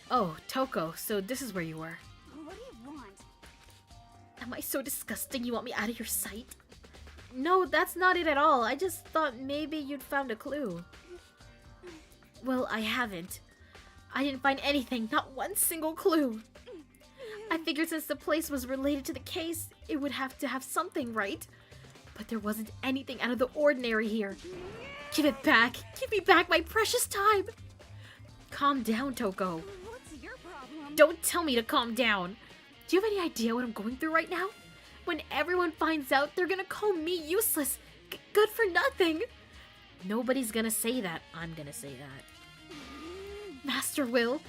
Oh, Toko, so this is where you were. What do you want? Am I so disgusting you want me out of your sight? No, that's not it at all. I just thought maybe you'd found a clue. Well, I haven't. I didn't find anything, not one single clue. I figured since the place was related to the case, it would have to have something, right? But there wasn't anything out of the ordinary here. Give it back! Give me back my precious time! Calm down, Toko. What's your problem? Don't tell me to calm down. Do you have any idea what I'm going through right now? When everyone finds out, they're gonna call me useless. Good for nothing. Nobody's gonna say that. I'm gonna say that. Master Will.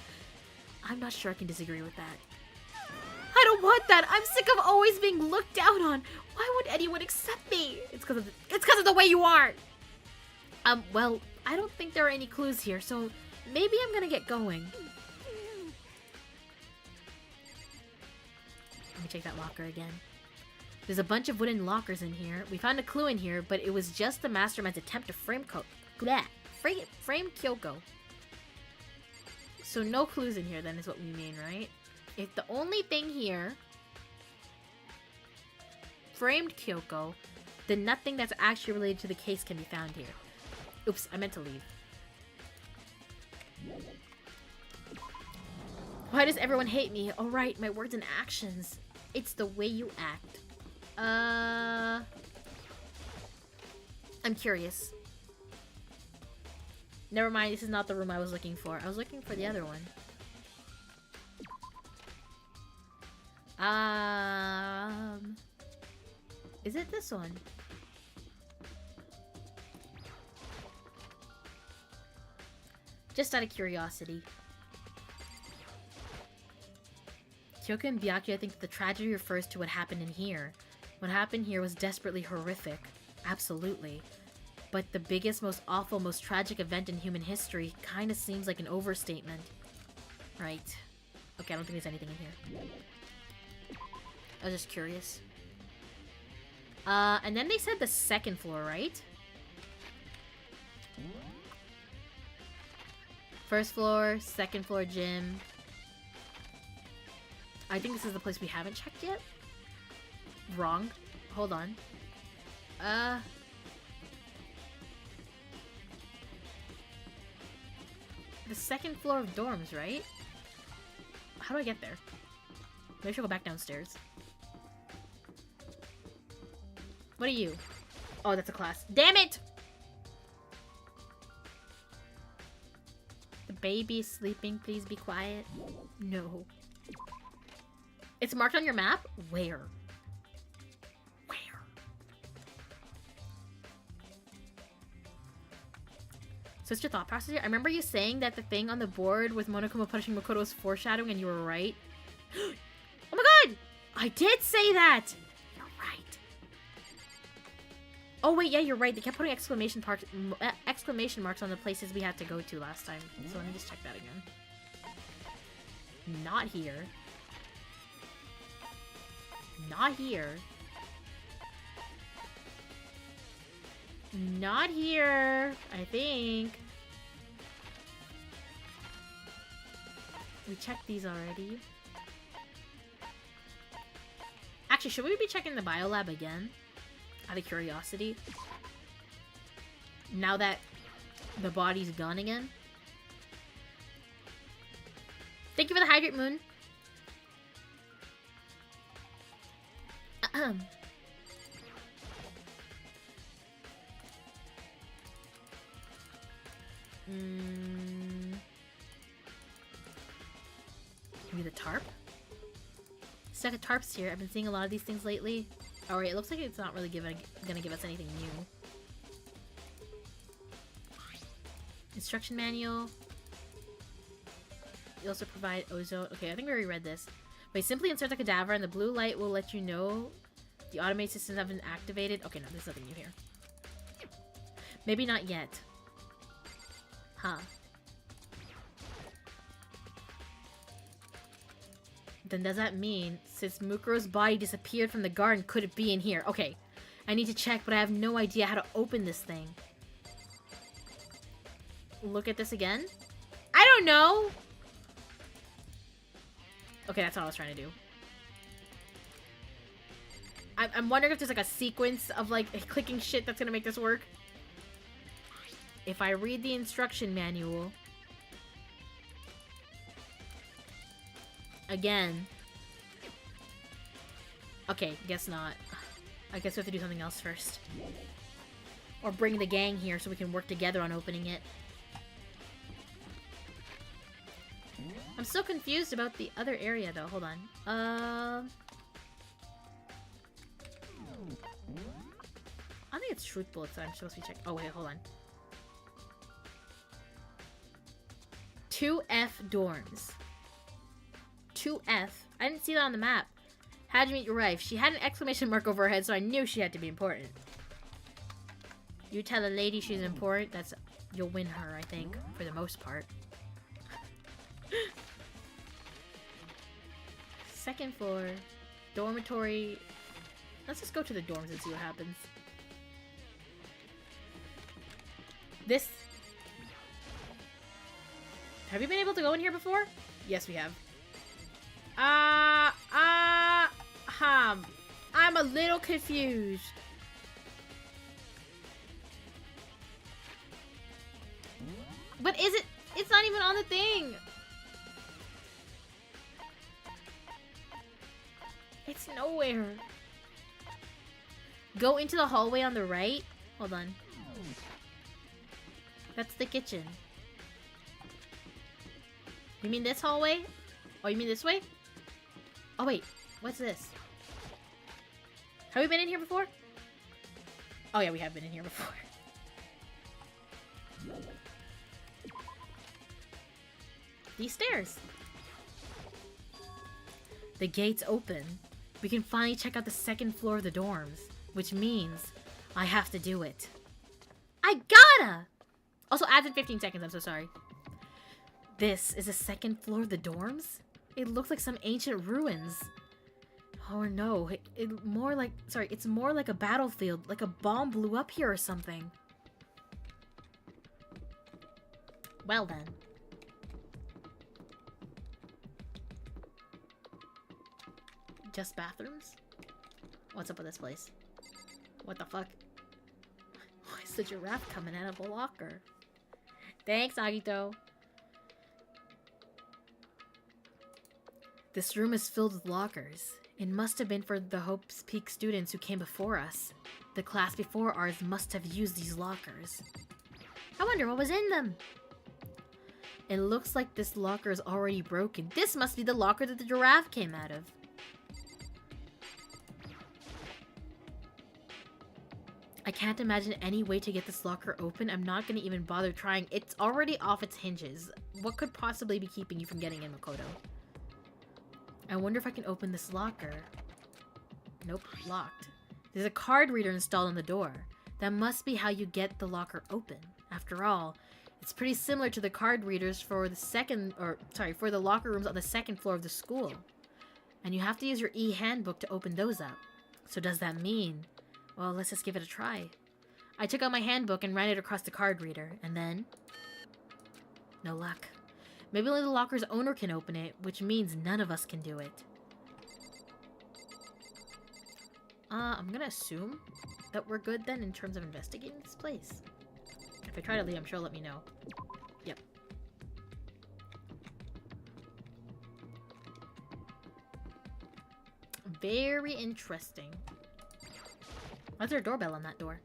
I'm not sure I can disagree with that. I don't want that. I'm sick of always being looked down on. Why would anyone accept me? It's because of the way you are. Well, I don't think there are any clues here, so maybe I'm gonna get going. Let me check that locker again. There's a bunch of wooden lockers in here. We found a clue in here, but it was just the mastermind's attempt to frame Kyoko. So no clues in here then is what we mean, right? If the only thing here framed Kyoko, then nothing that's actually related to the case can be found here. Oops, I meant to leave. Why does everyone hate me? Oh right, my words and actions. It's the way you act. I'm curious. Never mind, this is not the room I was looking for. I was looking for the other one. Is it this one? Just out of curiosity. Kyoko and Byakuya think that the tragedy refers to what happened in here. What happened here was desperately horrific. Absolutely. But the biggest, most awful, most tragic event in human history kind of seems like an overstatement. Right. Okay, I don't think there's anything in here. I was just curious. And then they said the second floor, right? First floor, second floor gym. I think this is the place we haven't checked yet. Wrong. Hold on. The second floor of dorms, right? How do I get there? Maybe I should go back downstairs. What are you? Oh, that's a class. Damn it! The baby is sleeping. Please be quiet. No. It's marked on your map? Where? Where? So it's your thought process here? I remember you saying that the thing on the board with Monokuma punishing Makoto was foreshadowing and you were right. Oh my god! I did say that! You're right. Oh wait, yeah, you're right. They kept putting exclamation marks on the places we had to go to last time. So let me just check that again. Not here. Not here. Not here, I think. We checked these already. Actually, should we be checking the biolab again? Out of curiosity. Now that the body's gone again. Thank you for the hydrate, Moon. Maybe the tarp? Stack of tarps here. I've been seeing a lot of these things lately. Alright, it looks like it's not really gonna give us anything new. Instruction manual. You also provide ozone. Okay, I think we already read this. But simply insert the cadaver and the blue light will let you know the automated systems have been activated. Okay, no, there's nothing new here. Maybe not yet. Huh. Then does that mean, since Mukuro's body disappeared from the garden, could it be in here? Okay, I need to check, but I have no idea how to open this thing. Look at this again? I don't know! Okay, that's all I was trying to do. I'm wondering if there's like a sequence of like clicking shit that's gonna make this work. If I read the instruction manual... Again. Okay, guess not. I guess we have to do something else first. Or bring the gang here so we can work together on opening it. I'm so confused about the other area though. Hold on. I think it's truth bullets that I'm supposed to be checking. Oh wait, hold on. 2F dorms. 2F. I didn't see that on the map. How'd you meet your wife? She had an exclamation mark over her head, so I knew she had to be important. You tell a lady she's important, you'll win her, I think, for the most part. Second floor. Dormitory. Let's just go to the dorms and see what happens. This... Have you been able to go in here before? Yes, we have. I'm a little confused. But is it? It's not even on the thing. It's nowhere. Go into the hallway on the right. Hold on. That's the kitchen. You mean this hallway? Oh, you mean this way? Oh, wait. What's this? Have we been in here before? Oh, yeah, we have been in here before. These stairs. The gate's open. We can finally check out the second floor of the dorms, which means I have to do it. I gotta! Also, adds in 15 seconds, I'm so sorry. This is the second floor of the dorms? It looks like some ancient ruins. Oh no, it's more like a battlefield, like a bomb blew up here or something. Well then. Just bathrooms? What's up with this place? What the fuck? Why is the giraffe coming out of a locker? Thanks, Agito. This room is filled with lockers. It must have been for the Hope's Peak students who came before us. The class before ours must have used these lockers. I wonder what was in them. It looks like this locker is already broken. This must be the locker that the giraffe came out of. I can't imagine any way to get this locker open. I'm not going to even bother trying. It's already off its hinges. What could possibly be keeping you from getting in, Makoto? I wonder if I can open this locker. Nope, locked. There's a card reader installed on the door. That must be how you get the locker open. After all, it's pretty similar to the card readers for the locker rooms on the second floor of the school. And you have to use your e-handbook to open those up. So does that mean... Well, let's just give it a try. I took out my handbook and ran it across the card reader, and then... No luck. Maybe only the locker's owner can open it, which means none of us can do it. I'm gonna assume that we're good then in terms of investigating this place. If I try to leave, I'm sure it'll let me know. Yep. Very interesting. Why's there a doorbell on that door?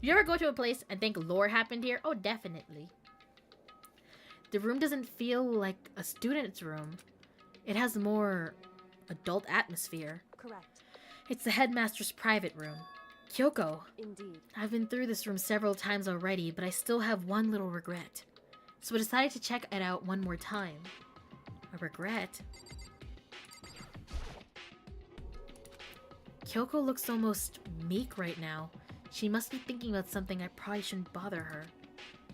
You ever go to a place and think lore happened here? Oh, definitely. The room doesn't feel like a student's room. It has more adult atmosphere. Correct. It's the headmaster's private room. Kyoko. Indeed. I've been through this room several times already, but I still have one little regret. So I decided to check it out one more time. A regret? Kyoko looks almost meek right now. She must be thinking about something. I probably shouldn't bother her.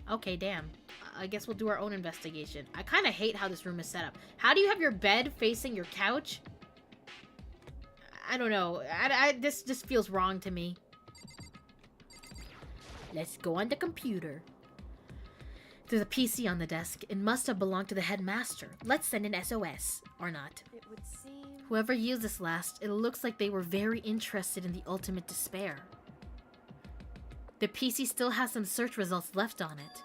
Okay, damn. I guess we'll do our own investigation. I kind of hate how this room is set up. How do you have your bed facing your couch? I don't know. This just feels wrong to me. Let's go on the computer. There's a PC on the desk. It must have belonged to the headmaster. Let's send an SOS. Or not. It would seem... Whoever used this last, it looks like they were very interested in the ultimate despair. The PC still has some search results left on it.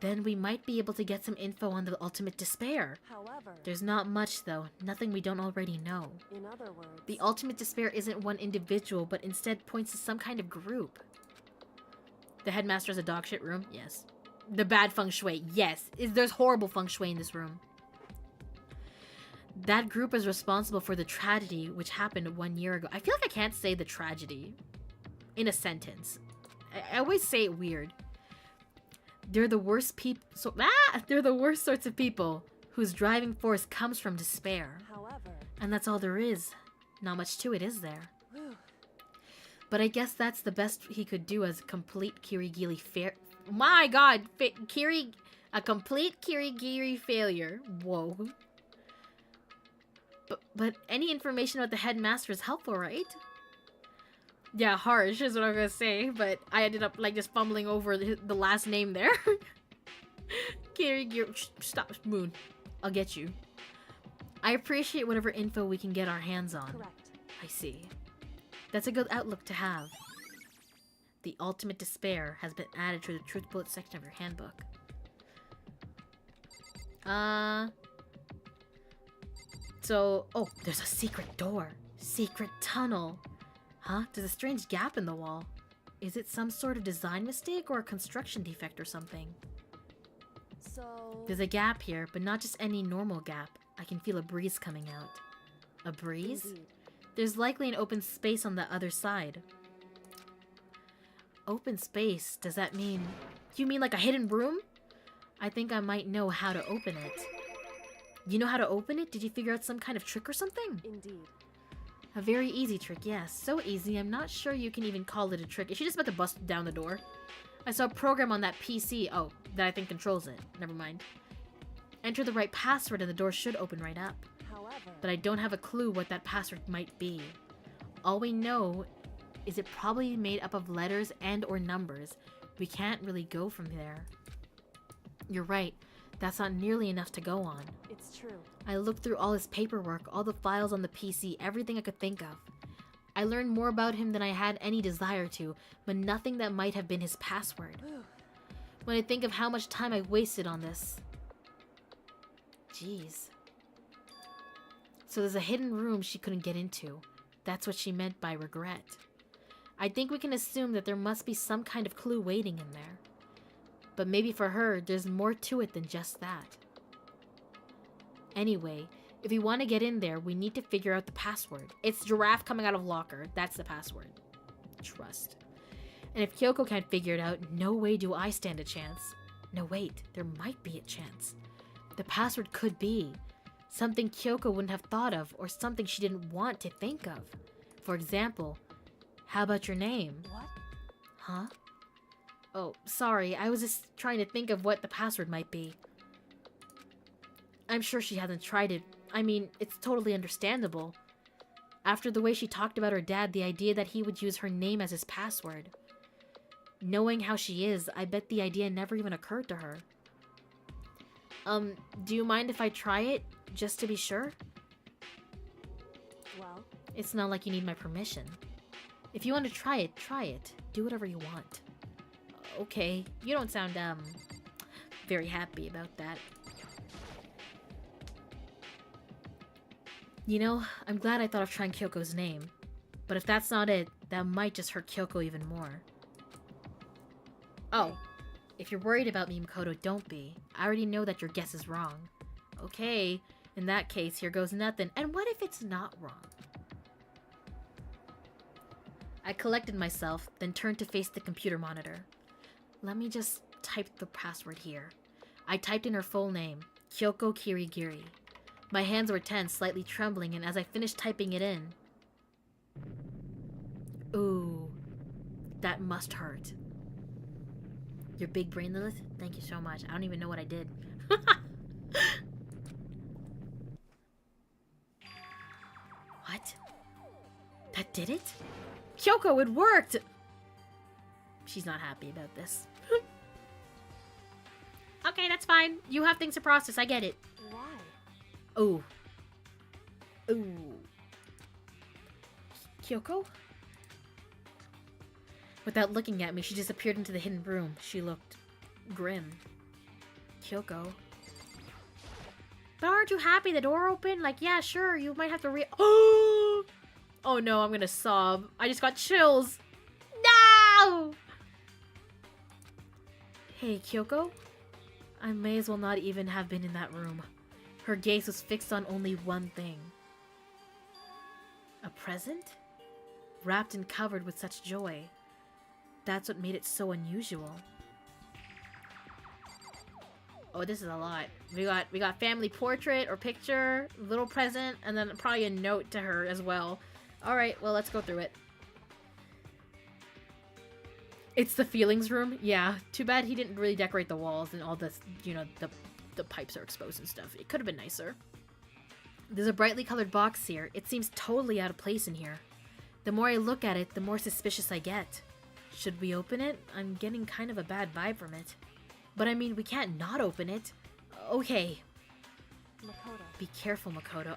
Then we might be able to get some info on the ultimate despair. However... There's not much, though. Nothing we don't already know. In other words... The ultimate despair isn't one individual, but instead points to some kind of group. The headmaster has a dog shit room? Yes. The bad feng shui? Yes. There's horrible feng shui in this room. That group is responsible for the tragedy which happened 1 year ago. I feel like I can't say the tragedy in a sentence. I always say it weird. They're the worst people. They're the worst sorts of people whose driving force comes from despair. However... And that's all there is. Not much to it, is there? Whew. But I guess that's the best he could do as a complete Kirigiri My god! A complete Kirigiri failure. Whoa. But any information about the headmaster is helpful, right? Yeah, harsh is what I'm gonna say, but I ended up like just fumbling over the last name there. Kirigiri, stop, Moon. I'll get you. I appreciate whatever info we can get our hands on. Correct. I see. That's a good outlook to have. The ultimate despair has been added to the truth bullet section of your handbook. So, oh, there's a secret door. Secret tunnel. Huh? There's a strange gap in the wall. Is it some sort of design mistake or a construction defect or something? So... There's a gap here, but not just any normal gap. I can feel a breeze coming out. A breeze? Indeed. There's likely an open space on the other side. Open space? Does that mean... You mean like a hidden room? I think I might know how to open it. You know how to open it? Did you figure out some kind of trick or something? Indeed. A very easy trick, yes. So easy, I'm not sure you can even call it a trick. Is she just about to bust down the door? I saw a program on that PC, that I think controls it. Never mind. Enter the right password and the door should open right up. However... But I don't have a clue what that password might be. All we know is it probably made up of letters and or numbers. We can't really go from there. You're right. That's not nearly enough to go on. It's true. I looked through all his paperwork, all the files on the PC, everything I could think of. I learned more about him than I had any desire to, but nothing that might have been his password. When I think of how much time I wasted on this. Jeez. So there's a hidden room she couldn't get into. That's what she meant by regret. I think we can assume that there must be some kind of clue waiting in there. But maybe for her, there's more to it than just that. Anyway, if we want to get in there, we need to figure out the password. It's giraffe coming out of locker. That's the password. Trust. And if Kyoko can't figure it out, no way do I stand a chance. No, wait. There might be a chance. The password could be Something Kyoko wouldn't have thought of, or something she didn't want to think of. For example, how about your name? What? Huh? Oh, sorry, I was just trying to think of what the password might be. I'm sure she hasn't tried it. I mean, it's totally understandable. After the way she talked about her dad, the idea that he would use her name as his password. Knowing how she is, I bet the idea never even occurred to her. Do you mind if I try it, just to be sure? Well, It's not like you need my permission. If you want to try it, try it. Do whatever you want. Okay, you don't sound, very happy about that. You know, I'm glad I thought of trying Kyoko's name. But if that's not it, that might just hurt Kyoko even more. Oh, if you're worried about me, Makoto, don't be. I already know that your guess is wrong. Okay, in that case, here goes nothing. And what if it's not wrong? I collected myself, then turned to face the computer monitor. Let me just type the password here. I typed in her full name, Kyoko Kirigiri. My hands were tense, slightly trembling, and as I finished typing it in... Ooh, that must hurt. Your big brain, Lilith? Thank you so much. I don't even know what I did. What? That did it? Kyoko, it worked! She's not happy about this. Okay, that's fine. You have things to process, I get it. why? Ooh. Ooh. Kyoko? Without looking at me, she disappeared into the hidden room. She looked grim. Kyoko. But aren't you happy the door opened? Like, yeah, sure, you might have to Oh no, I'm gonna sob. I just got chills. No! Hey, Kyoko? I may as well not even have been in that room. Her gaze was fixed on only one thing. A present? Wrapped and covered with such joy. That's what made it so unusual. Oh, this is a lot. We got family portrait or picture, little present, and then probably a note to her as well. Alright, well, let's go through it. It's the feelings room? Yeah. Too bad he didn't really decorate the walls and all this, you know, the pipes are exposed and stuff. It could have been nicer. There's a brightly colored box here. It seems totally out of place in here. The more I look at it, the more suspicious I get. Should we open it? I'm getting kind of a bad vibe from it. But I mean, we can't not open it. Okay. Makoto. Be careful, Makoto.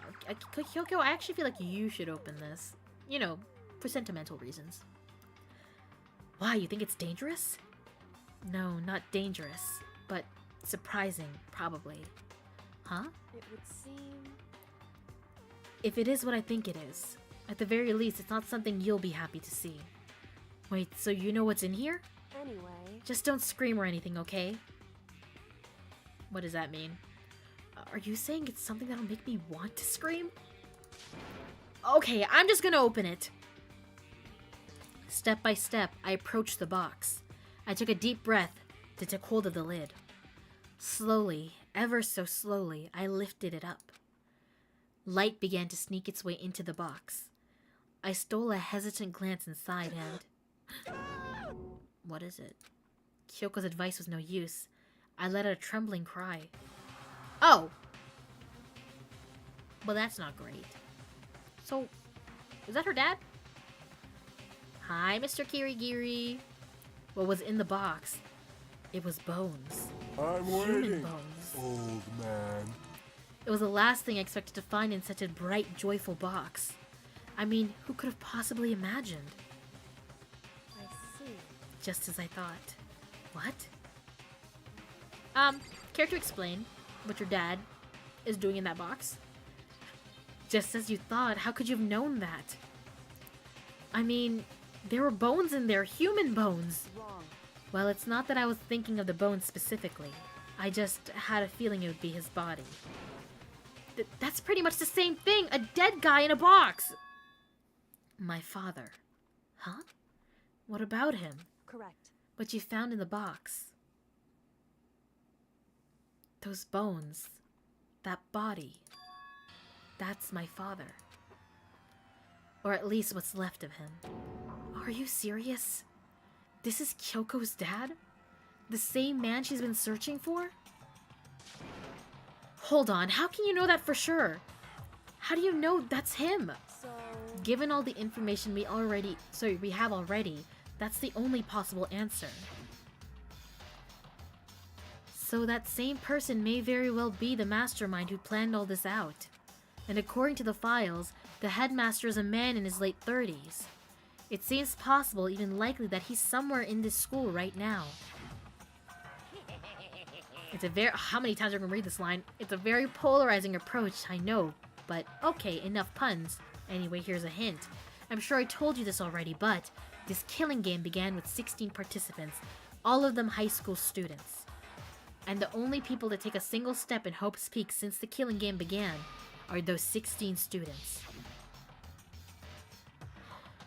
Kyoko, I actually feel like you should open this. You know, for sentimental reasons. Why, you think it's dangerous? No, not dangerous. But surprising, probably. Huh? It would seem... If it is what I think it is, at the very least, it's not something you'll be happy to see. Wait, so you know what's in here? Anyway... Just don't scream or anything, okay? What does that mean? Are you saying it's something that'll make me want to scream? Okay, I'm just gonna open it. Step by step, I approached the box. I took a deep breath to take hold of the lid. Slowly, ever so slowly, I lifted it up. Light began to sneak its way into the box. I stole a hesitant glance inside and... What is it? Kyoko's advice was no use. I let out a trembling cry. Oh! Well, that's not great. So, is that her dad? Hi, Mr. Kirigiri. What was in the box? It was bones. I'm Human waiting, bones. old man. It was the last thing I expected to find in such a bright, joyful box. I mean, who could have possibly imagined? I see. Just as I thought. What? Care to explain what your dad is doing in that box? Just as you thought, how could you have known that? I mean, there were bones in there, human bones. Wrong. Well, it's not that I was thinking of the bones specifically. I just had a feeling it would be his body. That's pretty much the same thing! A dead guy in a box! My father. Huh? What about him? Correct. What you found in the box? Those bones. That body. That's my father. Or at least what's left of him. Are you serious? This is Kyoko's dad? The same man she's been searching for? Hold on, how can you know that for sure? How do you know that's him? So, Given all the information we have already, that's the only possible answer. So that same person may very well be the mastermind who planned all this out. And according to the files, the headmaster is a man in his late 30s. It seems possible, even likely, that he's somewhere in this school right now. It's a very— how many times are we gonna read this line? It's a very polarizing approach, I know, but okay, enough puns. Anyway, here's a hint. I'm sure I told you this already, but this killing game began with 16 participants, all of them high school students. And the only people to take a single step in Hope's Peak since the killing game began are those 16 students.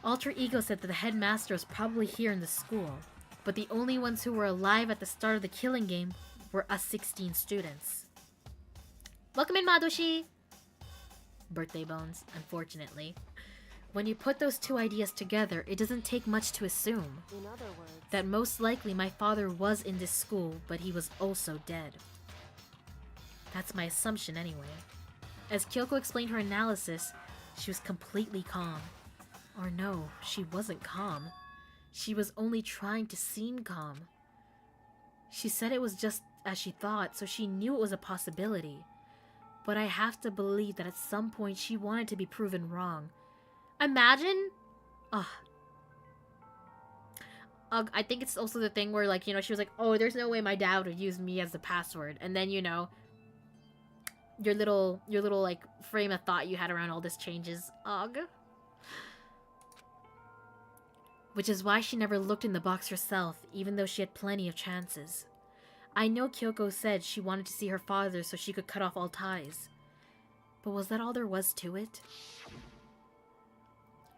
Alter Ego said that the headmaster was probably here in the school, but the only ones who were alive at the start of the killing game were us 16 students. Welcome in, Madoshi! Birthday bones, unfortunately. When you put those two ideas together, it doesn't take much to assume in other words, that most likely my father was in this school, but he was also dead. That's my assumption anyway. As Kyoko explained her analysis, she was completely calm. Or no, she wasn't calm. She was only trying to seem calm. She said it was just as she thought, so she knew it was a possibility. But I have to believe that at some point she wanted to be proven wrong. Imagine? Ugh. I think it's also the thing where, like, you know, she was like, oh, there's no way my dad would use me as the password. And then, you know, your little, like, frame of thought you had around all this changes. Ugh. Which is why she never looked in the box herself, even though she had plenty of chances. I know Kyoko said she wanted to see her father so she could cut off all ties. But was that all there was to it?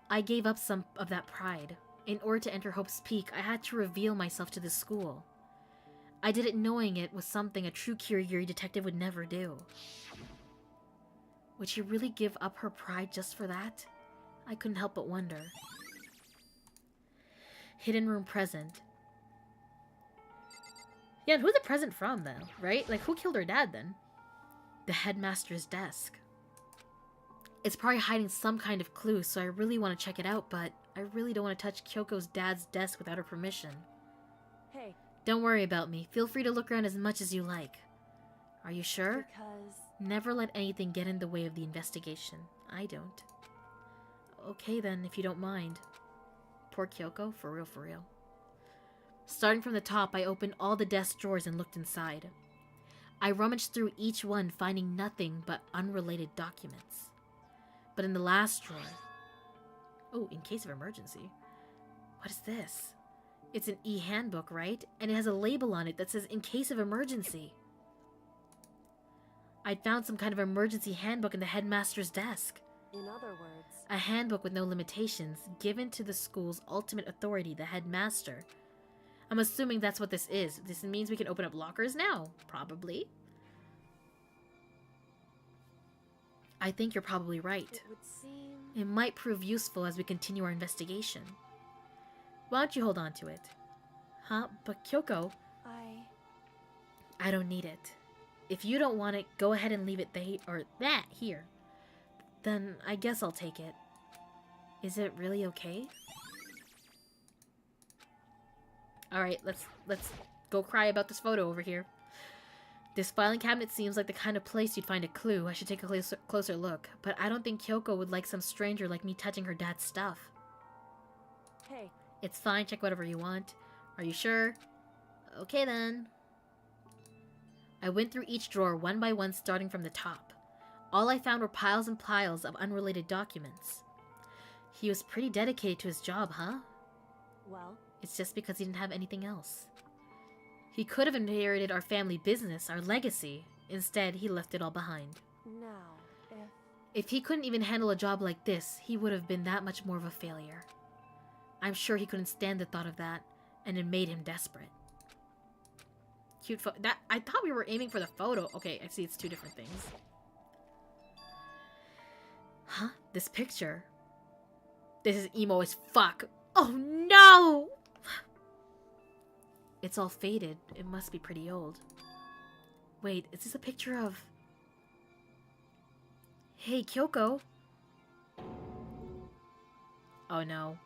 I gave up some of that pride. In order to enter Hope's Peak, I had to reveal myself to the school. I did it knowing it was something a true Kirigiri detective would never do. Would she really give up her pride just for that? I couldn't help but wonder. Hidden room present. Yeah, who's the present from, though, right? Like, who killed her dad, then? The headmaster's desk. It's probably hiding some kind of clue, so I really want to check it out, but I really don't want to touch Kyoko's dad's desk without her permission. hey, Don't worry about me. Feel free to look around as much as you like. Are you sure? because Never let anything get in the way of the investigation. I don't. Okay then, if you don't mind. Poor Kyoko, for real, for real. Starting from the top, I opened all the desk drawers and looked inside. I rummaged through each one, finding nothing but unrelated documents. But in the last drawer... Oh, in case of emergency. What is this? It's an e-handbook, right? And it has a label on it that says, in case of emergency. I'd found some kind of emergency handbook in the headmaster's desk. in other words, A handbook with no limitations, given to the school's ultimate authority, the headmaster. I'm assuming that's what this is. This means we can open up lockers now. Probably. I think you're probably right. it would seem It might prove useful as we continue our investigation. Why don't you hold on to it? Huh? But Kyoko, I don't need it. If you don't want it, go ahead and leave it here. Then I guess I'll take it. Is it really okay? Alright, let's go cry about this photo over here. This filing cabinet seems like the kind of place you'd find a clue. I should take a closer look. But I don't think Kyoko would like some stranger like me touching her dad's stuff. hey, It's fine, check whatever you want. Are you sure? Okay then. I went through each drawer one by one, starting from the top. All I found were piles and piles of unrelated documents. He was pretty dedicated to his job, huh? well, It's just because he didn't have anything else. He could have inherited our family business, our legacy. Instead, he left it all behind. now, If he couldn't even handle a job like this, he would have been that much more of a failure. I'm sure he couldn't stand the thought of that, and it made him desperate. Cute photo. I thought we were aiming for the photo. Okay, I see it's two different things. This picture. This is emo as fuck. Oh no! It's all faded. It must be pretty old. Wait, is this a picture of... Hey, Kyoko. Oh no.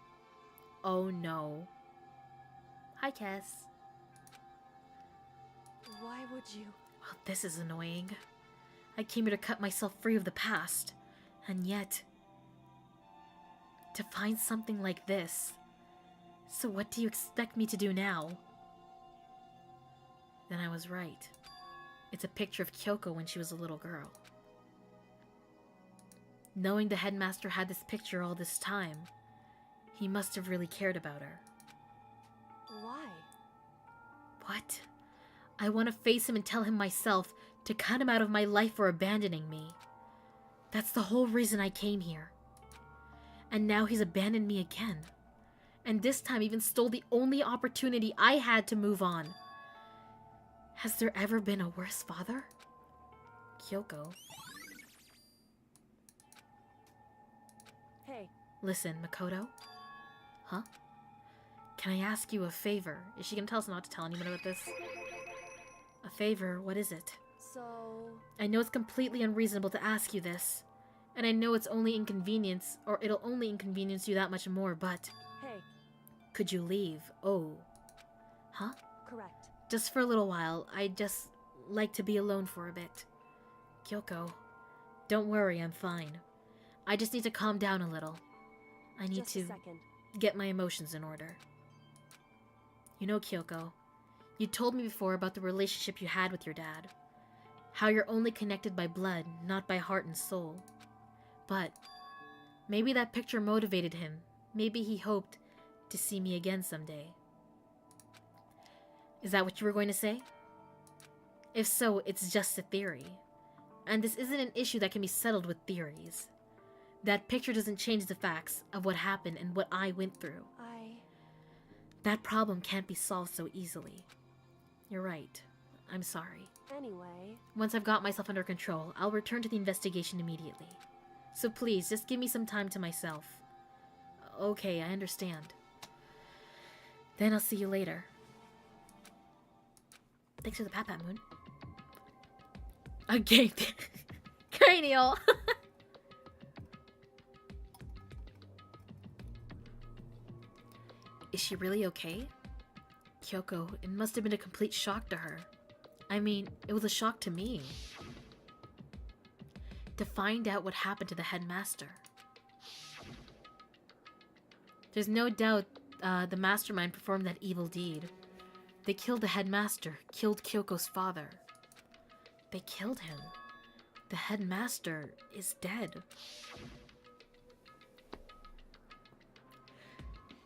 Oh no. Hi, Cass. Why would you? Oh, this is annoying. I came here to cut myself free of the past. And yet... to find something like this. So what do you expect me to do now? Then I was right. It's a picture of Kyoko when she was a little girl. Knowing the headmaster had this picture all this time, he must have really cared about her. Why? What? I want to face him and tell him myself to cut him out of my life for abandoning me. That's the whole reason I came here. And now he's abandoned me again. And this time even stole the only opportunity I had to move on. Has there ever been a worse father? Kyoko. Hey. Listen, Makoto. Huh? Can I ask you a favor? Is she gonna tell us not to tell anyone about this? A favor? What is it? So... I know it's completely unreasonable to ask you this. And I know it's only inconvenience, or it'll only inconvenience you that much more, but... Hey. Could you leave? Oh. Huh? Correct. Just for a little while. I'd just like to be alone for a bit. Kyoko, don't worry, I'm fine. I just need to calm down a little. I need to get my emotions in order. You know, Kyoko, you told me before about the relationship you had with your dad. How you're only connected by blood, not by heart and soul. But maybe that picture motivated him. Maybe he hoped to see me again someday. Is that what you were going to say? If so, it's just a theory. And this isn't an issue that can be settled with theories. That picture doesn't change the facts of what happened and what I went through. That problem can't be solved so easily. You're right. I'm sorry. Anyway... Once I've got myself under control, I'll return to the investigation immediately. So please, just give me some time to myself. Okay, I understand. Then I'll see you later. Thanks for the pat Moon. Okay. Cranial. Is she really okay? Kyoko, it must have been a complete shock to her. I mean, it was a shock to me. To find out what happened to the headmaster. There's no doubt the mastermind performed that evil deed. They killed the headmaster, killed Kyoko's father. They killed him. The headmaster is dead.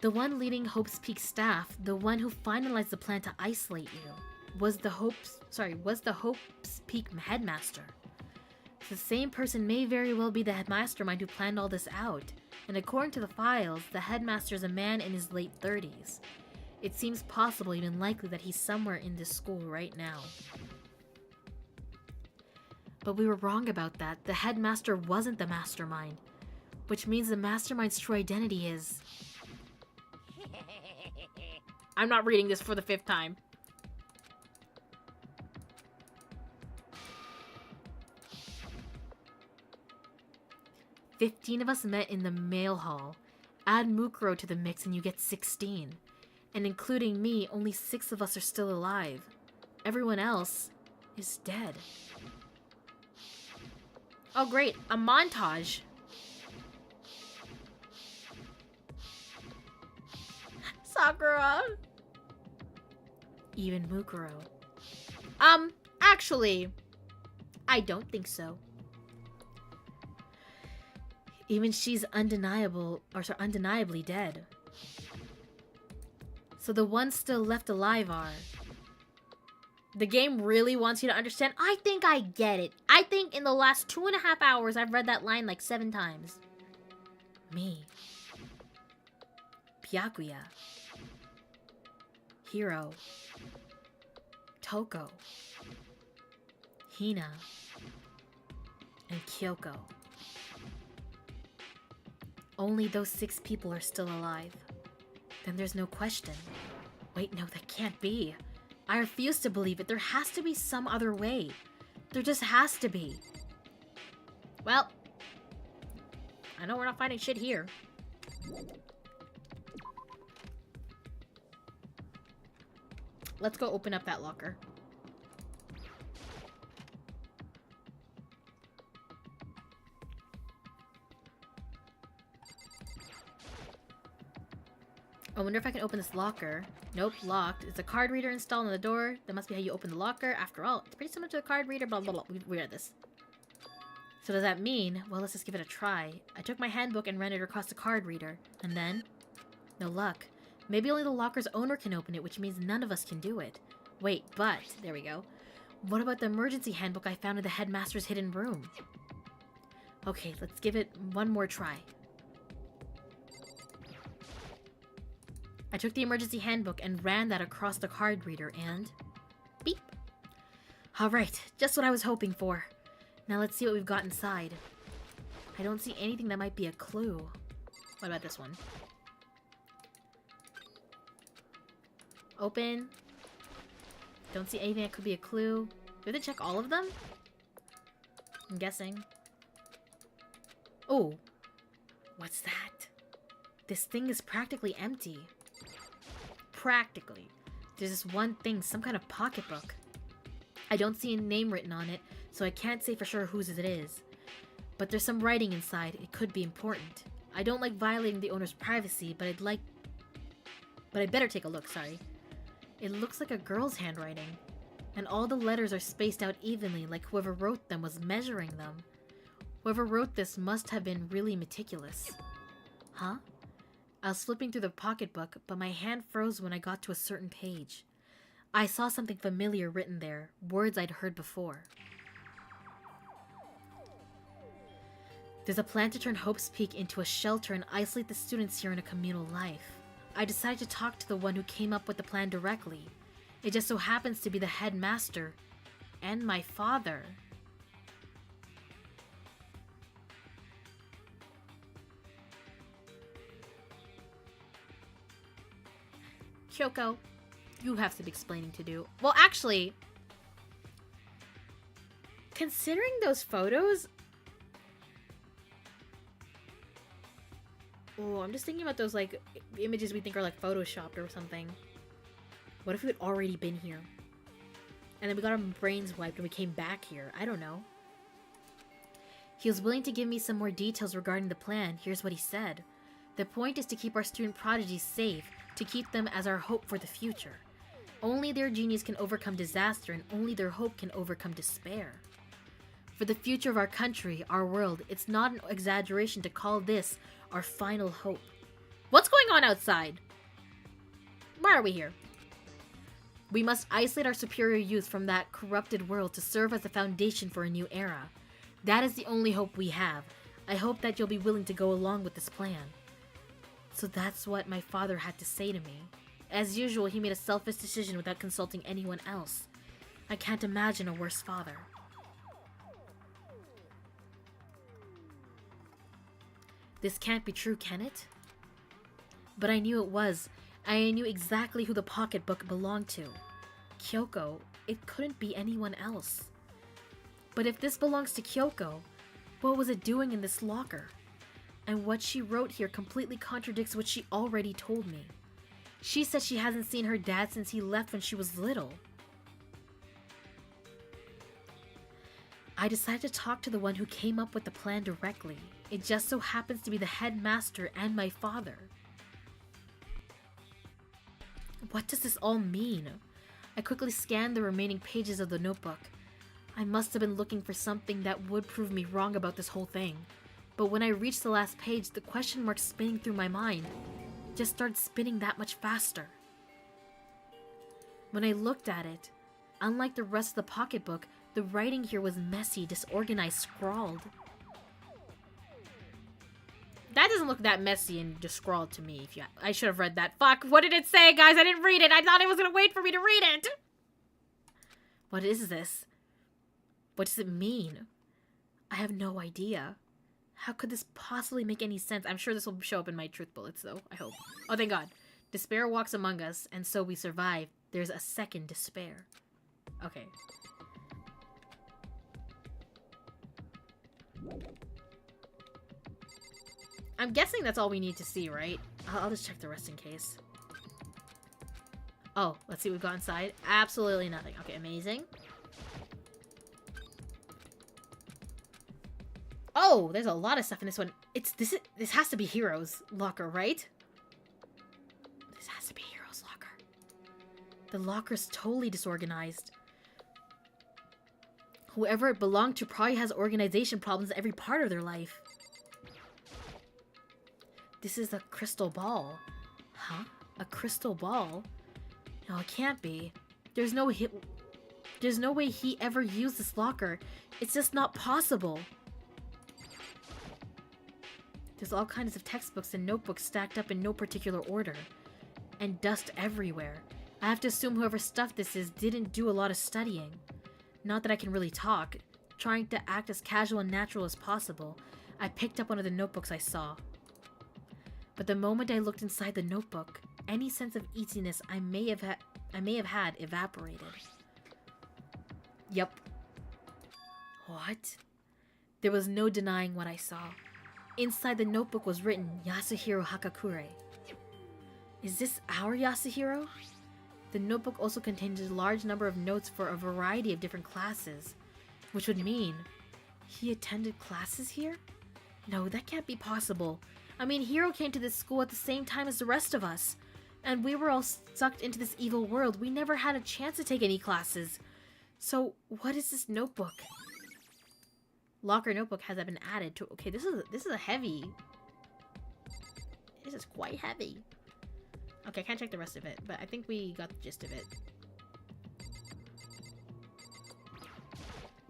The one leading Hope's Peak staff, the one who finalized the plan to isolate you, was the Hope's Peak headmaster. The same person may very well be the headmastermind who planned all this out, and according to the files, the headmaster is a man in his late 30s. It seems possible, even likely, that he's somewhere in this school right now. But we were wrong about that. The headmaster wasn't the mastermind, which means the mastermind's true identity is... I'm not reading this for the 5th time. "15 of us met in the mail hall. Add Mukuro to the mix and you get 16. And including me, only 6 of us are still alive. Everyone else is dead." Oh great, a montage. Sakura. Even Mukuro. Actually, I don't think so. Even she's undeniably dead. So the ones still left alive are... The game really wants you to understand. I think I get it. I think in the last 2.5 hours, I've read that line like 7 times. Me. Byakuya. Hiro. Toko. Hina. And Kyoko. Only those 6 people are still alive. Then there's no question. Wait, no, that can't be. I refuse to believe it. There has to be some other way. There just has to be. Well, I know we're not finding shit here. Let's go open up that locker. I wonder if I can open this locker. Nope, locked. It's a card reader installed on the door. That must be how you open the locker. After all, it's pretty similar to a card reader, blah, blah, blah. We read this. So does that mean, well, let's just give it a try. I took my handbook and ran it across the card reader. And then? No luck. Maybe only the locker's owner can open it, which means none of us can do it. Wait, but, there we go. What about the emergency handbook I found in the headmaster's hidden room? Okay, let's give it one more try. I took the emergency handbook and ran that across the card reader and... beep! Alright, just what I was hoping for. Now let's see what we've got inside. I don't see anything that might be a clue. What about this one? Open. Don't see anything that could be a clue. Do we have to check all of them? I'm guessing. Oh! What's that? This thing is practically empty. Practically. There's this one thing, some kind of pocketbook. I don't see a name written on it, so I can't say for sure whose it is. But there's some writing inside. It could be important. I don't like violating the owner's privacy, but I'd better take a look, sorry. It looks like a girl's handwriting. And all the letters are spaced out evenly, like whoever wrote them was measuring them. Whoever wrote this must have been really meticulous. Huh? I was flipping through the pocketbook, but my hand froze when I got to a certain page. I saw something familiar written there, words I'd heard before. There's a plan to turn Hope's Peak into a shelter and isolate the students here in a communal life. I decided to talk to the one who came up with the plan directly. It just so happens to be the headmaster and my father. Kyoko, you have some explaining to do. Well, actually, considering those photos... Oh, I'm just thinking about those, like, images we think are, like, photoshopped or something. What if we had already been here? And then we got our brains wiped and we came back here. I don't know. He was willing to give me some more details regarding the plan. Here's what he said. The point is to keep our student prodigies safe, to keep them as our hope for the future. Only their genius can overcome disaster, and only their hope can overcome despair. For the future of our country, our world, it's not an exaggeration to call this our final hope. What's going on outside? Why are we here? We must isolate our superior youth from that corrupted world to serve as a foundation for a new era. That is the only hope we have. I hope that you'll be willing to go along with this plan. So that's what my father had to say to me. As usual, he made a selfish decision without consulting anyone else. I can't imagine a worse father. This can't be true, can it? But I knew it was. I knew exactly who the pocketbook belonged to. Kyoko. It couldn't be anyone else. But if this belongs to Kyoko, what was it doing in this locker? And what she wrote here completely contradicts what she already told me. She said she hasn't seen her dad since he left when she was little. I decided to talk to the one who came up with the plan directly. It just so happens to be the headmaster and my father. What does this all mean? I quickly scanned the remaining pages of the notebook. I must have been looking for something that would prove me wrong about this whole thing. But when I reached the last page, the question mark spinning through my mind just started spinning that much faster. When I looked at it, unlike the rest of the pocketbook, the writing here was messy, disorganized, scrawled. That doesn't look that messy and just scrawled to me. I should have read that. Fuck, what did it say, guys? I didn't read it. I thought it was gonna wait for me to read it. What is this? What does it mean? I have no idea. How could this possibly make any sense? I'm sure this will show up in my truth bullets, though. I hope. Oh, thank God. Despair walks among us, and so we survive. There's a second despair. Okay. I'm guessing that's all we need to see, right? I'll just check the rest in case. Oh, let's see what we've got inside. Absolutely nothing. Okay, amazing. Oh, there's a lot of stuff in this one. This has to be Hero's locker, right? This has to be Hero's locker. The locker's totally disorganized. Whoever it belonged to probably has organization problems in every part of their life. This is a crystal ball. Huh? A crystal ball? No, it can't be. There's no way he ever used this locker. It's just not possible. There's all kinds of textbooks and notebooks stacked up in no particular order. And dust everywhere. I have to assume whoever stuffed this didn't do a lot of studying. Not that I can really talk. Trying to act as casual and natural as possible, I picked up one of the notebooks I saw. But the moment I looked inside the notebook, any sense of easiness I may have had evaporated. Yup. What? There was no denying what I saw. Inside the notebook was written Yasuhiro Hakakure. Is this our Yasuhiro? The notebook also contained a large number of notes for a variety of different classes, which would mean he attended classes here? No, that can't be possible. I mean, Hiro came to this school at the same time as the rest of us, and we were all sucked into this evil world. We never had a chance to take any classes. So, what is this notebook? Locker notebook has been added to. Okay, this is a heavy. This is quite heavy. Okay, I can't check the rest of it, but I think we got the gist of it.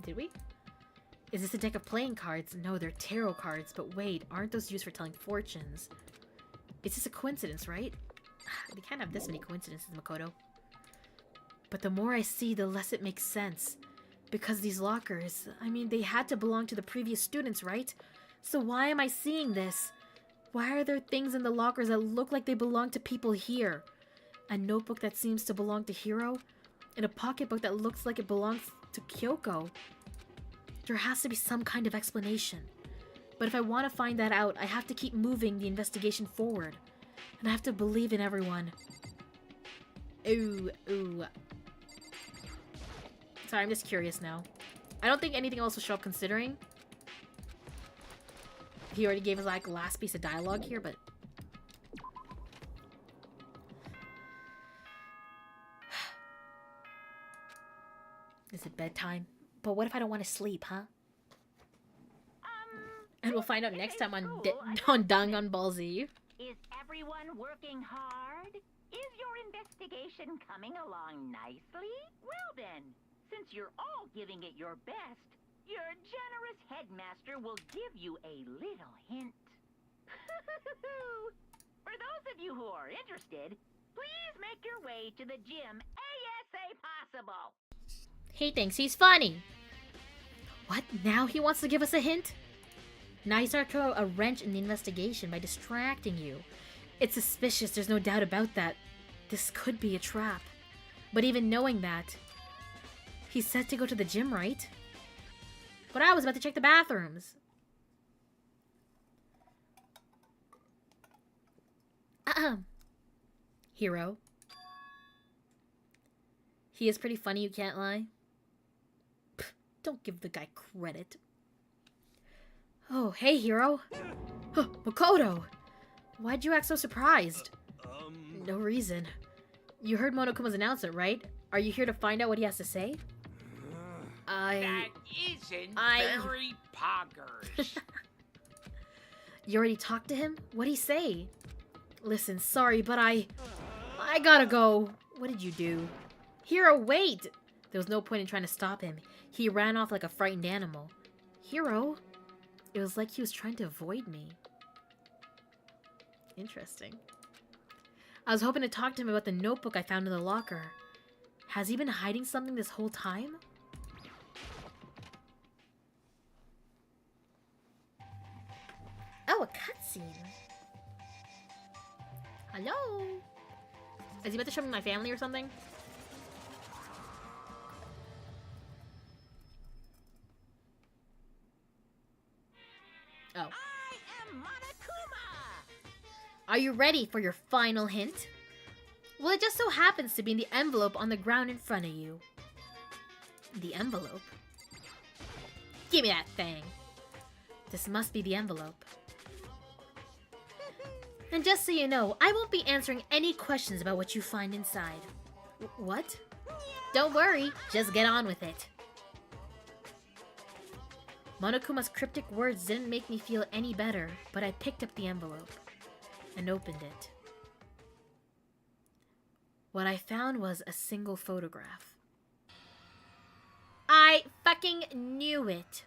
Did we? Is this a deck of playing cards? No, they're tarot cards, but wait, aren't those used for telling fortunes? It's just a coincidence, right? They can't have this many coincidences, Makoto. But the more I see, the less it makes sense. Because these lockers, I mean, they had to belong to the previous students, right? So why am I seeing this? Why are there things in the lockers that look like they belong to people here? A notebook that seems to belong to Hiro? And a pocketbook that looks like it belongs to Kyoko? There has to be some kind of explanation. But if I want to find that out, I have to keep moving the investigation forward. And I have to believe in everyone. Ooh. Sorry, I'm just curious now. I don't think anything else will show up considering. He already gave us like last piece of dialogue here, but... Is it bedtime? But what if I don't want to sleep, huh? And we'll find out next time on Danganronpa Z. Is everyone working hard? Is your investigation coming along nicely? Well then, since you're all giving it your best, your generous headmaster will give you a little hint. For those of you who are interested, please make your way to the gym ASA possible. He thinks he's funny. What? Now he wants to give us a hint? Now he's starting to throw a wrench in the investigation by distracting you. It's suspicious, there's no doubt about that. This could be a trap. But even knowing that, he's set to go to the gym, right? But I was about to check the bathrooms. Hiro. He is pretty funny, you can't lie. Pfft, don't give the guy credit. Oh, hey, Hiro. Makoto! Why'd you act so surprised? No reason. You heard Monokuma's announcement, right? Are you here to find out what he has to say? That isn't very poggers. You already talked to him? What'd he say? Listen, sorry, but I gotta go. What did you do? Hiro, wait! There was no point in trying to stop him. He ran off like a frightened animal. Hiro? It was like he was trying to avoid me. Interesting. I was hoping to talk to him about the notebook I found in the locker. Has he been hiding something this whole time? scene. Hello? Is he about to show me my family or something? Oh. I am Monokuma! Are you ready for your final hint? Well, it just so happens to be in the envelope on the ground in front of you. The envelope? Give me that thing! This must be the envelope. And just so you know, I won't be answering any questions about what you find inside. What? Don't worry, just get on with it. Monokuma's cryptic words didn't make me feel any better, but I picked up the envelope and opened it. What I found was a single photograph. I fucking knew it.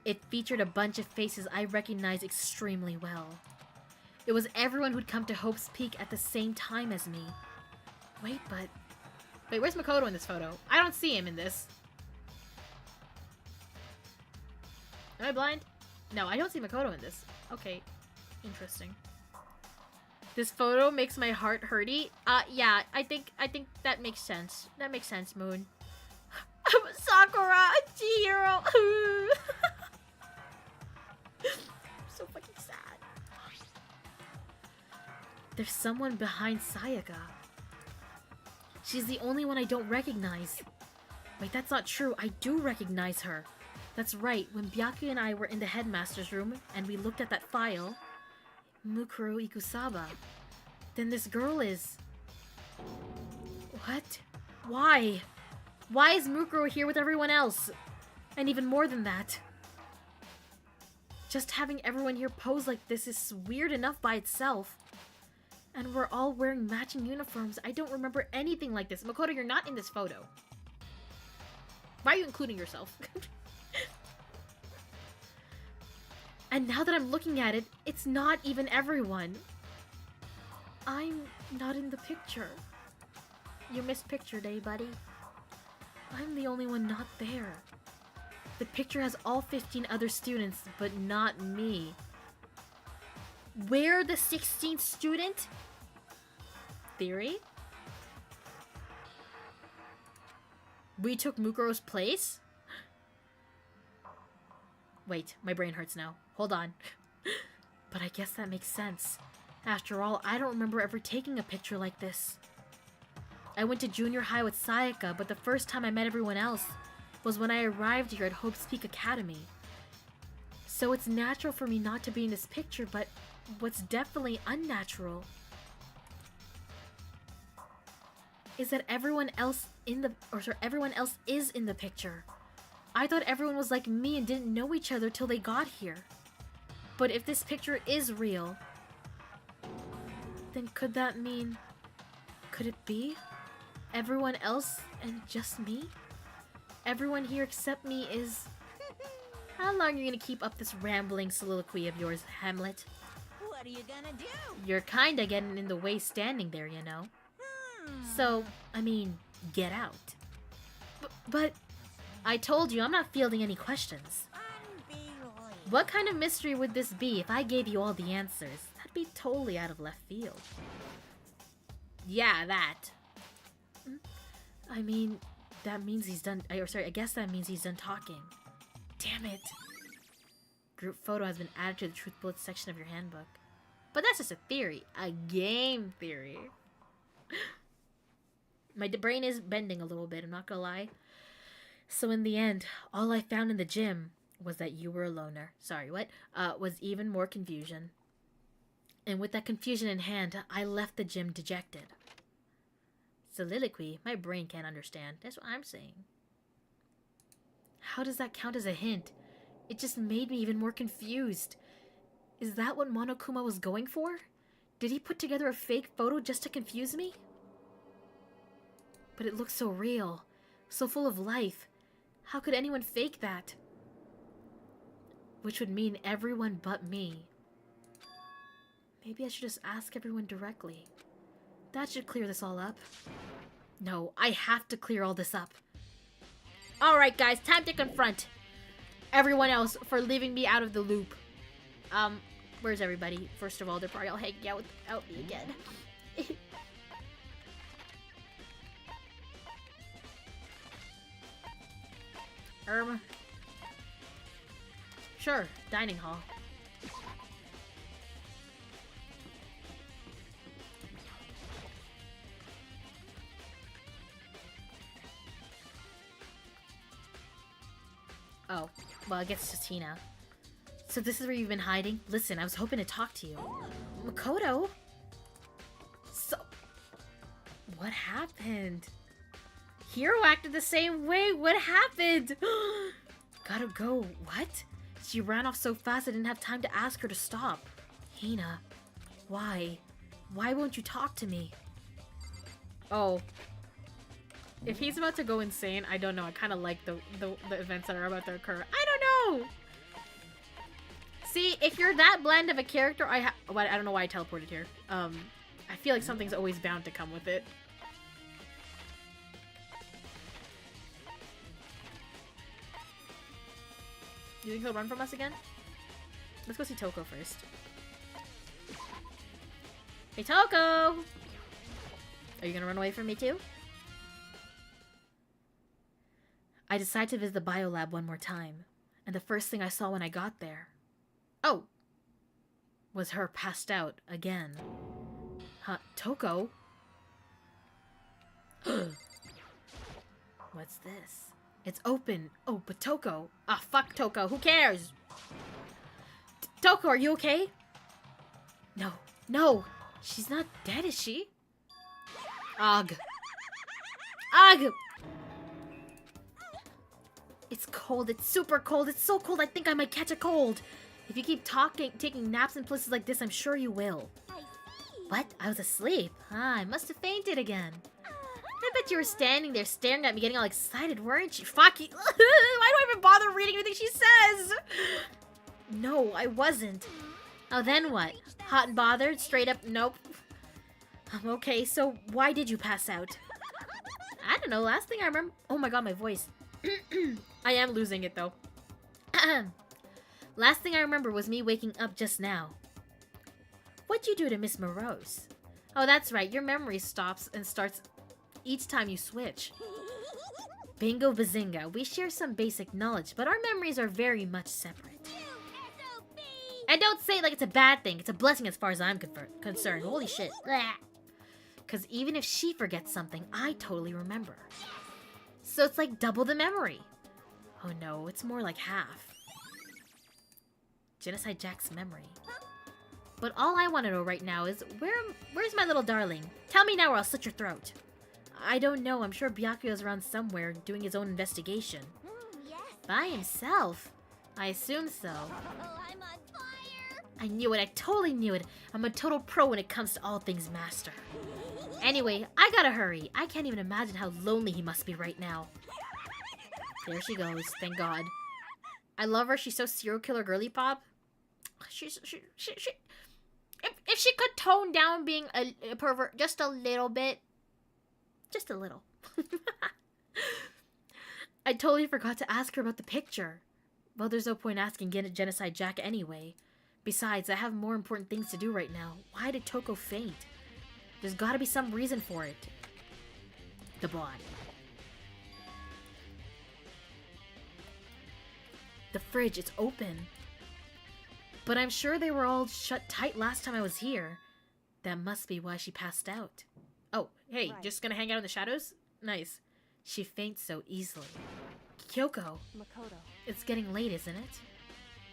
It featured a bunch of faces I recognized extremely well. It was everyone who'd come to Hope's Peak at the same time as me. Wait, where's Makoto in this photo? I don't see him in this. Am I blind? No, I don't see Makoto in this. Okay, interesting. This photo makes my heart hurty. Yeah, I think that makes sense. That makes sense, Moon. Sakura, Chihiro. So fucking sad. There's someone behind Sayaka. She's the only one I don't recognize. Wait, that's not true. I do recognize her. That's right. When Byaku and I were in the headmaster's room and we looked at that file, Mukuro Ikusaba, then this girl is... What? Why? Why is Mukuro here with everyone else? And even more than that, just having everyone here pose like this is weird enough by itself. And we're all wearing matching uniforms. I don't remember anything like this. Makoto, you're not in this photo. Why are you including yourself? And now that I'm looking at it, it's not even everyone. I'm not in the picture. You missed picture day, buddy. I'm the only one not there. The picture has all 15 other students, but not me. We're the 16th student? Theory? We took Mukuro's place? Wait, my brain hurts now. Hold on. But I guess that makes sense. After all, I don't remember ever taking a picture like this. I went to junior high with Sayaka, but the first time I met everyone else was when I arrived here at Hope's Peak Academy. So it's natural for me not to be in this picture, but what's definitely unnatural is that everyone else is in the picture. I thought everyone was like me and didn't know each other till they got here. But if this picture is real, then could that mean... Could it be everyone else and just me? Everyone here except me is... How long are you gonna keep up this rambling soliloquy of yours, Hamlet? What are you gonna do? You're kinda getting in the way standing there, you know? So, I mean, get out. But I told you I'm not fielding any questions. What kind of mystery would this be if I gave you all the answers? That'd be totally out of left field. Yeah, that. I mean, that means he's done... I guess that means he's done talking. Damn it. Group photo has been added to the truth bullets section of your handbook. But that's just a theory. A game theory. My brain is bending a little bit, I'm not gonna lie. So in the end, all I found in the gym was that you were a loner. Sorry, what? Was even more confusion. And with that confusion in hand, I left the gym dejected. Soliloquy, my brain can't understand. That's what I'm saying. How does that count as a hint? It just made me even more confused. Is that what Monokuma was going for? Did he put together a fake photo just to confuse me? But it looks so real, so full of life. How could anyone fake that? Which would mean everyone but me. Maybe I should just ask everyone directly. That should clear this all up. No, I have to clear all this up. Alright, guys, time to confront everyone else for leaving me out of the loop. Where's everybody? First of all, they're probably all hanging out without me again. Sure, dining hall. Oh, well, I guess it's just Tina. So this is where you've been hiding? Listen, I was hoping to talk to you. Makoto? So... what happened? Hiro acted the same way. What happened? Gotta go. What? She ran off so fast I didn't have time to ask her to stop. Hina, why? Why won't you talk to me? Oh. If he's about to go insane, I don't know. I kind of like the events that are about to occur. I don't know! See, if you're that bland of a character, I don't know why I teleported here. I feel like something's always bound to come with it. You think he'll run from us again? Let's go see Toko first. Hey, Toko! Are you gonna run away from me too? I decided to visit the biolab one more time, and the first thing I saw when I got there, oh, was her passed out again. Huh, Toko? What's this? It's open. Oh, but Toko. Ah, fuck Toko. Who cares? Toko, are you okay? No. No. She's not dead, is she? Ugh. Ugh! It's cold. It's super cold. It's so cold I think I might catch a cold. If you keep taking naps in places like this, I'm sure you will. What? I was asleep. Ah, I must have fainted again. I bet you were standing there staring at me getting all excited, weren't you? Fuck you. Why do I even bother reading anything she says? No, I wasn't. Oh, then what? Hot and bothered? Straight up, nope. Okay, so why did you pass out? I don't know, last thing I remember... Oh my god, my voice. I am losing it, though. Last thing I remember was me waking up just now. What'd you do to Miss Morose? Oh, that's right, your memory stops and starts each time you switch. Bingo bazinga, we share some basic knowledge, but our memories are very much separate. And don't say it like it's a bad thing, it's a blessing as far as I'm concerned. Holy shit. Because even if she forgets something, I totally remember. So it's like double the memory. Oh no, it's more like half. Genocide Jack's memory. But all I want to know right now is, where's my little darling? Tell me now or I'll slit your throat. I don't know, I'm sure Byakuyo's around somewhere doing his own investigation. Yes. By himself? I assume so. Oh, I'm on fire. I knew it, I totally knew it. I'm a total pro when it comes to all things master. Anyway, I gotta hurry. I can't even imagine how lonely he must be right now. There she goes, thank God. I love her, she's so serial killer girly pop. If she could tone down being a pervert just a little bit. Just a little. I totally forgot to ask her about the picture. Well, there's no point asking Genocide Jack anyway. Besides, I have more important things to do right now. Why did Toko faint? There's gotta be some reason for it. The body. The fridge, it's open. But I'm sure they were all shut tight last time I was here. That must be why she passed out. Oh, hey, Right. just gonna hang out in the shadows? Nice. She faints so easily. Kyoko, Makoto, it's getting late, isn't it?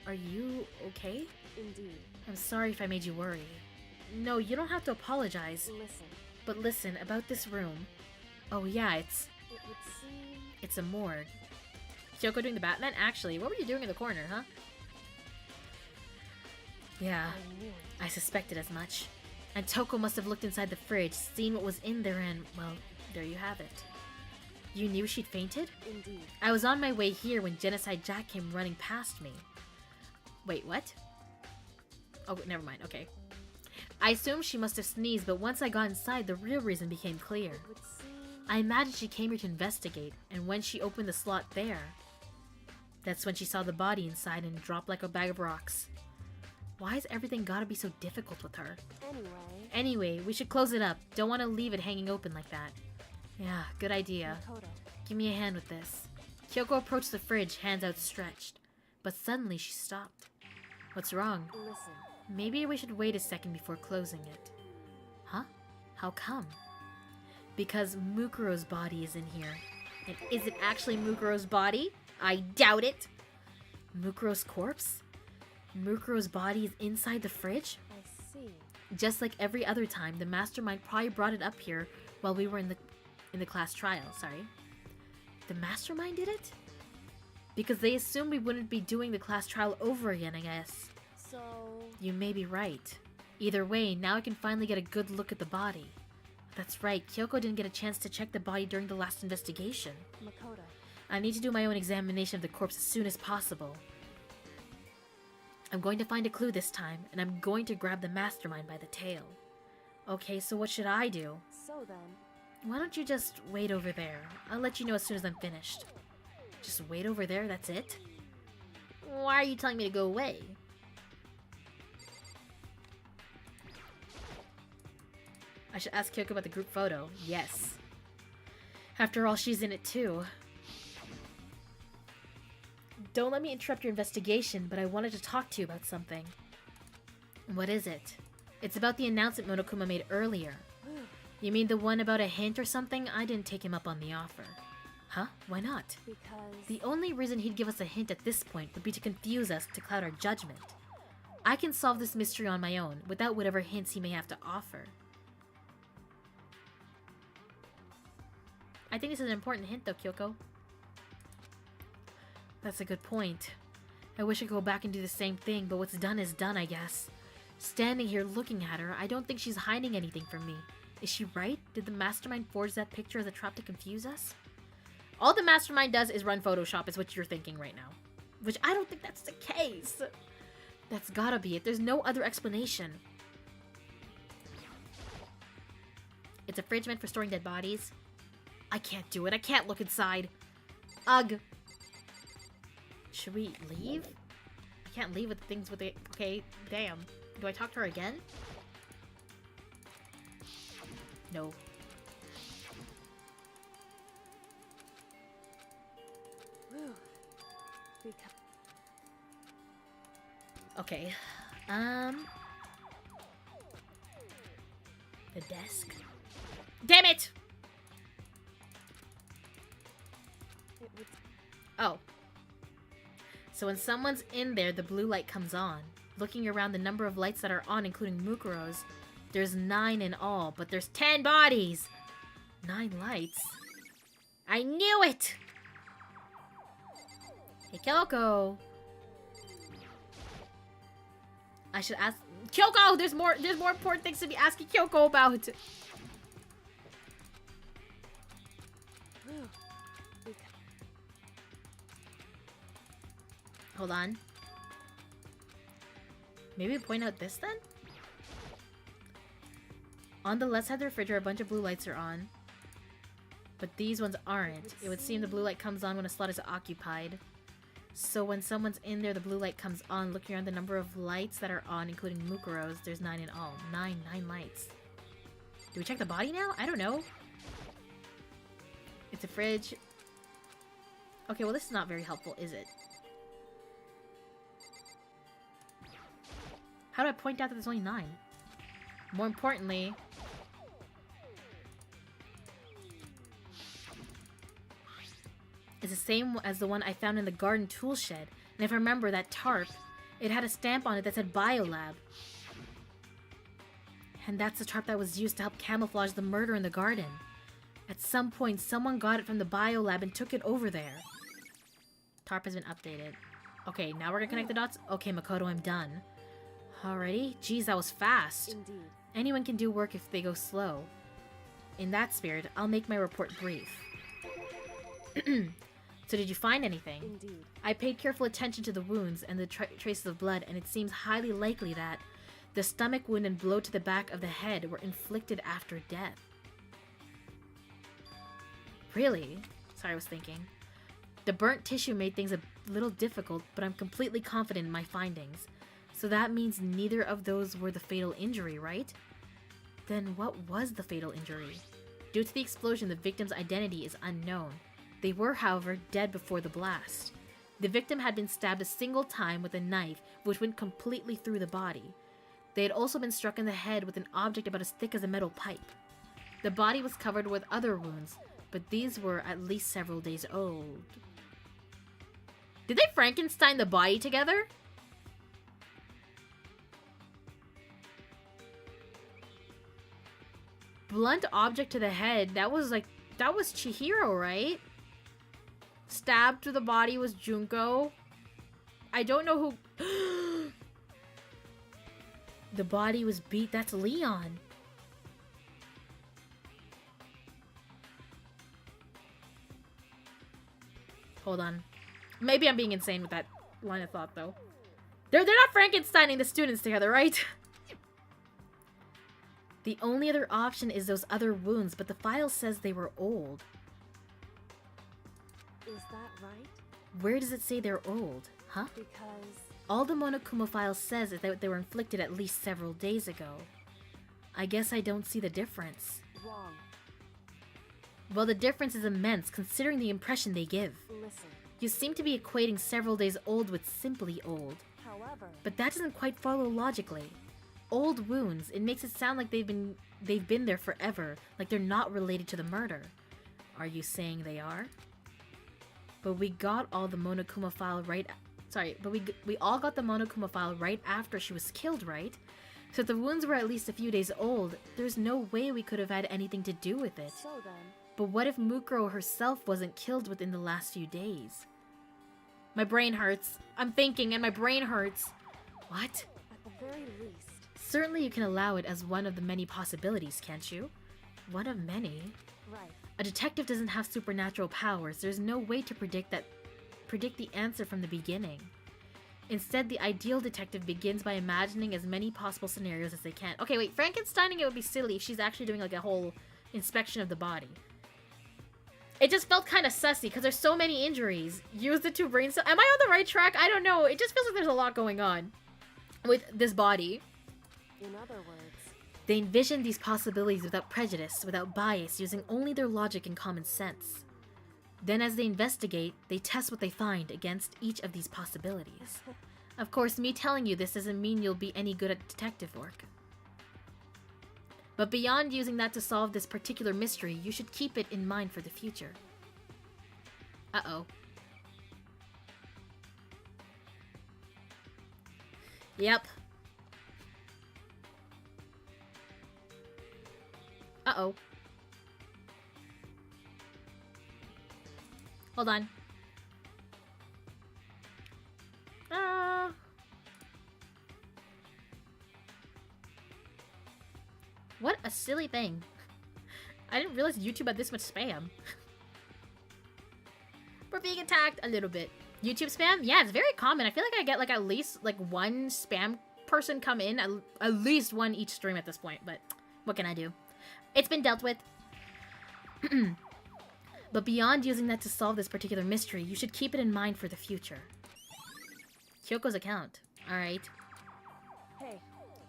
Are you okay? indeed. I'm sorry if I made you worry. No, you don't have to apologize. Listen, But listen, about this room. Oh yeah, it would seem... it's a morgue. Kyoko doing the Batman? Actually, what were you doing in the corner, huh? Yeah, I knew it. I suspected as much. And Toko must have looked inside the fridge, seen what was in there, and, well, there you have it. You knew she'd fainted? Indeed. I was on my way here when Genocide Jack came running past me. Wait, what? Oh, never mind, okay. I assumed she must have sneezed, but once I got inside, the real reason became clear. It would seem... I imagine she came here to investigate, and when she opened the slot there, that's when she saw the body inside and dropped like a bag of rocks. Why has everything gotta be so difficult with her? Anyway, we should close it up. Don't want to leave it hanging open like that. Yeah, good idea. Makoto. Give me a hand with this. Kyoko approached the fridge, hands outstretched. But suddenly she stopped. What's wrong? Listen. Maybe we should wait a second before closing it. Huh? How come? Because Mukuro's body is in here. And is it actually Mukuro's body? I doubt it! Mukuro's corpse? Mukuro's body is inside the fridge? I see. Just like every other time, the mastermind probably brought it up here while we were in the class trial, sorry. The mastermind did it? Because they assumed we wouldn't be doing the class trial over again, I guess. So... You may be right. Either way, now I can finally get a good look at the body. That's right, Kyoko didn't get a chance to check the body during the last investigation. Makoto. I need to do my own examination of the corpse as soon as possible. I'm going to find a clue this time, and I'm going to grab the mastermind by the tail. Okay, so what should I do? So then... Why don't you just wait over there? I'll let you know as soon as I'm finished. Just wait over there, that's it? Why are you telling me to go away? I should ask Kyoko about the group photo. Yes. After all, she's in it too. Don't let me interrupt your investigation, but I wanted to talk to you about something. What is it? It's about the announcement Monokuma made earlier. You mean the one about a hint or something? I didn't take him up on the offer. Huh? Why not? Because... The only reason he'd give us a hint at this point would be to confuse us, to cloud our judgment. I can solve this mystery on my own, without whatever hints he may have to offer. I think this is an important hint though, Kyoko. That's a good point. I wish I could go back and do the same thing, but what's done is done, I guess. Standing here looking at her, I don't think she's hiding anything from me. Is she right? Did the mastermind forge that picture as a trap to confuse us? All the mastermind does is run Photoshop, is what you're thinking right now. Which I don't think that's the case. That's gotta be it. There's no other explanation. It's a fridge meant for storing dead bodies. I can't do it. I can't look inside. Ugh. Should we leave? I can't leave with things with it. Okay, damn. Do I talk to her again? No. Whew. Because... Okay. The desk. Damn it! It would... Oh. So when someone's in there, the blue light comes on. Looking around the number of lights that are on, including Mukuro's, there's 9 in all, but there's 10 bodies! 9 lights? I knew it! Hey, Kyoko! I should ask... Kyoko! There's more important things to be asking Kyoko about! Whew. Because... Hold on. Maybe point out this then? On the left side of the refrigerator, a bunch of blue lights are on. But these ones aren't. It would seem the blue light comes on when a slot is occupied. So when someone's in there, the blue light comes on. Looking around the number of lights that are on, including Mukuro's, there's 9 in all. 9 lights. Do we check the body now? I don't know. It's a fridge. Okay, well this is not very helpful, is it? How do I point out that there's only 9? More importantly... It's the same as the one I found in the garden tool shed. And if I remember, that tarp, it had a stamp on it that said Biolab. And that's the tarp that was used to help camouflage the murder in the garden. At some point, someone got it from the Biolab and took it over there. Tarp has been updated. Okay, now we're gonna connect the dots? Okay, Makoto, I'm done. Alrighty. Geez, that was fast. Indeed. Anyone can do work if they go slow. In that spirit, I'll make my report brief. So did you find anything? Indeed. I paid careful attention to the wounds and the traces of blood, and it seems highly likely that the stomach wound and blow to the back of the head were inflicted after death. Really? Sorry, I was thinking. The burnt tissue made things a little difficult, but I'm completely confident in my findings. So that means neither of those were the fatal injury, right? Then what was the fatal injury? Due to the explosion, the victim's identity is unknown. They were, however, dead before the blast. The victim had been stabbed a single time with a knife, which went completely through the body. They had also been struck in the head with an object about as thick as a metal pipe. The body was covered with other wounds, but these were at least several days old. Did they Frankenstein the body together? Blunt object to the head. That was Chihiro, right? Stabbed to the body was Junko. I don't know who... The body was beat. That's Leon. Hold on. Maybe I'm being insane with that line of thought, though. They're not Frankensteining the students together, right? The only other option is those other wounds, but the file says they were old. Is that right? Where does it say they're old? Huh? Because... All the Monokuma file says is that they were inflicted at least several days ago. I guess I don't see the difference. Wrong. Well, the difference is immense, considering the impression they give. Listen. You seem to be equating several days old with simply old. However... But that doesn't quite follow logically. Old wounds, it makes it sound like they've been there forever, like they're not related to the murder. Are you saying they are? But we got all the Monokuma file right... Sorry, but we all got the Monokuma file right after she was killed, right? So if the wounds were at least a few days old, there's no way we could have had anything to do with it. So then... But what if Mukuro herself wasn't killed within the last few days? My brain hurts. I'm thinking and my brain hurts. What? At the very least... Certainly you can allow it as one of the many possibilities, can't you? One of many? Right. A detective doesn't have supernatural powers. There's no way to predict the answer from the beginning. Instead, the ideal detective begins by imagining as many possible scenarios as they can. Okay, wait, Frankensteining it would be silly if she's actually doing like a whole inspection of the body. It just felt kind of sussy because there's so many injuries. Use the two brain cells. Am I on the right track? I don't know. It just feels like there's a lot going on with this body. In other words... They envision these possibilities without prejudice, without bias, using only their logic and common sense. Then as they investigate, they test what they find against each of these possibilities. Of course, me telling you this doesn't mean you'll be any good at detective work. But beyond using that to solve this particular mystery, you should keep it in mind for the future. Uh-oh. Yep. Uh-oh. Hold on. What a silly thing. I didn't realize YouTube had this much spam. We're being attacked a little bit. YouTube spam? Yeah, it's very common. I feel like I get like at least like one spam person come in, at least one each stream at this point, but what can I do? It's been dealt with. But beyond using that to solve this particular mystery, you should keep it in mind for the future. Kyoko's account. Alright. Hey.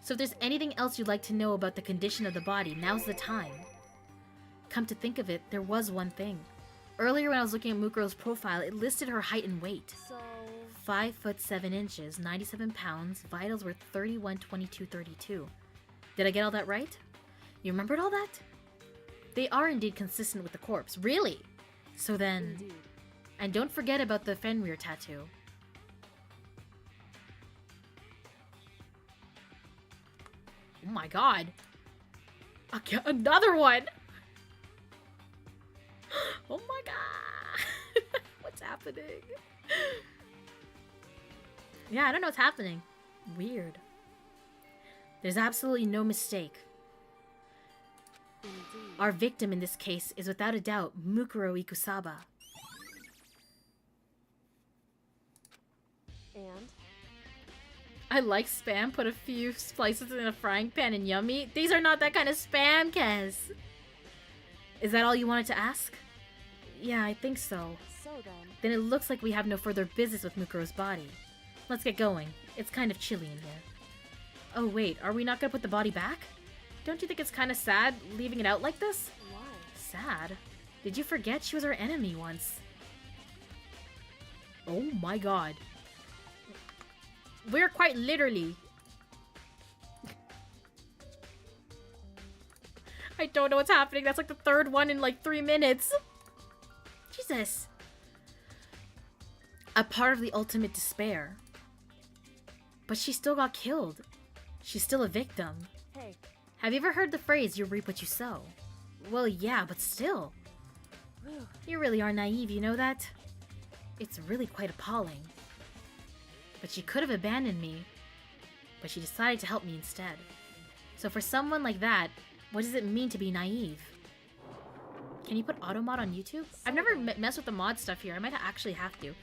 So if there's anything else you'd like to know about the condition of the body, now's the time. Come to think of it, there was one thing. Earlier when I was looking at Mukuro's profile, it listed her height and weight. So... 5 foot 7 inches, 97 pounds, vitals were 31, 22, 32. Did I get all that right? You remembered all that? They are indeed consistent with the corpse. Really? So then... Indeed. And don't forget about the Fenrir tattoo. Oh my god. Okay, another one! Oh my god! What's happening? Yeah, I don't know what's happening. Weird. There's absolutely no mistake. Indeed. Our victim in this case is without a doubt Mukuro Ikusaba. And? I like spam. Put a few slices in a frying pan and yummy. These are not that kind of spam, Kez. Is that all you wanted to ask? Yeah, I think so. So then, Then it looks like we have no further business with Mukuro's body. Let's get going. It's kind of chilly in here. Oh wait, are we not gonna put the body back? Don't you think it's kind of sad leaving it out like this? why? Sad? Did you forget she was our enemy once? Oh my god. We're quite literally... I don't know what's happening. That's like the third one in like 3 minutes. Jesus. A part of the ultimate despair. But she still got killed. She's still a victim. Hey, Have you ever heard the phrase, you reap what you sow? Well, yeah, but still. whew, You really are naive, you know that? It's really quite appalling. But she could have abandoned me. But she decided to help me instead. So for someone like that, what does it mean to be naive? Can you put auto mod on YouTube? I've never messed with the mod stuff here. I might actually have to.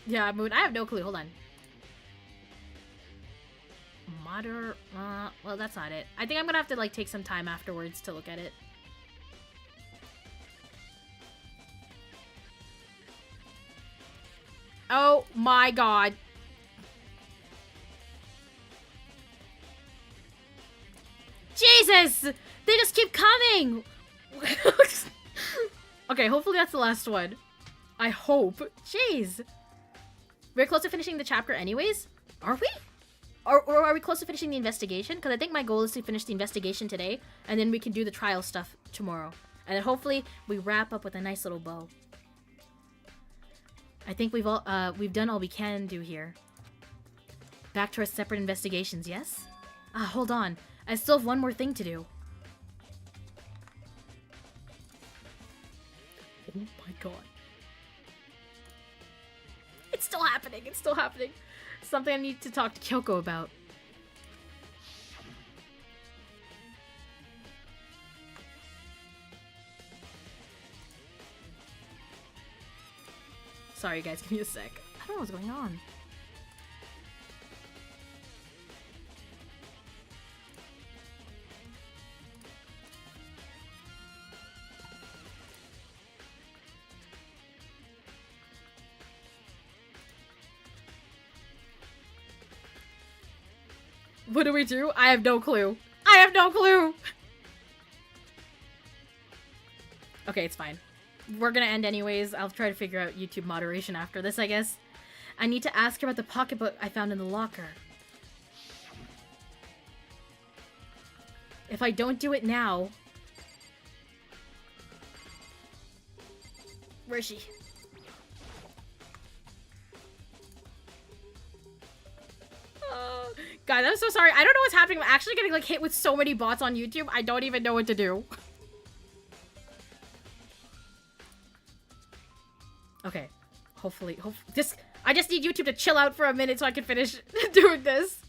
Yeah, Moon, I have no clue. Hold on. Modder... well, that's not it. I think I'm gonna have to, like, take some time afterwards to look at it. Oh my god. Jesus! They just keep coming! Okay, hopefully that's the last one. I hope. Jeez. We're close to finishing the chapter anyways? Are we? Or are we close to finishing the investigation? Because I think my goal is to finish the investigation today, and then we can do the trial stuff tomorrow. And then hopefully we wrap up with a nice little bow. I think we've done all we can do here. Back to our separate investigations, yes? Ah, hold on. I still have one more thing to do. Oh my god. It's still happening, it's still happening. Something I need to talk to Kyoko about. Sorry guys, give me a sec. I don't know what's going on. What do we do? I have no clue. I have no clue! Okay, it's fine. We're gonna end anyways. I'll try to figure out YouTube moderation after this, I guess. I need to ask her about the pocketbook I found in the locker. If I don't do it now... Where is she? Guys, I'm so sorry. I don't know what's happening. I'm actually getting like hit with so many bots on YouTube. I don't even know what to do. Okay. Hopefully, I just need YouTube to chill out for a minute so I can finish doing this.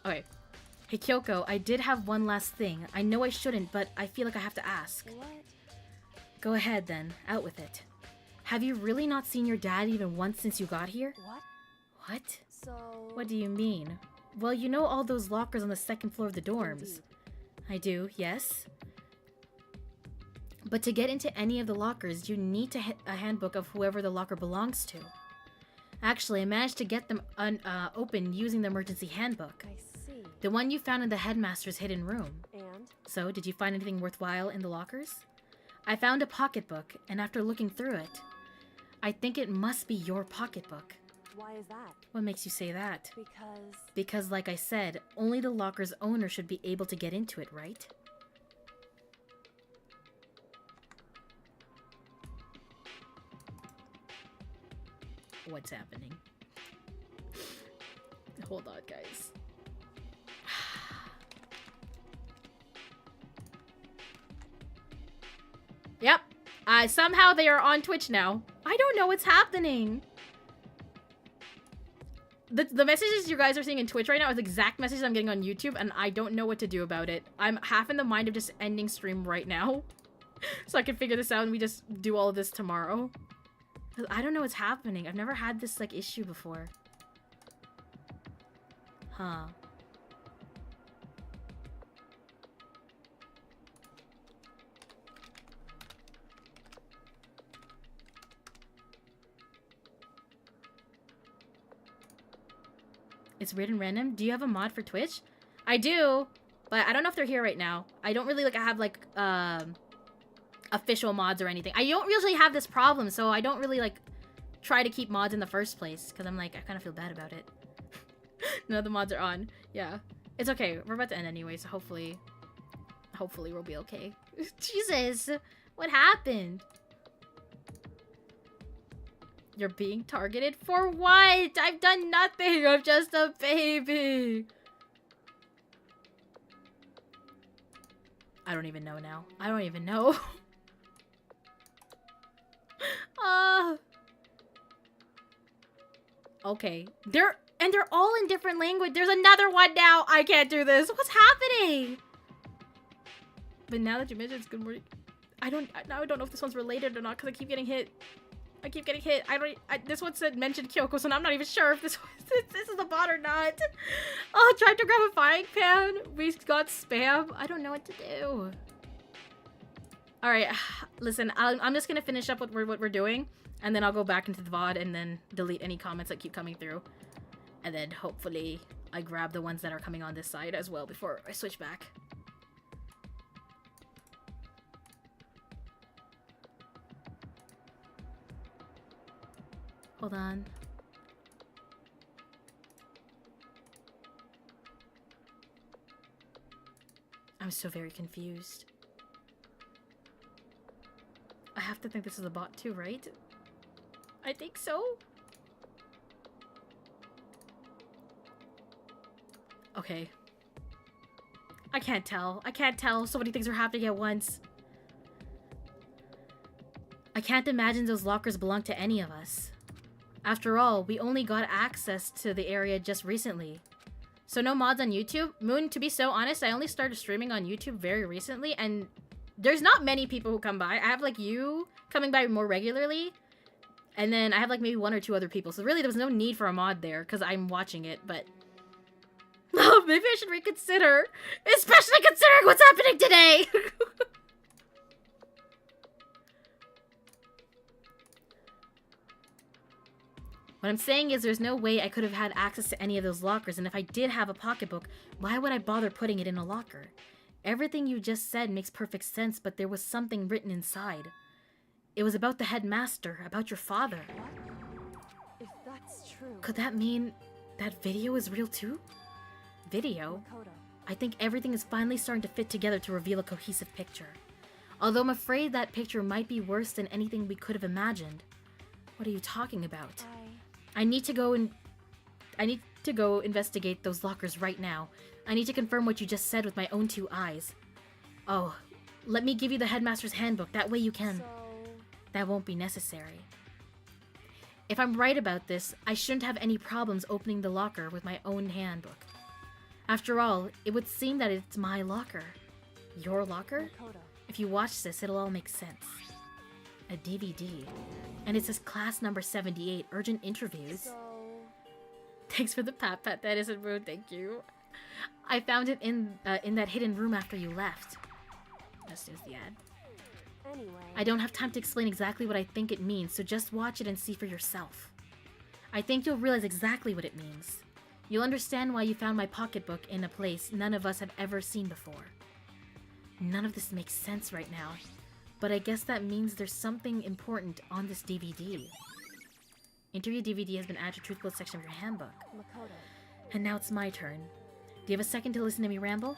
Okay. Hey, Kyoko, I did have one last thing. I know I shouldn't, but I feel like I have to ask. what? Go ahead, then. Out with it. Have you really not seen your dad even once since you got here? What? What? So... What do you mean? Well, you know all those lockers on the second floor of the dorms. Indeed. I do, yes. But to get into any of the lockers, you need to a handbook of whoever the locker belongs to. Actually, I managed to get them open using the emergency handbook. I see. The one you found in the headmaster's hidden room. And? So, did you find anything worthwhile in the lockers? I found a pocketbook, and after looking through it, I think it must be your pocketbook. Why is that? What makes you say that? Because... Because, like I said, only the locker's owner should be able to get into it, right? What's happening? Hold on, guys. Yep. Somehow they are on Twitch now. I don't know what's happening. The messages you guys are seeing in Twitch right now are the exact messages I'm getting on YouTube, and I don't know what to do about it. I'm half in the mind of just ending stream right now. So I can figure this out and we just do all of this tomorrow. 'Cause I don't know what's happening. I've never had this, like, issue before. Huh. It's weird and random. Do you have a mod for Twitch? I do, but I don't know if they're here right now. I don't really have like official mods or anything. I don't usually have this problem, so I don't really like try to keep mods in the first place because I'm like, I kind of feel bad about it. None of the mods are on. Yeah, it's okay. We're about to end anyway, so hopefully we'll be okay. Jesus, what happened? You're being targeted for what? I've done nothing. I'm just a baby. I don't even know now. I don't even know. Okay. They're all in different language. There's another one now. I can't do this. What's happening? But now that you mentioned it's good morning, I don't know if this one's related or not because I keep getting hit. This one said mentioned Kyoko, so I'm not even sure if this is a bot or not. Oh, tried to grab a frying pan. We got spam. I don't know what to do. All right, listen. I'm just gonna finish up what we're doing, and then I'll go back into the VOD and then delete any comments that keep coming through, and then hopefully I grab the ones that are coming on this side as well before I switch back. Hold on. I'm so very confused. I have to think this is a bot too, right? I think so. Okay. I can't tell. I can't tell. So many things are happening at once. I can't imagine those lockers belong to any of us. After all, we only got access to the area just recently. So no mods on YouTube? Moon, to be so honest, I only started streaming on YouTube very recently, and there's not many people who come by. I have like you coming by more regularly, and then I have like maybe one or two other people. So really there was no need for a mod there because I'm watching it, but oh, maybe I should reconsider, especially considering what's happening today. What I'm saying is there's no way I could have had access to any of those lockers, and if I did have a pocketbook, why would I bother putting it in a locker? Everything you just said makes perfect sense, but there was something written inside. It was about the headmaster, about your father. What? If that's true... Could that mean that video is real too? Video? Makoto. I think everything is finally starting to fit together to reveal a cohesive picture. Although I'm afraid that picture might be worse than anything we could have imagined. What are you talking about? I need to go investigate those lockers right now. I need to confirm what you just said with my own two eyes. Oh, let me give you the headmaster's handbook. That way you can... So... That won't be necessary. If I'm right about this, I shouldn't have any problems opening the locker with my own handbook. After all, it would seem that it's my locker. Your locker? Makoto. If you watch this, it'll all make sense. A DVD. And it says class number 78, urgent interviews. So... Thanks for the pat. That isn't rude, thank you. I found it in that hidden room after you left. Just as the ad. Anyway... I don't have time to explain exactly what I think it means, so just watch it and see for yourself. I think you'll realize exactly what it means. You'll understand why you found my pocketbook in a place none of us have ever seen before. None of this makes sense right now, but I guess that means there's something important on this DVD. Interview DVD has been added to Truthful section of your handbook. Makoto. And now it's my turn. Do you have a second to listen to me ramble?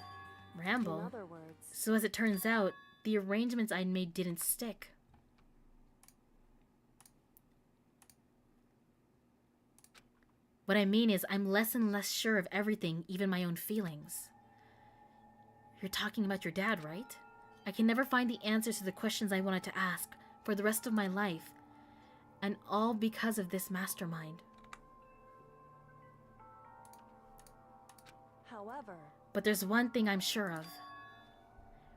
Ramble? In other words... So as it turns out, the arrangements I made didn't stick. What I mean is, I'm less and less sure of everything, even my own feelings. You're talking about your dad, right? I can never find the answers to the questions I wanted to ask for the rest of my life. And all because of this mastermind. However... But there's one thing I'm sure of.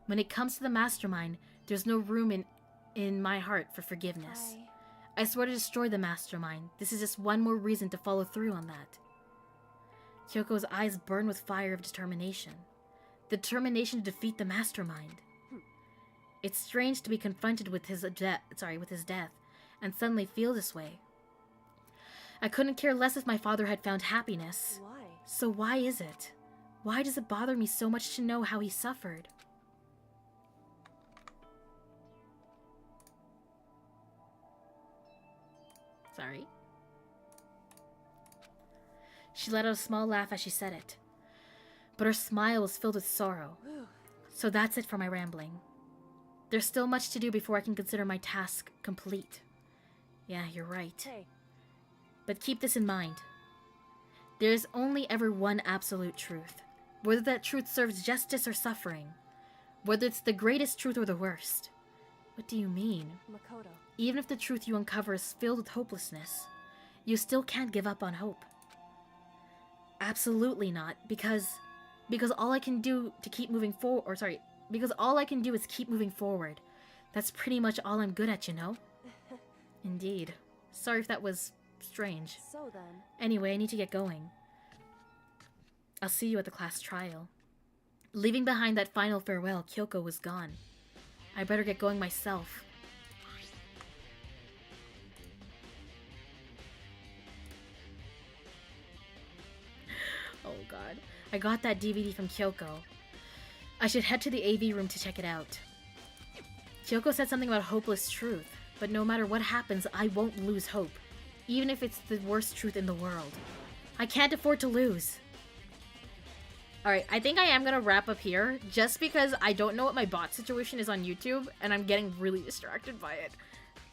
When it comes to the mastermind, there's no room in my heart for forgiveness. I swear to destroy the mastermind. This is just one more reason to follow through on that. Kyoko's eyes burn with fire of determination. The determination to defeat the mastermind. It's strange to be confronted with his death, and suddenly feel this way. I couldn't care less if my father had found happiness. Why? So why is it? Why does it bother me so much to know how he suffered? Sorry. She let out a small laugh as she said it. But her smile was filled with sorrow. So that's it for my rambling. There's still much to do before I can consider my task complete. Yeah, you're right. Hey. But keep this in mind. There is only ever one absolute truth. Whether that truth serves justice or suffering. Whether it's the greatest truth or the worst. What do you mean? Makoto. Even if the truth you uncover is filled with hopelessness, you still can't give up on hope. Absolutely not, because all I can do to keep moving forward, because all I can do is keep moving forward. That's pretty much all I'm good at, you know? Indeed. Sorry if that was strange. So then. Anyway, I need to get going. I'll see you at the class trial. Leaving behind that final farewell, Kyoko was gone. I better get going myself. Oh god. I got that DVD from Kyoko. I should head to the AV room to check it out. Kyoko said something about hopeless truth, but no matter what happens, I won't lose hope. Even if it's the worst truth in the world. I can't afford to lose. Alright, I think I am gonna wrap up here, just because I don't know what my bot situation is on YouTube, and I'm getting really distracted by it.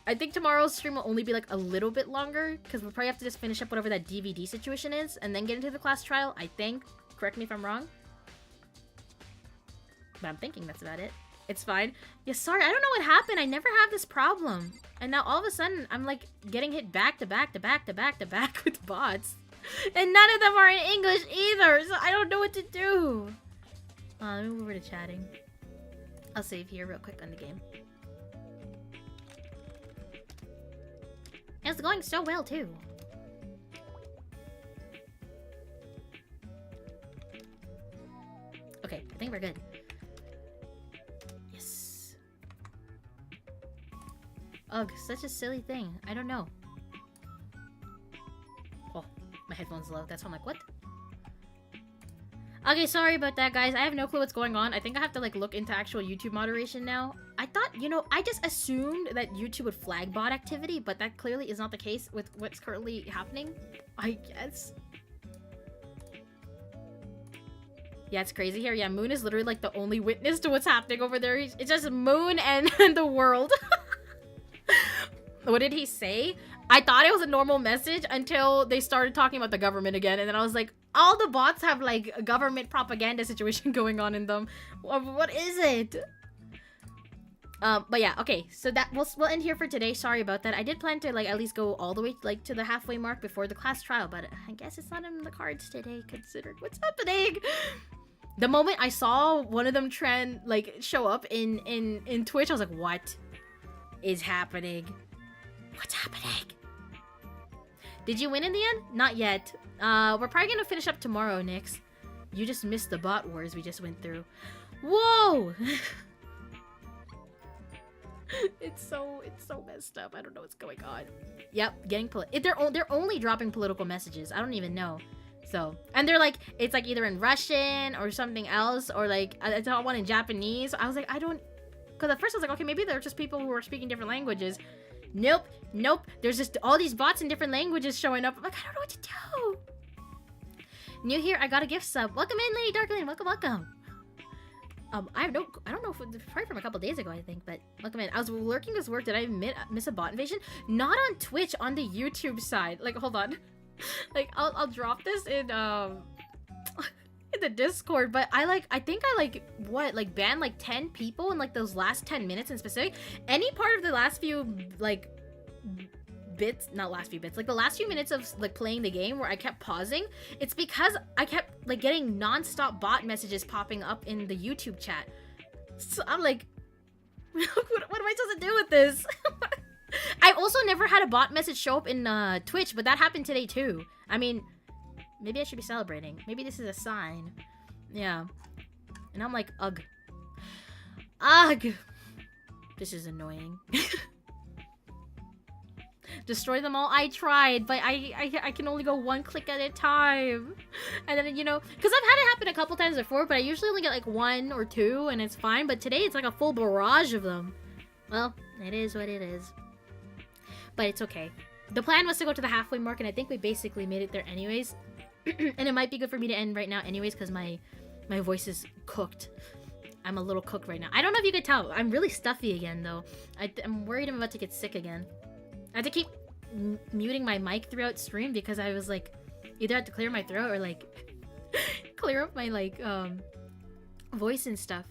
I think tomorrow's stream will only be like a little bit longer, because we'll probably have to just finish up whatever that DVD situation is, and then get into the class trial, I think. Correct me if I'm wrong. But I'm thinking that's about it. It's fine. Yeah, sorry, I don't know what happened. I never have this problem. And now all of a sudden, I'm like getting hit back to back to back to back to back with bots. And none of them are in English either, so I don't know what to do. Let me move over to chatting. I'll save here real quick on the game. It's going so well, too. Okay, I think we're good. Yes. Ugh, such a silly thing. I don't know. Oh, my headphone's low. That's why I'm like, what? Okay, sorry about that, guys. I have no clue what's going on. I think I have to, like, look into actual YouTube moderation now. I thought, you know, I just assumed that YouTube would flag bot activity, but that clearly is not the case with what's currently happening, I guess. Yeah, it's crazy here. Yeah, Moon is literally, like, the only witness to what's happening over there. It's just Moon and the world. What did he say? I thought it was a normal message until they started talking about the government again, and then I was like, all the bots have, like, a government propaganda situation going on in them. What is it? But yeah, okay, so that we'll end here for today. Sorry about that. I did plan to, like, at least go all the way, like, to the halfway mark before the class trial, but I guess it's not in the cards today, considered what's happening. The moment I saw one of them show up in Twitch, I was like, what is happening? What's happening? Did you win in the end? Not yet. We're probably gonna finish up tomorrow, Nyx. You just missed the bot wars we just went through. Whoa! It's so messed up. I don't know what's going on. Yep, getting they're only dropping political messages. I don't even know. So, and they're like, it's like either in Russian or something else, or like I saw one in Japanese. I was like, I don't, because at first I was like, okay, maybe they're just people who are speaking different languages. Nope. There's just all these bots in different languages showing up. I'm like, I don't know what to do. New here, I got a gift sub. Welcome in, Lady Darklane. Welcome. I don't know if it was probably from a couple days ago, I think, but welcome in. I was lurking this work. Did I miss a bot invasion? Not on Twitch, on the YouTube side. Like, hold on. Like, I'll drop this in in the Discord, but I think I banned like 10 people in like those last 10 minutes in specific. Any part of the last few like bits, not last few bits, like the last few minutes of like playing the game where I kept pausing, it's because I kept like getting non-stop bot messages popping up in the YouTube chat. So I'm like, what am I supposed to do with this? I also never had a bot message show up in Twitch, but that happened today too. I mean, maybe I should be celebrating. Maybe this is a sign. Yeah. And I'm like, ugh. Ugh! This is annoying. destroy them all. I tried, but I can only go one click at a time. And then, you know, because I've had it happen a couple times before, but I usually only get like 1 or 2 and it's fine. But today it's like a full barrage of them. Well, it is what it is. But it's okay. The plan was to go to the halfway mark, and I think we basically made it there anyways. And it might be good for me to end right now anyways, because my voice is cooked. I'm a little cooked right now. I don't know if you could tell. I'm really stuffy again, though. I'm worried I'm about to get sick again. I had to keep muting my mic throughout stream because I was like, either had to clear my throat or like clear up my like voice and stuff.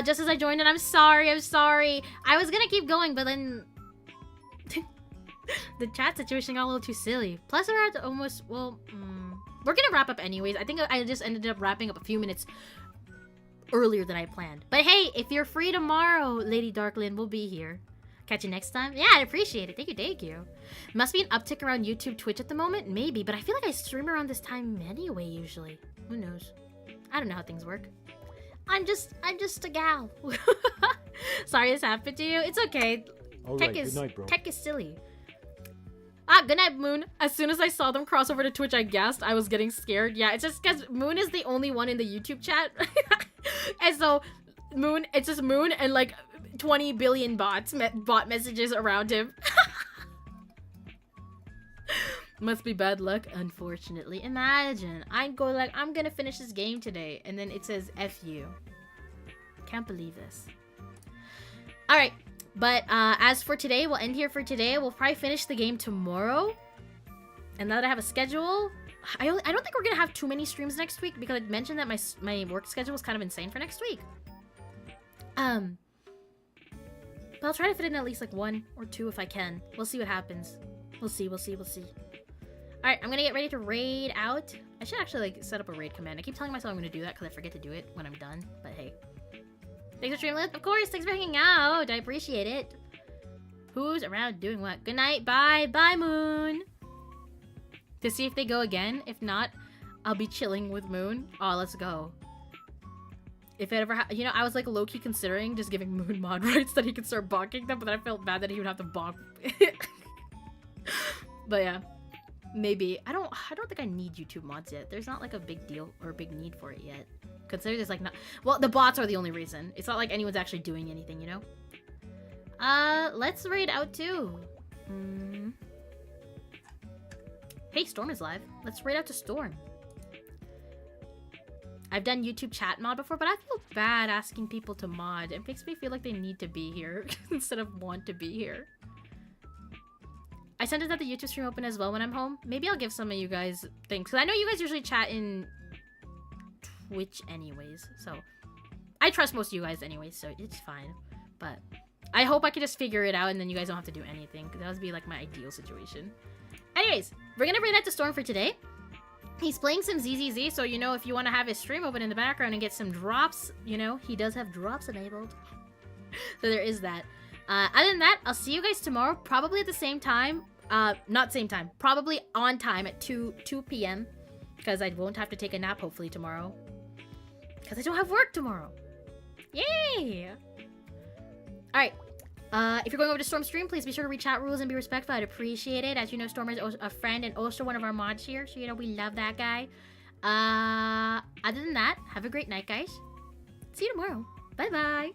Just as I joined in, I'm sorry. I was gonna keep going, but then the chat situation got a little too silly. Plus, we're at almost, well, we're gonna wrap up anyways. I think I just ended up wrapping up a few minutes earlier than I planned. But hey, if you're free tomorrow, Lady Darklyn, we'll be here. Catch you next time. Yeah, I appreciate it. Thank you. Must be an uptick around YouTube, Twitch at the moment? Maybe, but I feel like I stream around this time anyway, usually. Who knows? I don't know how things work. I'm just a gal. Sorry this happened to you. It's okay. Alright, good night, bro. Tech is silly. Good night, Moon. As soon as I saw them cross over to Twitch, I guessed. I was getting scared. Yeah, it's just because Moon is the only one in the YouTube chat. And so, Moon, it's just Moon and like 20 billion bot messages around him. Must be bad luck, unfortunately. Imagine, I go like, I'm gonna finish this game today, and then it says F you. Can't believe this. Alright. But as for today, we'll end here for today. We'll probably finish the game tomorrow. And now that I have a schedule, I don't think we're gonna have too many streams next week because I mentioned that my work schedule is kind of insane for next week. But I'll try to fit in at least like 1 or 2 if I can. We'll see what happens. We'll see. Alright, I'm gonna get ready to raid out. I should actually like set up a raid command. I keep telling myself I'm gonna do that because I forget to do it when I'm done. But hey. Thanks for streaming, Lillith. Of course, thanks for hanging out. I appreciate it. Who's around doing what? Good night. Bye. Bye, Moon. To see if they go again. If not, I'll be chilling with Moon. Oh, let's go. If it ever you know, I was like low-key considering just giving Moon mod rights that he could start bonking them, but then I felt bad that he would have to bonk. But yeah. Maybe. I don't think I need YouTube mods yet. There's not like a big deal or a big need for it yet. Consider this like not, well, the bots are the only reason. It's not like anyone's actually doing anything, you know? Let's raid out too. Hey, Storm is live. Let's raid out to Storm. I've done YouTube chat mod before, but I feel bad asking people to mod. It makes me feel like they need to be here instead of want to be here. I sent it that the YouTube stream open as well when I'm home. Maybe I'll give some of you guys things. Because I know you guys usually chat in Twitch anyways, so I trust most of you guys anyways, so it's fine. But I hope I can just figure it out and then you guys don't have to do anything, because that would be like my ideal situation. Anyways, we're gonna bring that to Storm for today. He's playing some ZZZ, so you know, if you want to have his stream open in the background and get some drops, you know, he does have drops enabled. So there is that. Other than that, I'll see you guys tomorrow, probably at the same time. Not same time, probably on time at 2 p.m. because I won't have to take a nap hopefully tomorrow. Because I don't have work tomorrow. Yay! Alright. If you're going over to Storm's stream, please be sure to read chat rules and be respectful. I'd appreciate it. As you know, Storm is a friend and also one of our mods here. So, you know, we love that guy. Other than that, have a great night, guys. See you tomorrow. Bye-bye.